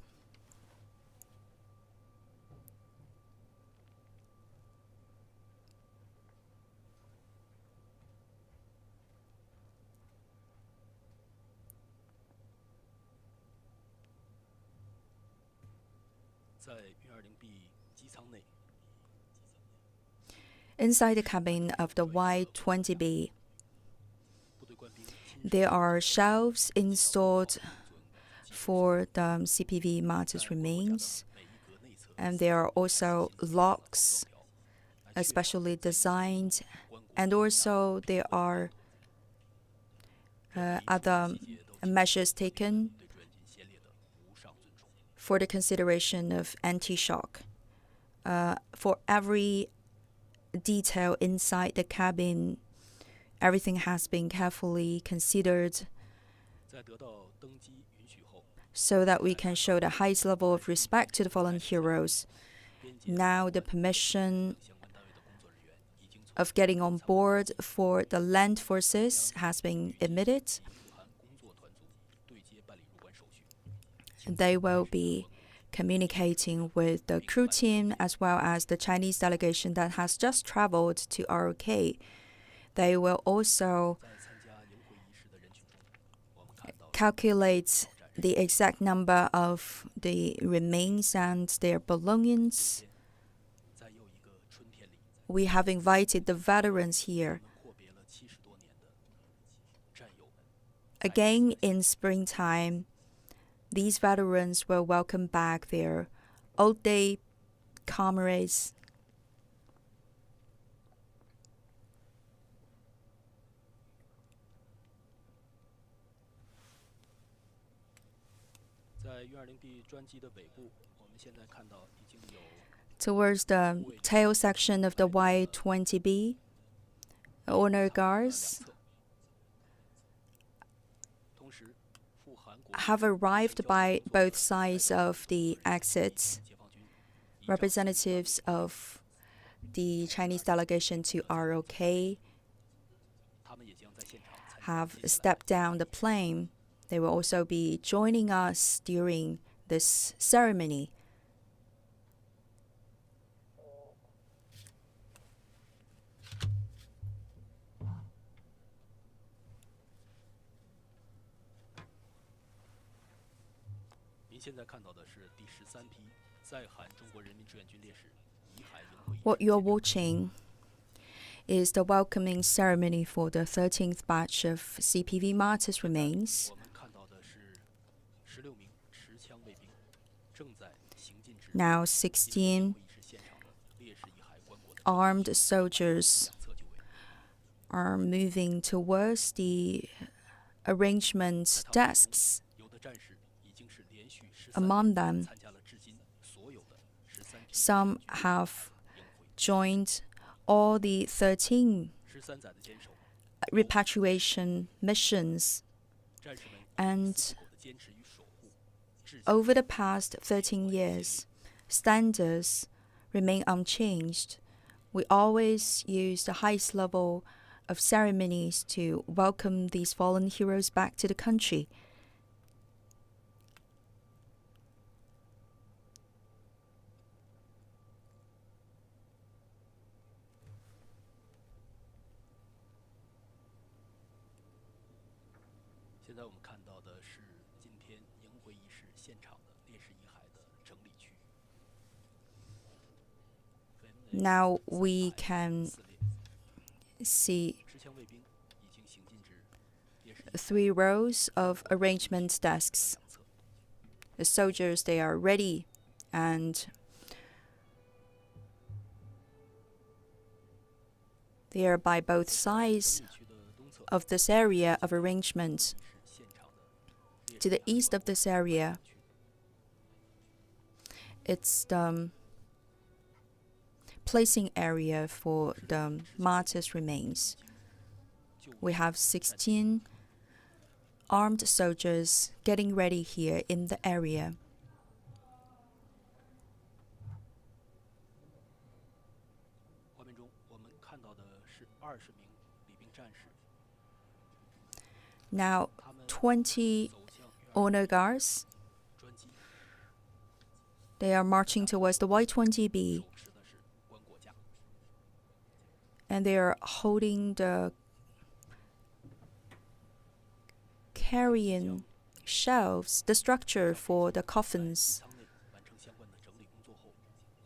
S1: Inside the cabin of the Y-20B, there are shelves installed for the CPV martyrs' remains, and there are also locks especially designed, and also there are other measures taken for the consideration of anti-shock. For every detail inside the cabin, everything has been carefully considered so that we can show the highest level of respect to the fallen heroes. Now the permission of getting on board for the land forces has been emitted. They will be communicating with the crew team as well as the Chinese delegation that has just traveled to ROK. They will also calculate the exact number of the remains and their belongings. We have invited the veterans here. Again, in springtime, these veterans will welcome back their old-day comrades. Towards the tail section of the Y-20B, honor guards have arrived by both sides of the exits. Representatives of the Chinese delegation to ROK have stepped down the plane. They will also be joining us during this ceremony. What you're watching is the welcoming ceremony for the 13th batch of CPV martyrs' remains. Now 16 armed soldiers are moving towards the arrangement desks. Among them, some have joined all the 13 repatriation missions, and over the past 13 years, standards remain unchanged. We always use the highest level of ceremonies to welcome these fallen heroes back to the country. Now we can see 3 rows of arrangement desks. the soldiers, they are ready, and they are by both sides of this area of arrangement. To the east of this area, it's the placing area for the martyrs' remains. We have 16 armed soldiers getting ready here in the area. Now, 20 honor guards, they are marching towards the Y-20B, and they are holding the carrying shelves, the structure for the coffins.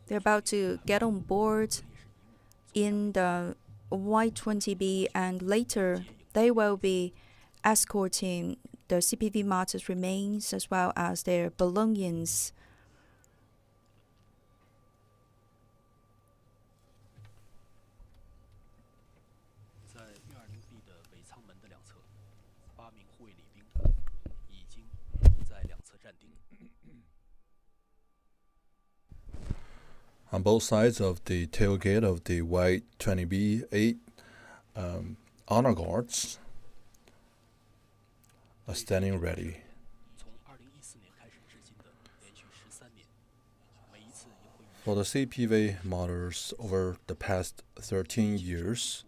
S1: They're about to get on board in the Y-20B, and later they will be escorting the CPV martyrs' remains as well as their belongings.
S2: On both sides of the tailgate of the Y-20B, 8 honor guards are standing ready. For the CPV martyrs over the past 13 years,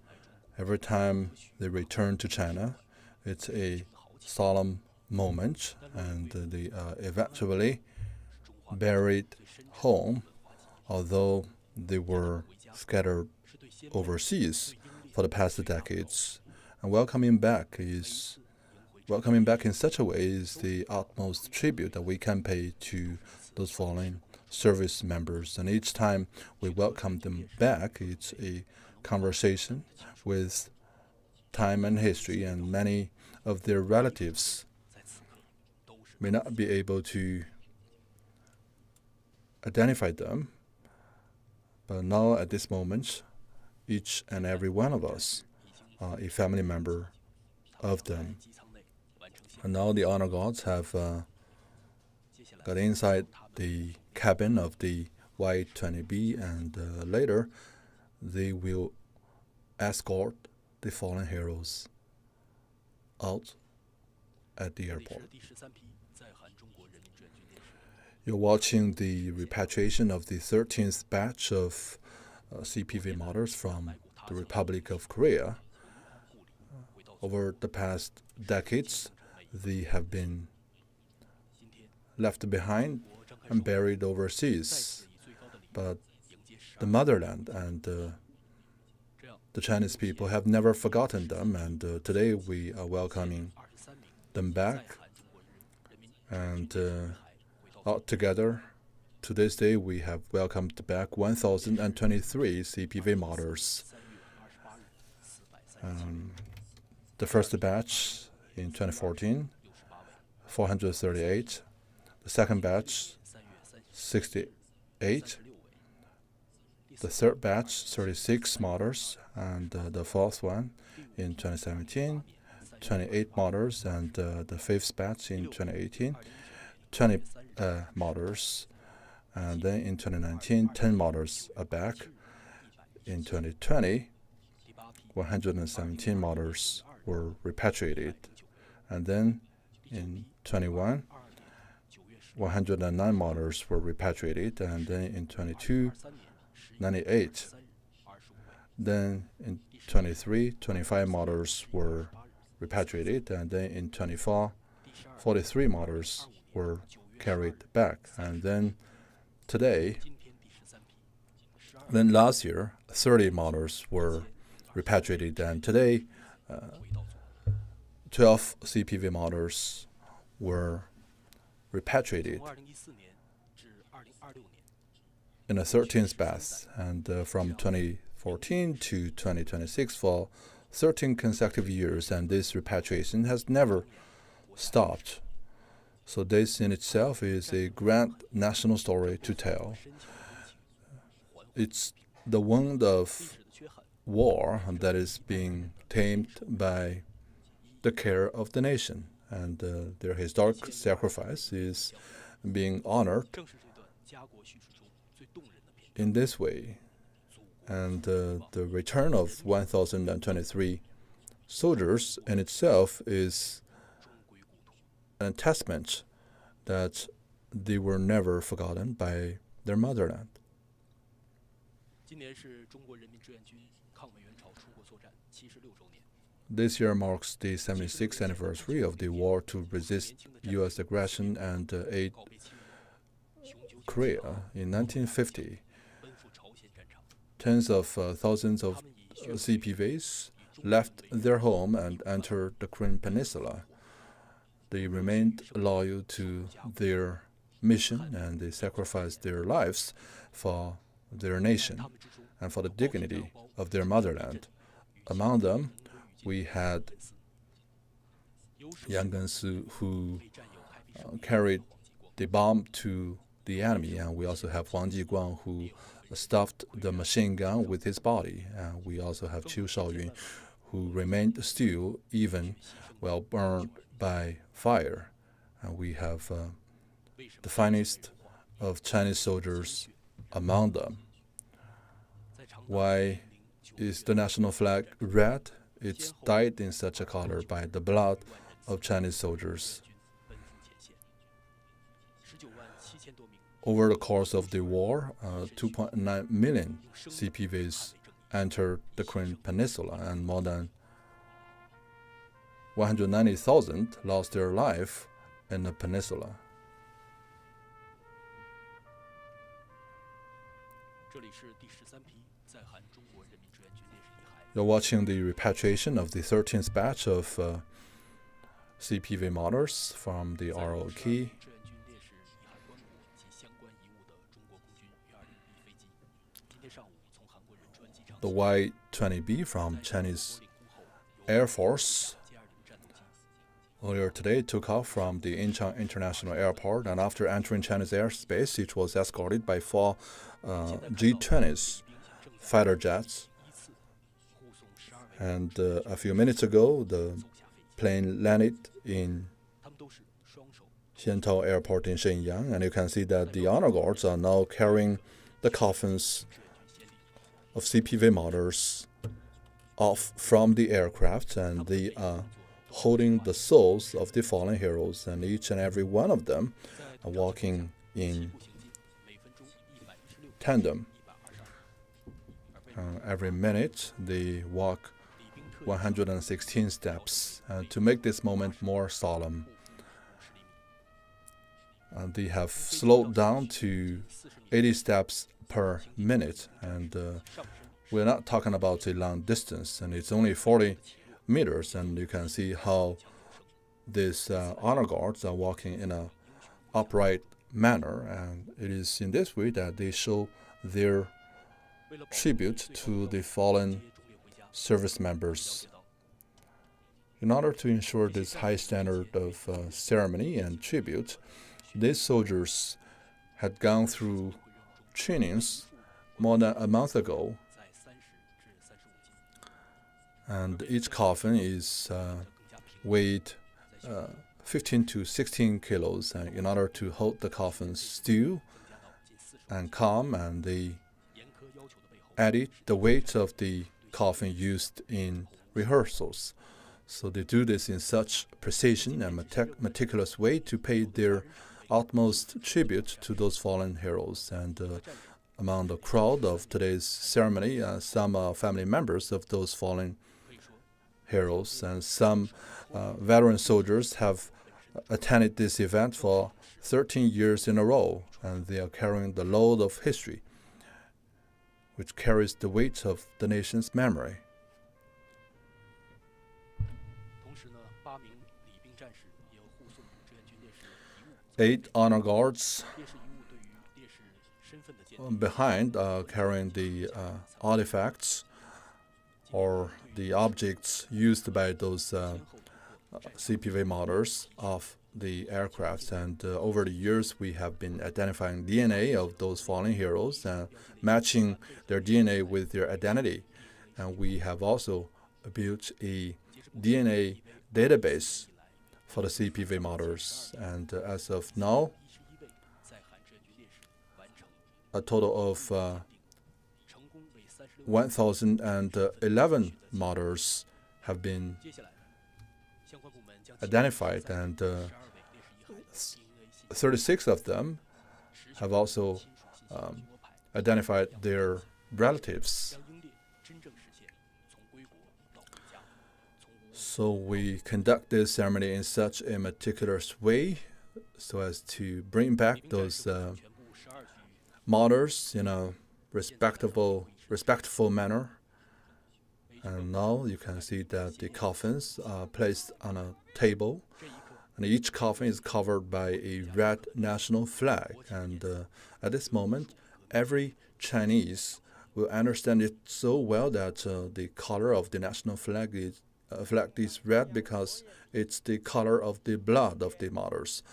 S2: every time they return to China, it's a solemn moment, and they eventually buried home, although they were scattered overseas for the past decades. And welcoming back in such a way is the utmost tribute that we can pay to those fallen service members. And each time we welcome them back, it's a conversation with time and history, and many of their relatives may not be able to identify them. But now, at this moment, each and every one of us are a family member of them. And now the honor guards have got inside the cabin of the Y-20B, and later they will escort the fallen heroes out at the airport. You're watching the repatriation of the 13th batch of CPV martyrs from the Republic of Korea. Over the past decades, they have been left behind and buried overseas. But the motherland and the Chinese people have never forgotten them, and today we are welcoming them back. And altogether, to this day, we have welcomed back 1,023 CPV martyrs. The first batch in 2014, 438. The second batch, 68. The third batch, 36 martyrs. And the fourth one in 2017, 28 martyrs. And the fifth batch in 2018, 20 martyrs. And then in 2019, 10 martyrs are back. In 2020, 117 martyrs were repatriated. And then in 21, 109 martyrs were repatriated. And then in 22, 98. Then in 23, 25 martyrs were repatriated. And then in 24, 43 martyrs were carried back. And then today, then last year, 30 martyrs were repatriated. And today, 12 CPV martyrs were repatriated in the 13th batch. And from 2014 to 2026, for 13 consecutive years, and this repatriation has never stopped. So this in itself is a grand national story to tell. It's the wound of war that is being tamed by the care of the nation, and their historic sacrifice is being honored in this way. And the return of 1,023 soldiers in itself is a testament that they were never forgotten by their motherland. This year marks the 76th anniversary of the war to resist U.S. aggression and aid Korea. In 1950, tens of thousands of CPVs left their home and entered the Korean Peninsula. They remained loyal to their mission, and they sacrificed their lives for their nation and for the dignity of their motherland. Among them, we had Yang Gen-su, who carried the bomb to the enemy, and we also have Wang Jiguang, who stuffed the machine gun with his body. And we also have Qiu Shaoyun, who remained still even while burned by fire. And we have the finest of Chinese soldiers among them. Why is the national flag red? It's dyed in such a color by the blood of Chinese soldiers. Over the course of the war, 2.9 million CPVs entered the Korean Peninsula, and more than 190,000 lost their life in the peninsula. You're watching the repatriation of the 13th batch of CPV martyrs from the ROK. The Y-20B from Chinese Air Force earlier today took off from the Incheon International Airport, and after entering Chinese airspace, it was escorted by 4 G-20s fighter jets. And a few minutes ago, the plane landed in Handover Airport in Shenyang, and you can see that the honor guards are now carrying the coffins of CPV martyrs off from the aircraft, and they are holding the souls of the fallen heroes, and each and every one of them are walking in tandem. Every minute they walk 116 steps. To make this moment more solemn, they have slowed down to 80 steps per minute, and we're not talking about a long distance, and it's only 40 meters, and you can see how these honor guards are walking in an upright manner, and it is in this way that they show their tribute to the fallen service members. In order to ensure this high standard of ceremony and tribute, these soldiers had gone through trainings more than a month ago, and each coffin is weighed 15 to 16 kilos, and in order to hold the coffin still and calm, and they added the weight of the coffin used in rehearsals. So they do this in such precision and meticulous way to pay their utmost tribute to those fallen heroes. And among the crowd of today's ceremony, some are family members of those fallen heroes, and some veteran soldiers have attended this event for 13 years in a row, and they are carrying the load of history, which carries the weight of the nation's memory. 8 honor guards behind carrying the artifacts or the objects used by those CPV martyrs off the aircrafts, and over the years we have been identifying DNA of those fallen heroes and matching their DNA with their identity. And we have also built a DNA database for the CPV martyrs. And as of now, a total of 1,011 martyrs have been identified, and 36 of them have also identified their relatives. So we conduct this ceremony in such a meticulous way so as to bring back those martyrs in a respectful manner. And now you can see that the coffins are placed on a table, and each coffin is covered by a red national flag. And at this moment, every Chinese will understand it so well that the color of the national flag is red because it's the color of the blood of the martyrs,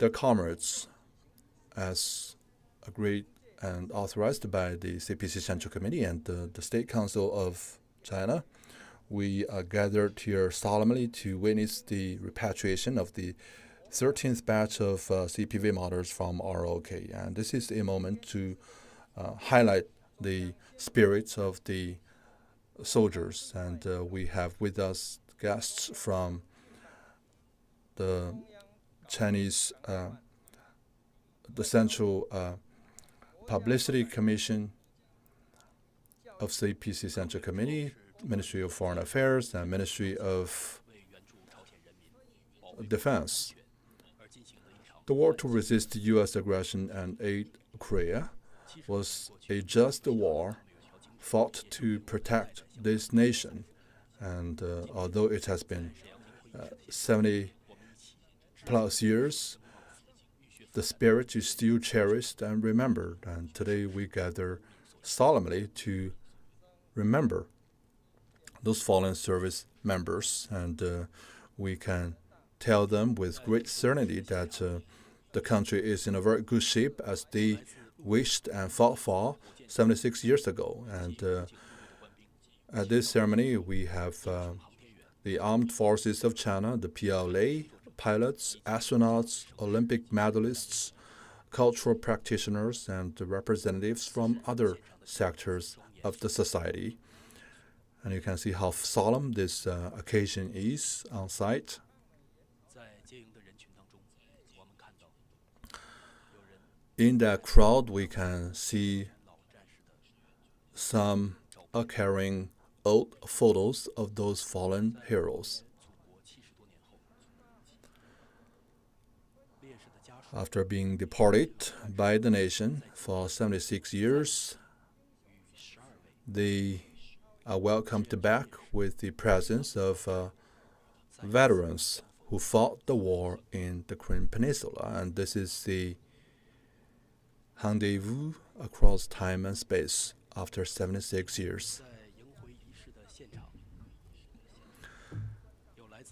S2: their comrades, as agreed and authorized by the CPC Central Committee and the State Council of China. We are gathered here solemnly to witness the repatriation of the 13th batch of CPV martyrs from ROK. And this is a moment to highlight the spirits of the soldiers. And we have with us guests from the Chinese, the Central Publicity Commission of CPC Central Committee, Ministry of Foreign Affairs, and Ministry of Defense. The war to resist U.S. aggression and aid Korea was a just war fought to protect this nation. And although it has been 70 plus years, the spirit is still cherished and remembered. And today we gather solemnly to remember those fallen service members, and we can tell them with great certainty that the country is in a very good shape as they wished and fought for 76 years ago. And at this ceremony, we have the Armed Forces of China, the PLA, pilots, astronauts, Olympic medalists, cultural practitioners, and representatives from other sectors of the society. And you can see how solemn this occasion is on site. In that crowd, we can see some are carrying old photos of those fallen heroes. After being deported by the nation for 76 years, they are welcomed back with the presence of veterans who fought the war in the Korean Peninsula. And this is the Handover across time and space after 76 years.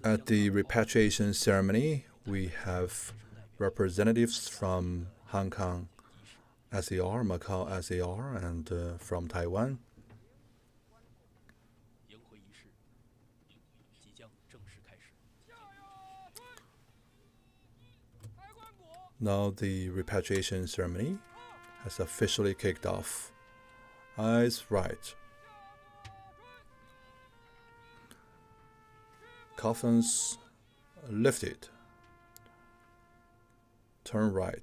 S2: At the repatriation ceremony, we have representatives from Hong Kong SAR, Macau SAR, and from Taiwan. Now the repatriation ceremony has officially kicked off. Eyes right. Coffins lifted. Turn right.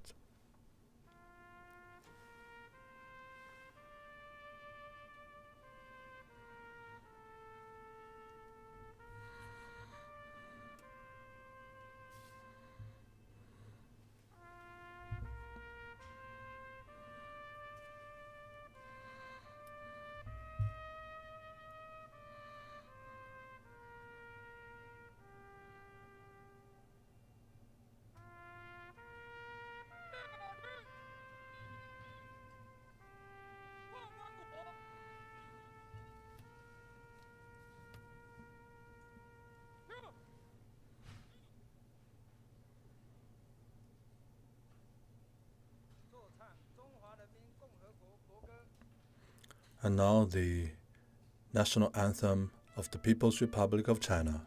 S2: And now the national anthem of the People's Republic of China.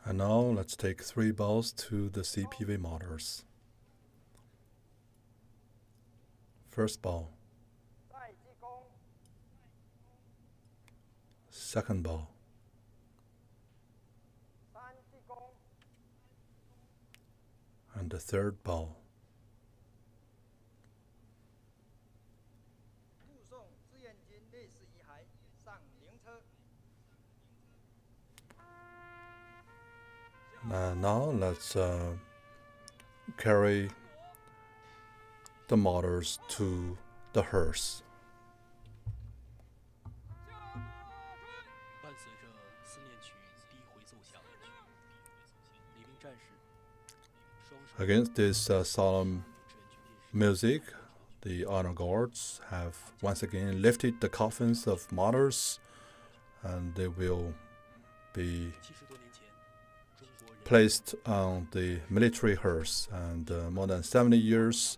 S2: And now let's take 3 bows to the CPV martyrs. First bow. Second bow. And the third bow. Now let's carry the martyrs to the hearse. Against this solemn music, the honor guards have once again lifted the coffins of martyrs, and they will be placed on the military hearse. And more than 70 years,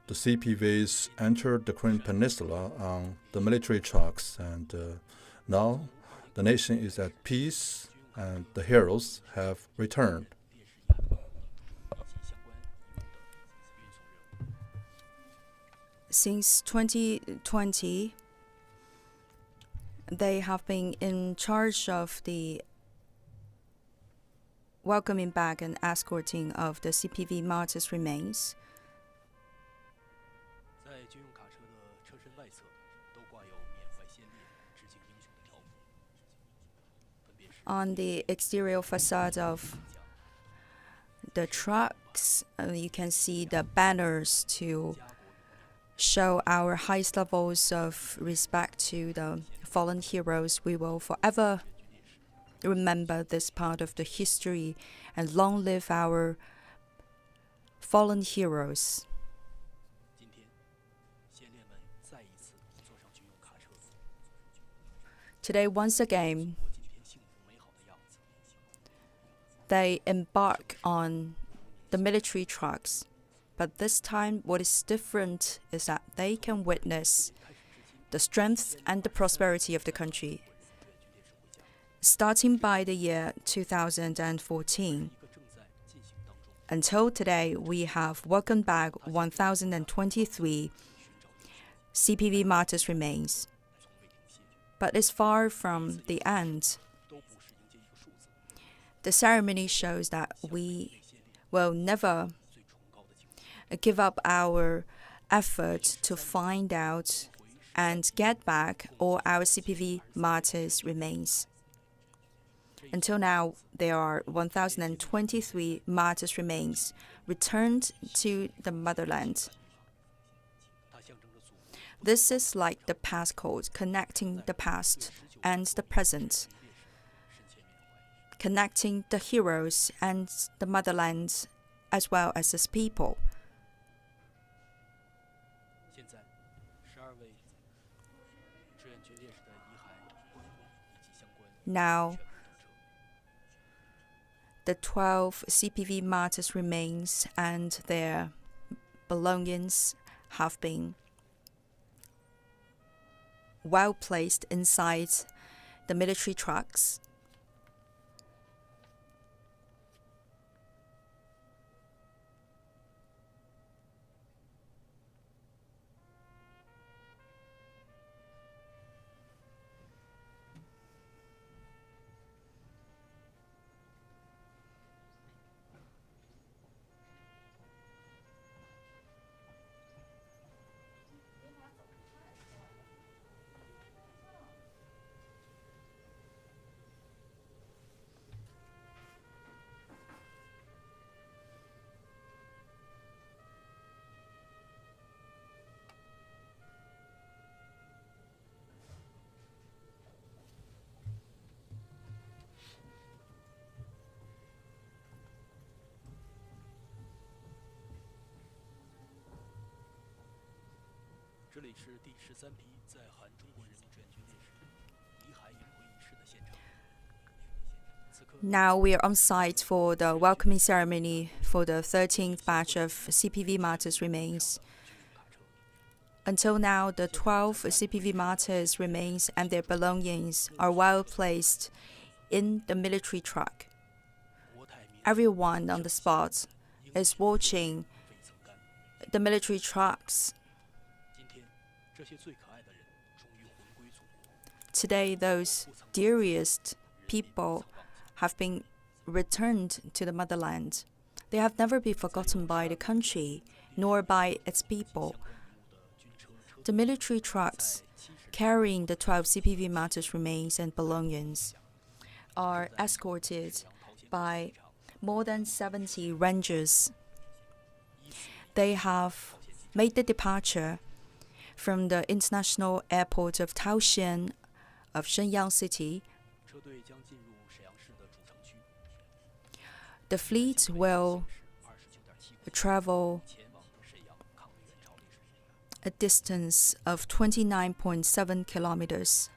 S2: the CPVs entered the Korean Peninsula on the military trucks, and now the nation is at peace and the heroes have returned.
S1: Since 2020, they have been in charge of the welcoming back and escorting of the CPV martyrs' remains. On the exterior facade of the trucks, you can see the banners to show our highest levels of respect to the fallen heroes. We will forever remember this part of the history, and long live our fallen heroes. Today, once again, they embark on the military trucks. But this time, what is different is that they can witness the strength and the prosperity of the country. Starting by the year 2014, until today, we have welcomed back 1,023 CPV martyrs' remains. But it's far from the end. The ceremony shows that we will never give up our effort to find out and get back all our CPV martyrs' remains. Until now, there are 1,023 martyrs' remains returned to the motherland. This is like the passcode connecting the past and the present, connecting the heroes and the motherland as well as its people. Now, the 12 CPV martyrs' remains and their belongings have been well placed inside the military trucks. Now we are on site for the welcoming ceremony for the 13th batch of CPV martyrs remains. Until now, the 12 CPV martyrs remains and their belongings are well placed in the military truck. Everyone on the spot is watching the military trucks. Today, those dearest people have been returned to the motherland. They have never been forgotten by the country, nor by its people. The military trucks carrying the 12 CPV martyrs' remains and belongings are escorted by more than 70 rangers. They have made the departure from the international airport of Taoxian of Shenyang city. The fleet will travel a distance of 29.7 kilometers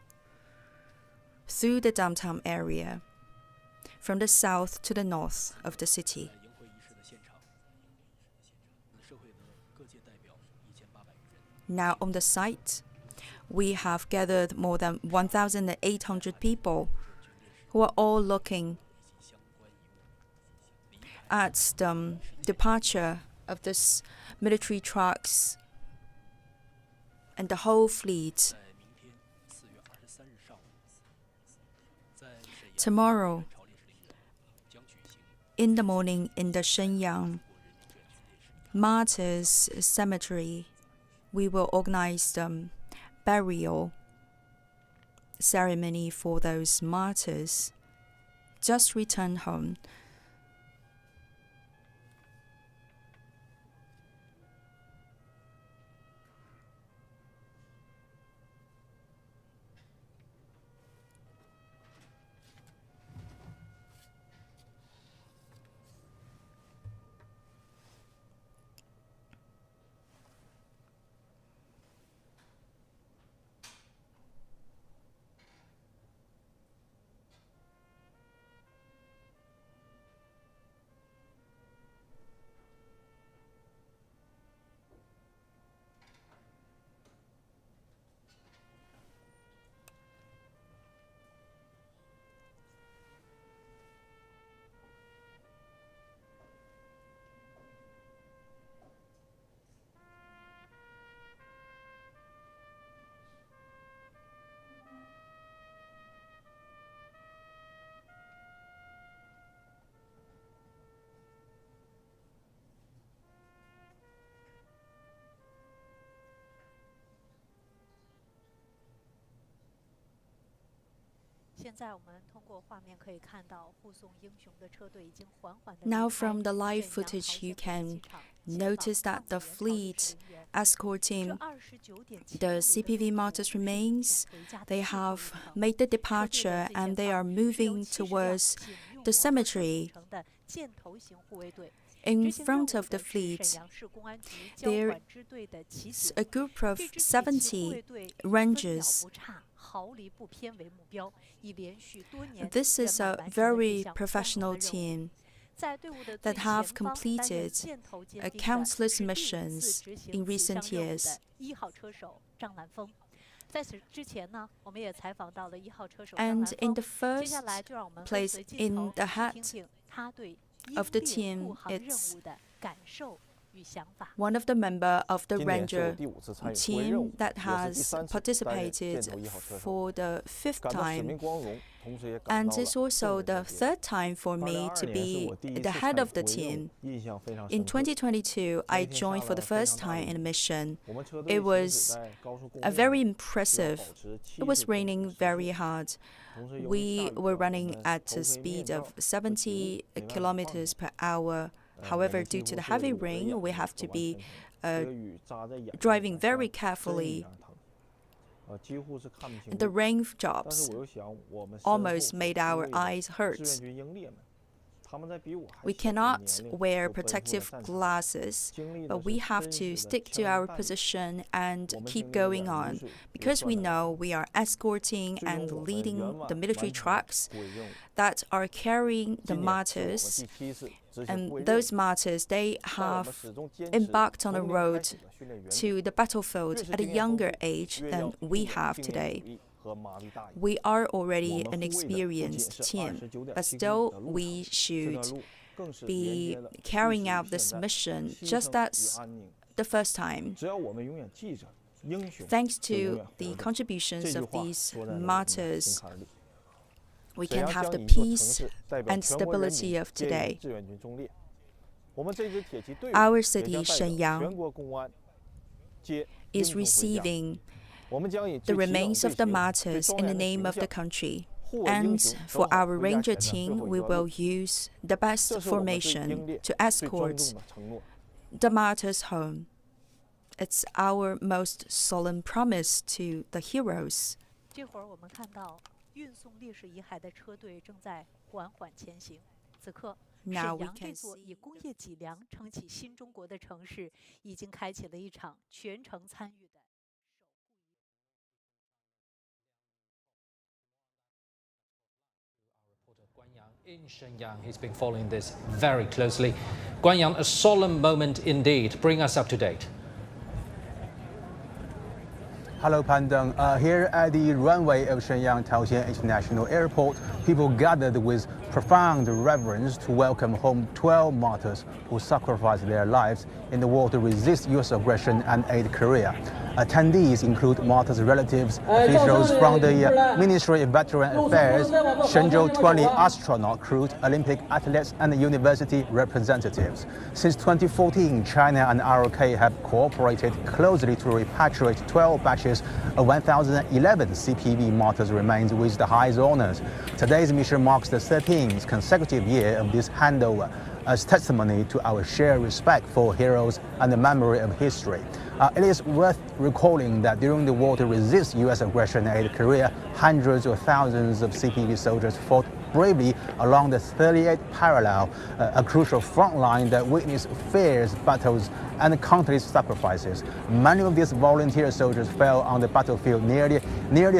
S1: through the downtown area, from the south to the north of the city. Now on the site, we have gathered more than 1,800 people who are all looking at the departure of this military trucks and the whole fleet. Tomorrow, in the morning in the Shenyang Martyrs Cemetery, we will organize the burial ceremony for those martyrs just returned home. Now from the live footage you can notice that the fleet escorting the CPV martyrs' remains, they have made the departure and they are moving towards the cemetery. In front of the fleet, there is a group of 70 rangers. This is a very professional team that have completed countless missions in recent years. And in the first place, in the head of the team, it's one of the members of the Ranger team that has participated for the 5th time. And it's also the 3rd time for me to be the head of the team. In 2022, I joined for the first time in a mission. It was very impressive. It was raining very hard. We were running at a speed of 70 kilometers per hour. However, due to the heavy rain, we have to be driving very carefully. The raindrops almost made our eyes hurt. We cannot wear protective glasses, but we have to stick to our position and keep going on because we know we are escorting and leading the military trucks that are carrying the martyrs. And those martyrs, they have embarked on a road to the battlefield at a younger age than we have today. We are already an experienced team, but still we should be carrying out this mission just as the first time. Thanks to the contributions of these martyrs, we can have the peace and stability of today. Our city, Shenyang, is receiving the remains of the martyrs in the name of the country. And for our ranger team, we will use the best formation to escort the martyrs home. It's our most solemn promise to the heroes.
S5: 这会儿我们看到运送烈士遗骸的车队正在缓缓前行。此刻，沈阳这座以工业脊梁撑起新中国的城市，已经开启了一场全程参与的。
S6: In Shenyang, he's been following this very closely. Guanyang, a solemn moment indeed. Bring us up to date.
S7: Hello, Pandeng. Here at the runway of Shenyang Taoxian International Airport, people gathered with profound reverence to welcome home 12 martyrs who sacrificed their lives in the war to resist U.S. aggression and aid Korea. Attendees include martyrs' relatives, officials from the Ministry of Veteran Affairs, Shenzhou 20 astronaut crew, Olympic athletes, and university representatives. Since 2014, China and ROK have cooperated closely to repatriate 12 batches of 1,011 CPV martyrs' remains with the highest honors. Today's mission marks the 13th consecutive year of this handover, as testimony to our shared respect for heroes and the memory of history. It is worth recalling that during the war to resist U.S. aggression in Korea, hundreds of thousands of CPV soldiers fought bravely along the 38th parallel, a crucial front line that witnessed fierce battles and countless sacrifices. Many of these volunteer soldiers fell on the battlefield near the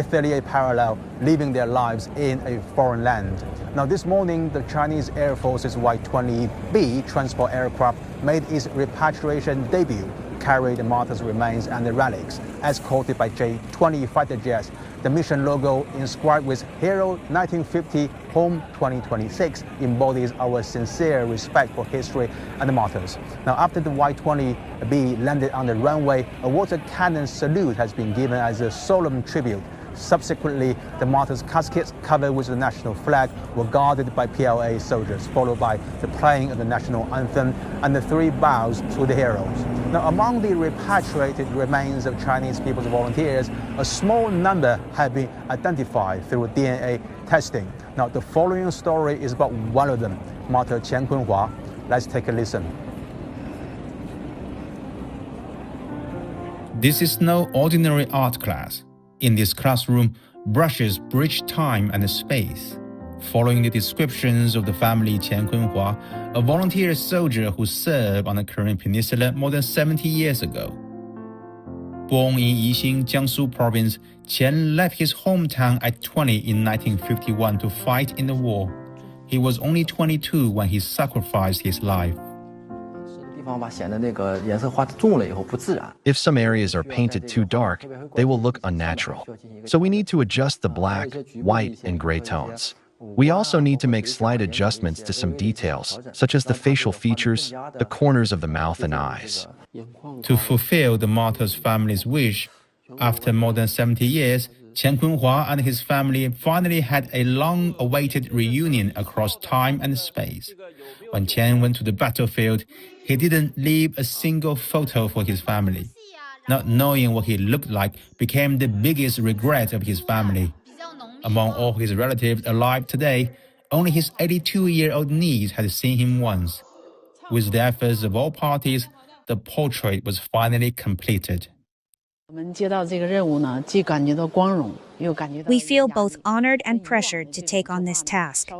S7: 38th parallel, leaving their lives in a foreign land. Now, this morning, the Chinese Air Force's Y-20B transport aircraft made its repatriation debut, carried the martyrs' remains and the relics, escorted by J-20 fighter jets. The mission logo, inscribed with Hero 1950 Home 2026, embodies our sincere respect for history and the martyrs. Now, after the Y-20B landed on the runway, a water cannon salute has been given as a solemn tribute. Subsequently, the martyrs' caskets covered with the national flag were guarded by PLA soldiers, followed by the playing of the national anthem and the 3 bows to the heroes. Now, among the repatriated remains of Chinese People's volunteers, a small number have been identified through DNA testing. Now, the following story is about one of them, Martyr Qian Kunhua. Let's take a listen.
S8: This is no ordinary art class. In this classroom, brushes bridge time and space. Following the descriptions of the family Qian Kunhua, a volunteer soldier who served on the Korean Peninsula more than 70 years ago. Born in Yixing, Jiangsu province, Qian left his hometown at 20 in 1951 to fight in the war. He was only 22 when he sacrificed his life.
S9: If some areas are painted too dark, they will look unnatural. So we need to adjust the black, white, and gray tones. We also need to make slight adjustments to some details, such as the facial features, the corners of the mouth and eyes.
S8: To fulfill the martyr's family's wish, after more than 70 years, Qian Kunhua and his family finally had a long-awaited reunion across time and space. When Qian went to the battlefield, he didn't leave a single photo for his family. Not knowing what he looked like became the biggest regret of his family. Among all his relatives alive today, only his 82-year-old niece had seen him once. With the efforts of all parties, the portrait was finally completed.
S10: We feel both honored and pressured to take on this task.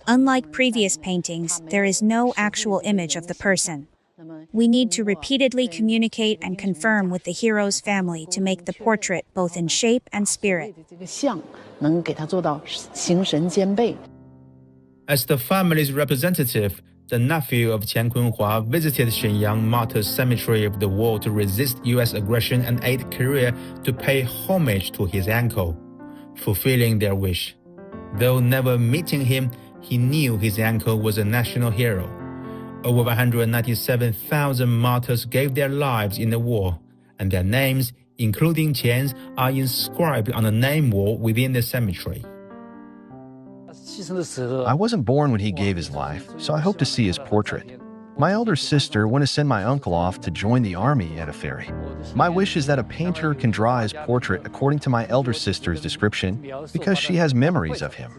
S10: Unlike previous paintings, there is no actual image of the person. We need to repeatedly communicate and confirm with the hero's family to make the portrait both in shape and spirit.
S8: As the family's representative, the nephew of Qian Kunhua visited Shenyang Martyrs Cemetery of the War to resist U.S. aggression and aid Korea to pay homage to his uncle, fulfilling their wish. Though never meeting him, he knew his uncle was a national hero. Over 197,000 martyrs gave their lives in the war, and their names, including Qian's, are inscribed on the name wall within the cemetery.
S9: I wasn't born when he gave his life, so I hope to see his portrait. My elder sister wanted to send my uncle off to join the army at a ferry. My wish is that a painter can draw his portrait according to my elder sister's description, because she has memories of him.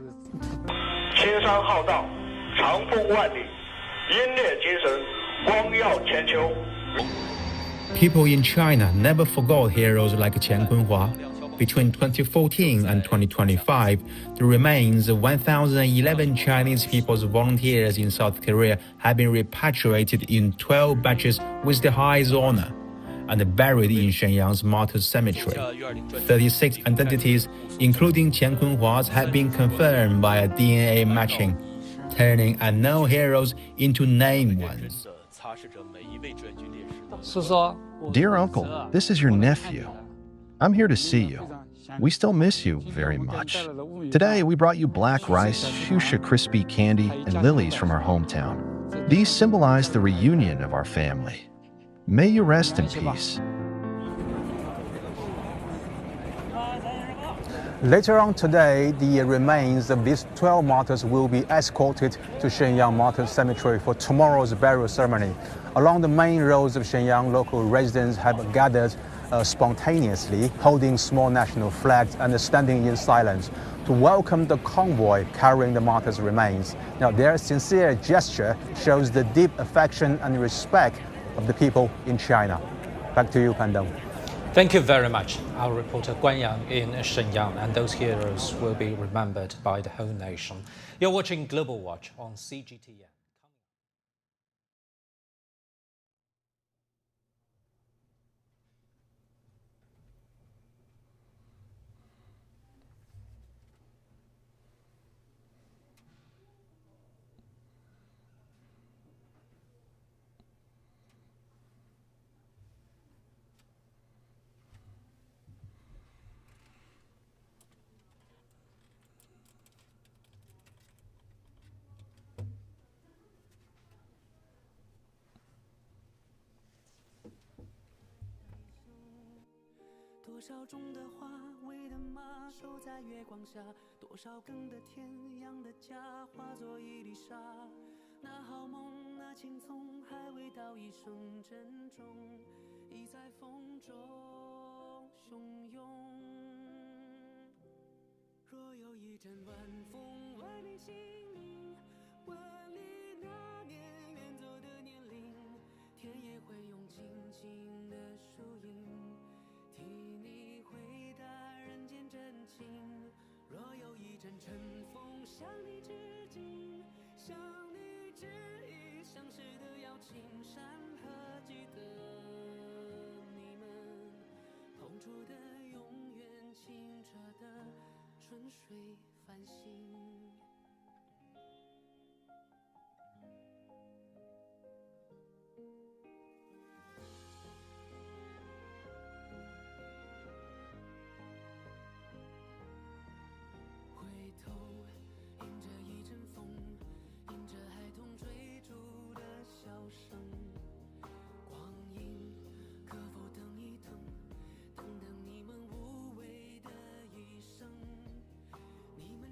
S8: People in China never forgot heroes like Qian Kunhua. Between 2014 and 2025, the remains of 1,011 Chinese People's Volunteers in South Korea have been repatriated in 12 batches with the highest honor and buried in Shenyang's Martyrs Cemetery. 36 identities, including Qian Kunhua's, have been confirmed by a DNA matching, turning unknown heroes into named ones.
S9: Dear uncle, this is your nephew. I'm here to see you. We still miss you very much. Today, we brought you black rice, shusha crispy candy, and lilies from our hometown. These symbolize the reunion of our family. May you rest in peace.
S7: Later on today, the remains of these 12 martyrs will be escorted to Shenyang Martyrs Cemetery for tomorrow's burial ceremony. Along the main roads of Shenyang, local residents have gathered spontaneously, holding small national flags and standing in silence to welcome the convoy carrying the martyrs' remains. Now, their sincere gesture shows the deep affection and respect of the people in China. Back to you, Pandong.
S6: Thank you very much, our reporter Guan Yang in Shenyang, and those heroes will be remembered by the whole nation. You're watching Global Watch on CGTN.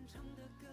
S11: 唱的歌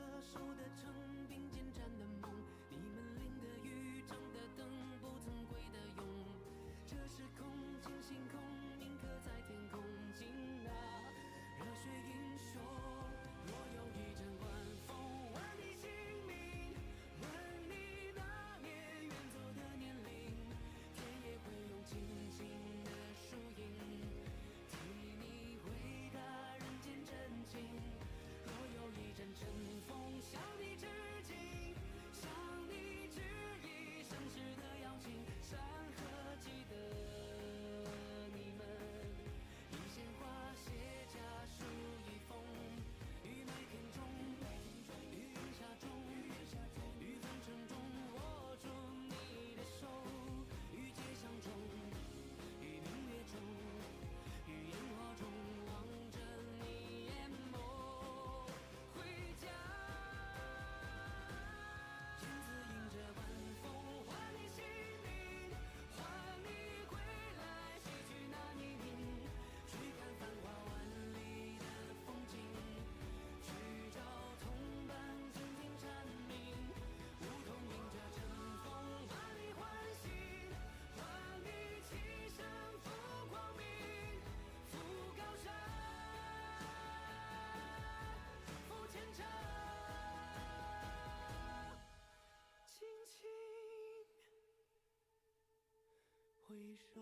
S11: 回首，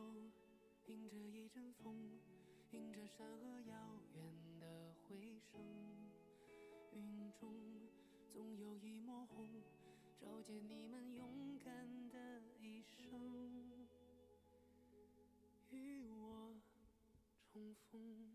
S11: 迎着一阵风，迎着山河遥远的回声，云中总有一抹红，照见你们勇敢的一生，与我重逢。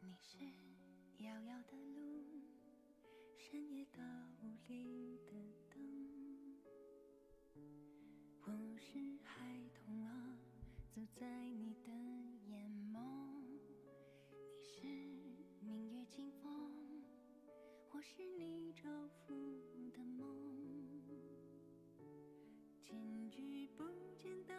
S12: 你是遥遥的路，深夜到无力的灯。我是孩童啊，走在你的眼眸。你是明月清风，或是你照拂的梦。千句不见到